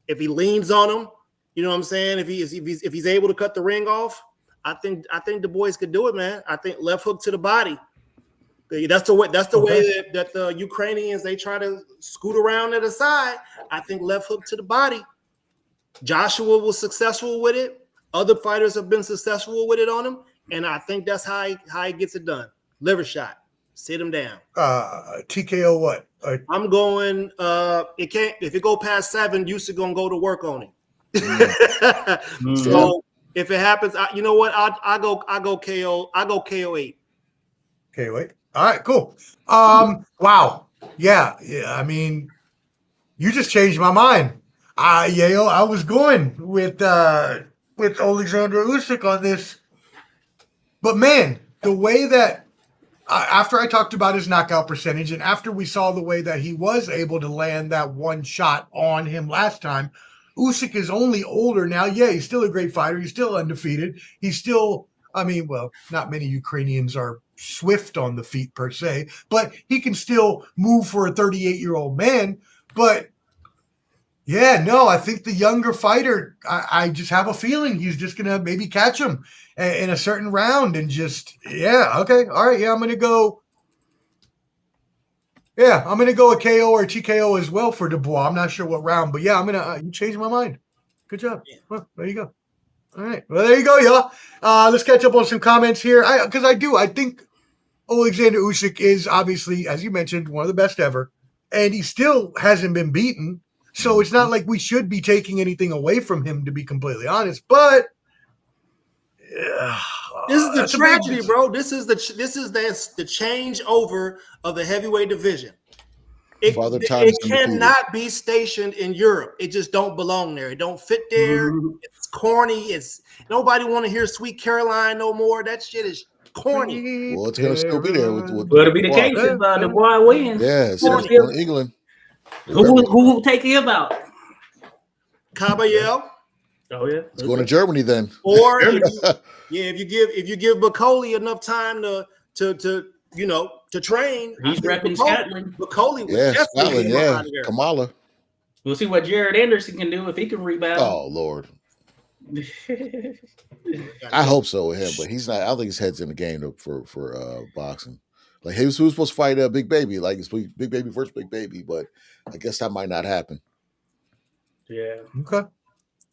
if he leans on him, you know what I'm saying? If he's able to cut the ring off, I think the boys could do it, man. I think left hook to the body. That's the way that the Ukrainians, they try to scoot around to the side. I think left hook to the body. Joshua was successful with it. Other fighters have been successful with it on him, and I think that's how he gets it done. Liver shot, sit him down. TKO what? I'm going. It can't. If it go past 7, Usyk gonna go to work on him. So if it happens, you know what? I go KO. I go KO 8. Okay, wait. All right, cool. Wow. Yeah. I mean, you just changed my mind. Yayo, I was going with Oleksandr Usyk on this. But man, the way that after I talked about his knockout percentage and after we saw the way that he was able to land that one shot on him last time, Usyk is only older now. Yeah, he's still a great fighter. He's still undefeated. He's still, not many Ukrainians are swift on the feet per se, but he can still move for a 38-year-old man. But yeah, no, I think the younger fighter, I just have a feeling he's just going to maybe catch him in a certain round and just, okay. All right. Yeah, I'm going to go a KO or a TKO as well for Dubois. I'm not sure what round, but yeah, you changed my mind. Good job. Yeah. Well, there you go. All right. Well, there you go, y'all. Let's catch up on some comments here. I think Oleksandr Usyk is obviously, as you mentioned, one of the best ever, and he still hasn't been beaten. So it's not like we should be taking anything away from him, to be completely honest. But this is the tragedy, bro. This is the changeover of the heavyweight division. It cannot be stationed in Europe. It just don't belong there. It don't fit there. It's corny. Nobody want to hear Sweet Caroline no more. That shit is corny. Well, it's gonna still be there. Well, it'll be the case if Dubois wins. Yeah, it's still in England. Who will take him out? Caballero. Oh yeah, it's going to Germany then. Or if you give Bacoli enough time to train, he's repping Scotland. Bacoli, Scotland, Kamala. We'll see what Jared Anderson can do if he can rebound. Oh Lord. I hope so with him, but he's not. I don't think his head's in the game for boxing. Like he was supposed to fight Big Baby, like it's Big Baby versus Big Baby, but I guess that might not happen. Yeah. Okay.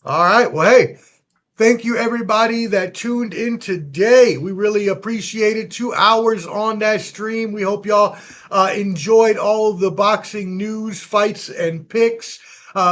All right. Well, hey, thank you everybody that tuned in today. We really appreciate it. 2 hours on that stream. We hope y'all enjoyed all of the boxing news, fights, and picks.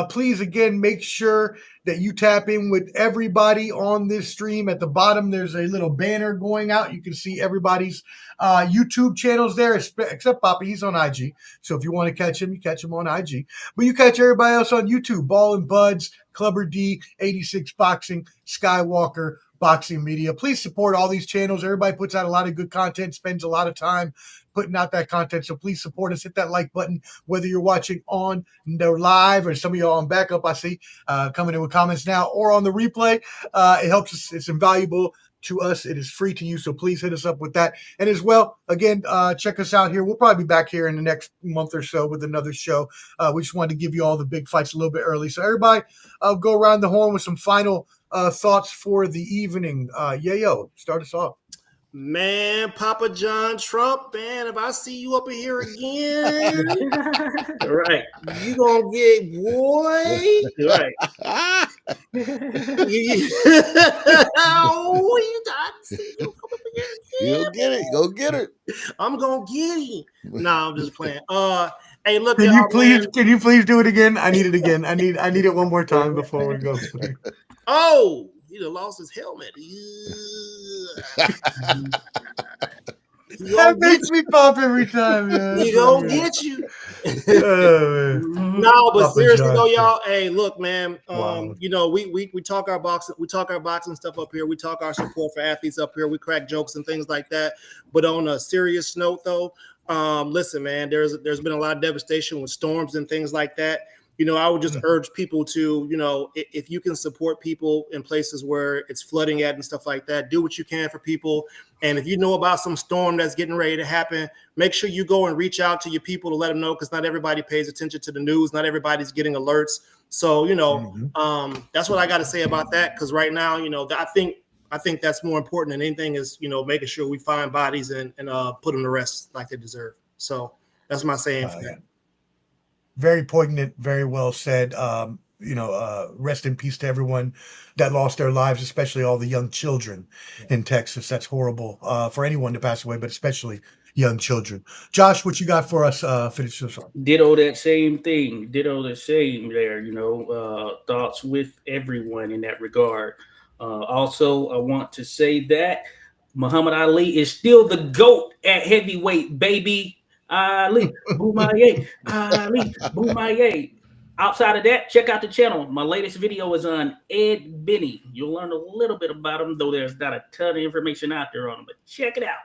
Please, again, make sure that you tap in with everybody on this stream. At the bottom, there's a little banner going out. You can see everybody's YouTube channels there, except Poppy. He's on IG. So if you want to catch him, you catch him on IG. But you catch everybody else on YouTube. Ball and Buds, Clubber D, 86 Boxing, Skywalker, Boxing Media. Please support all these channels. Everybody puts out a lot of good content, spends a lot of time putting out that content. So please support us. Hit that like button, whether you're watching on the live or some of y'all on backup, I see coming in with comments now, or on the replay. It helps us. It's invaluable to us. It is free to you. So please hit us up with that. And as well, again, check us out here. We'll probably be back here in the next month or so with another show. We just wanted to give you all the big fights a little bit early. So everybody go around the horn with some final thoughts for the evening. Yayo, start us off. Man, Papa John Trump, man, if I see you up in here again, Right. you gonna get boy. Right. Oh, you not see you come up in here again. You'll get it. Go get it. I'm gonna get him. Nah, I'm just playing. Hey, look, Can y'all, you please? man. Can you please do it again? I need it again. I need it one more time before we go. Oh, he done lost his helmet. That makes me pop every time, man. He gonna get you. Oh, No, but Papa seriously John. though, y'all. Hey, look, man. Wow. You know, we talk our boxing, stuff up here. We talk our support for athletes up here. We crack jokes and things like that. But on a serious note, though, listen, man. There's been a lot of devastation with storms and things like that. You know, I would just urge people to, you know, if you can support people in places where it's flooding at and stuff like that, do what you can for people. And if you know about some storm that's getting ready to happen, make sure you go and reach out to your people to let them know, because not everybody pays attention to the news. Not everybody's getting alerts. So, you know, that's what I got to say about that. Because right now, you know, I think that's more important than anything is, you know, making sure we find bodies and put them to rest like they deserve. So that's my saying for that. Very poignant, very well said. Rest in peace to everyone that lost their lives, especially all the young children in Texas. That's horrible for anyone to pass away, but especially young children. Josh, what you got for us? Finish this off. Ditto that same thing. Ditto the same there, you know, thoughts with everyone in that regard. Also, I want to say that Muhammad Ali is still the GOAT at heavyweight, baby. Ali, Boomaye, Ali, Boomaye. Outside of that, check out the channel. My latest video is on Ed Benny. You'll learn a little bit about him, though there's not a ton of information out there on him, but check it out.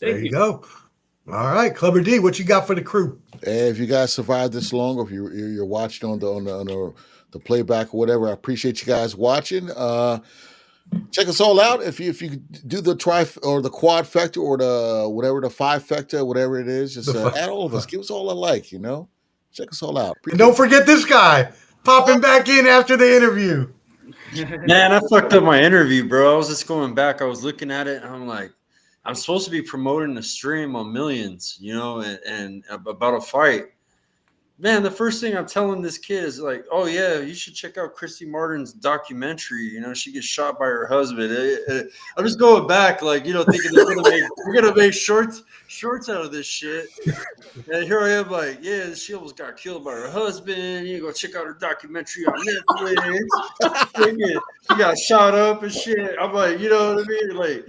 There you go. All right, Clubber D, what you got for the crew? Hey, if you guys survived this long, or if you're watching on the playback or whatever, I appreciate you guys watching. Check us all out. If you do the the quad factor or the 5 factor, whatever it is, just add all of us. Give us all a like, you know. Check us all out. And don't forget this guy popping back in after the interview. Man, I fucked up my interview, bro. I was just going back. I was looking at it, and I'm like, I'm supposed to be promoting a stream on Millions, you know, and about a fight. Man, the first thing I'm telling this kid is like, oh, yeah, you should check out Christy Martin's documentary. You know, she gets shot by her husband. I'm just going back, like, you know, thinking we're gonna make shorts out of this shit. And here I am like, yeah, she almost got killed by her husband. You go check out her documentary on Netflix. She got shot up and shit. I'm like, you know what I mean? Like,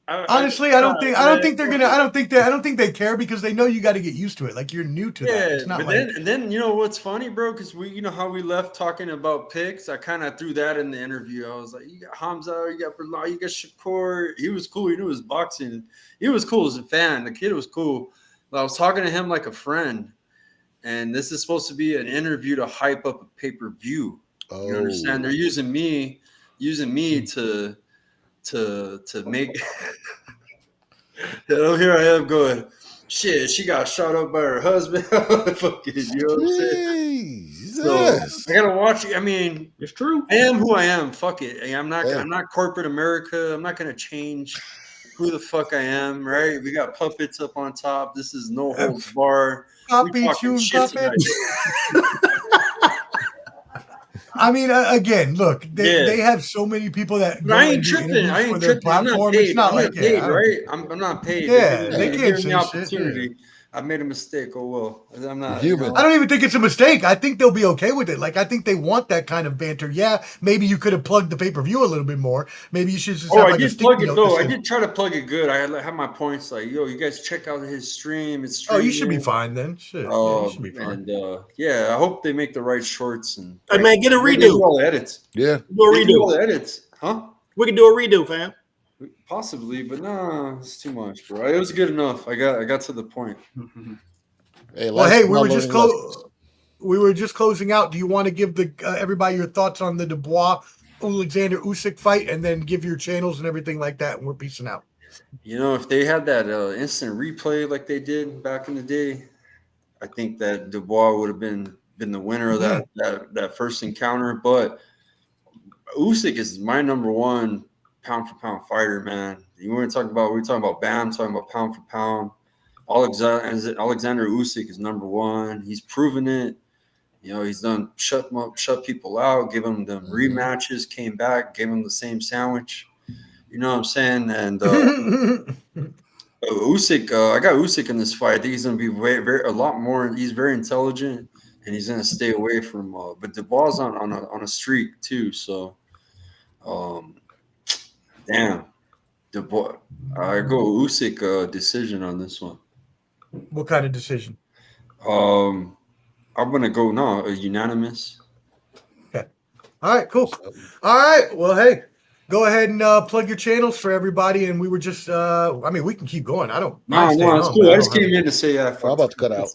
Honestly, I don't think they care, because they know you got to get used to it. Like, you're new to that. It's not then you know what's funny, bro? Because you know how we left talking about picks. I kind of threw that in the interview. I was like, you got Hamza, you got Bilal, you got Shakur. He was cool. He knew his boxing. He was cool as a fan. The kid was cool. But I was talking to him like a friend, and this is supposed to be an interview to hype up a pay-per-view. You understand? They're using me to make here I am going, shit, she got shot up by her husband. Fucking, you know what I'm saying? So I gotta watch it. I mean, it's true. I am who I am. Fuck it. I'm not corporate America. I'm not gonna change who the fuck I am, right? We got puppets up on top. This is no holds bar. Puppet. I mean, again, look, they have so many people that. I ain't tripping. I'm not paid. It's not like paid, right? I'm not paid. Yeah, they can't say the opportunity. Shit. I made a mistake. Oh well, I'm not Human. I don't even think it's a mistake. I think they'll be okay with it. Like, I think they want that kind of banter. Yeah, maybe you could have plugged the pay-per-view a little bit more. Maybe you should just have I like a did sticky plug it note though. that I says, did try to plug it good. I had my points like, yo, you guys check out his stream. It's oh, you should be streaming. fine then. Shit, yeah, you should be fine. And yeah, I hope they make the right shorts and Hey man, get a they do redo. all the edits. Yeah. Do a They do all redo. the edits, huh? We can do a redo, fam. Possibly, but no, it's too much, bro. It was good enough. I got to the point. Hey, Well, hey, we were were just closing out. Do you want to give the everybody your thoughts on the Dubois Oleksandr Usyk fight, and then give your channels and everything like that? And we're peacing out. You know, if they had that instant replay like they did back in the day, I think that Dubois would have been the winner of that first encounter. But Usyk is my number one pound for pound fighter, man. We were talking about Bam, talking about pound for pound. Alexander Usyk is number one. He's proven it. You know, he's done shut people out, give them them rematches, came back, gave him the same sandwich. You know what I'm saying? And Usyk, I got Usyk in this fight. I think he's going to be a lot more. He's very intelligent, and he's going to stay away from. But Dubois on a streak too. So, damn, Dubois. I go Usyk decision on this one. What kind of decision? I'm gonna go a unanimous. Okay. All right. Cool. All right. Well, hey, go ahead and plug your channels for everybody. And we were just, I mean, we can keep going. I don't. No, it's cool. I just came in to say I'm about to cut out.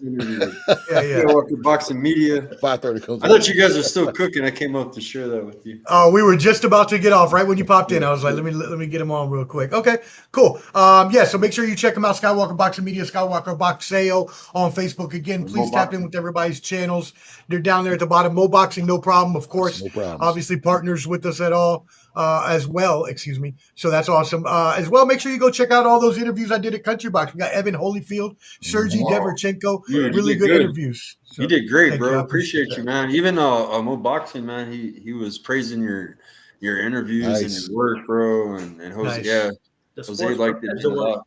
Yeah. Boxing Media. 5:30. I thought you guys were still cooking. I came up to share that with you. Oh, we were just about to get off right when you popped in. I was like, let me get him on real quick. Okay, cool. Yeah, so make sure you check them out. Skywalker Boxing Media, Skywalker Boxeo on Facebook. Again, please tap in with everybody's channels. They're down there at the bottom. Mo Boxing, no problem, of course. No problem. Obviously, partners with us at all. As well, excuse me. So that's awesome. As well, make sure you go check out all those interviews I did at Country Box. We got Evan Holyfield, Sergey Deverchenko, Dude, really good interviews. So, you did great, thank bro. you. I Appreciate you, man. Even Mo Boxing, man, he was praising your interviews and your work, bro. And Jose, Nice. yeah, The Jose sports liked it a lot.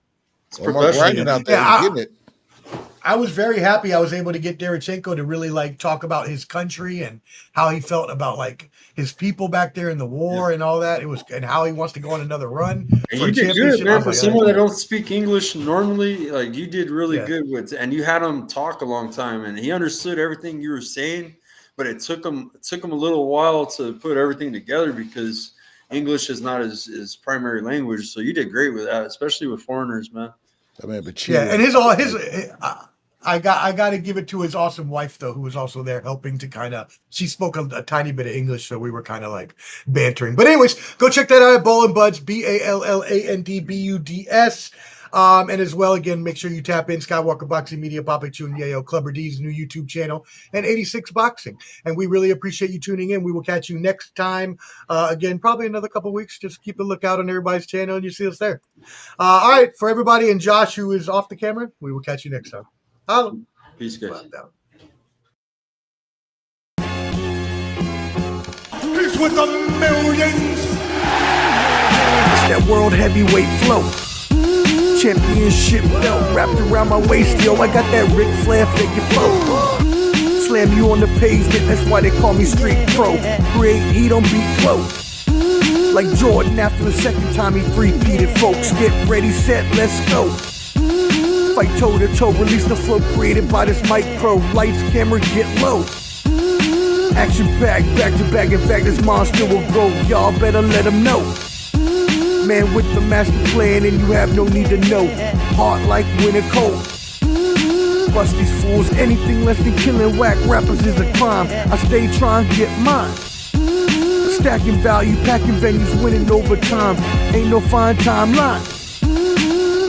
It's One more bragging out there. Yeah, He's getting it. I was very happy I was able to get Derechenko to really like talk about his country and how he felt about like his people back there in the war and all that. It was, and how he wants to go on another run. And for you a did good, championship. I man. was For like, someone that don't speak English normally, like you did really Yeah. good with, and you had him talk a long time, and he understood everything you were saying. But it took him a little while to put everything together because English is not his primary language. So you did great with that, especially with foreigners, man. I mean, but yeah, and I got to give it to his awesome wife though, who was also there helping to kind of. She spoke a tiny bit of English, so we were kind of like bantering. But anyways, go check that out at Ball and Buds, BALLANDBUDS. And as well, again, make sure you tap in Skywalker Boxing Media, Papa Chun Yayo, Clubber D's new YouTube channel, and 86 Boxing. And we really appreciate you tuning in. We will catch you next time. Again, probably another couple weeks. Just keep a lookout on everybody's channel, and you see us there. All right, for everybody and Josh, who is off the camera, we will catch you next time. Holla. Peace, guys. Peace with the millions. It's that world heavyweight flow. Championship belt wrapped around my waist, yo. I got that Ric Flair figure flow. Slam you on the pavement, that's why they call me Street Pro. Create heat on beat close. Like Jordan after the second time he three-peated, folks. Get ready, set, let's go. Fight toe to toe, release the flow created by this mic pro. Lights, camera, get low. Action packed, back to back. In fact, this monster will grow. Y'all better let him know. Man with the master plan, and you have no need to know. Hot like winter cold. Bust these fools, anything less than killing whack rappers is a crime. I stay trying to get mine. Stacking value, packing venues, winning over time. Ain't no fine timeline.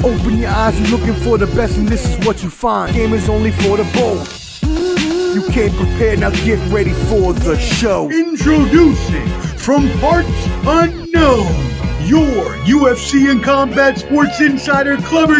Open your eyes, you're looking for the best, and this is what you find. Game is only for the bold. You came prepared, now get ready for the show. Introducing from parts unknown, your UFC and combat sports insider Clubber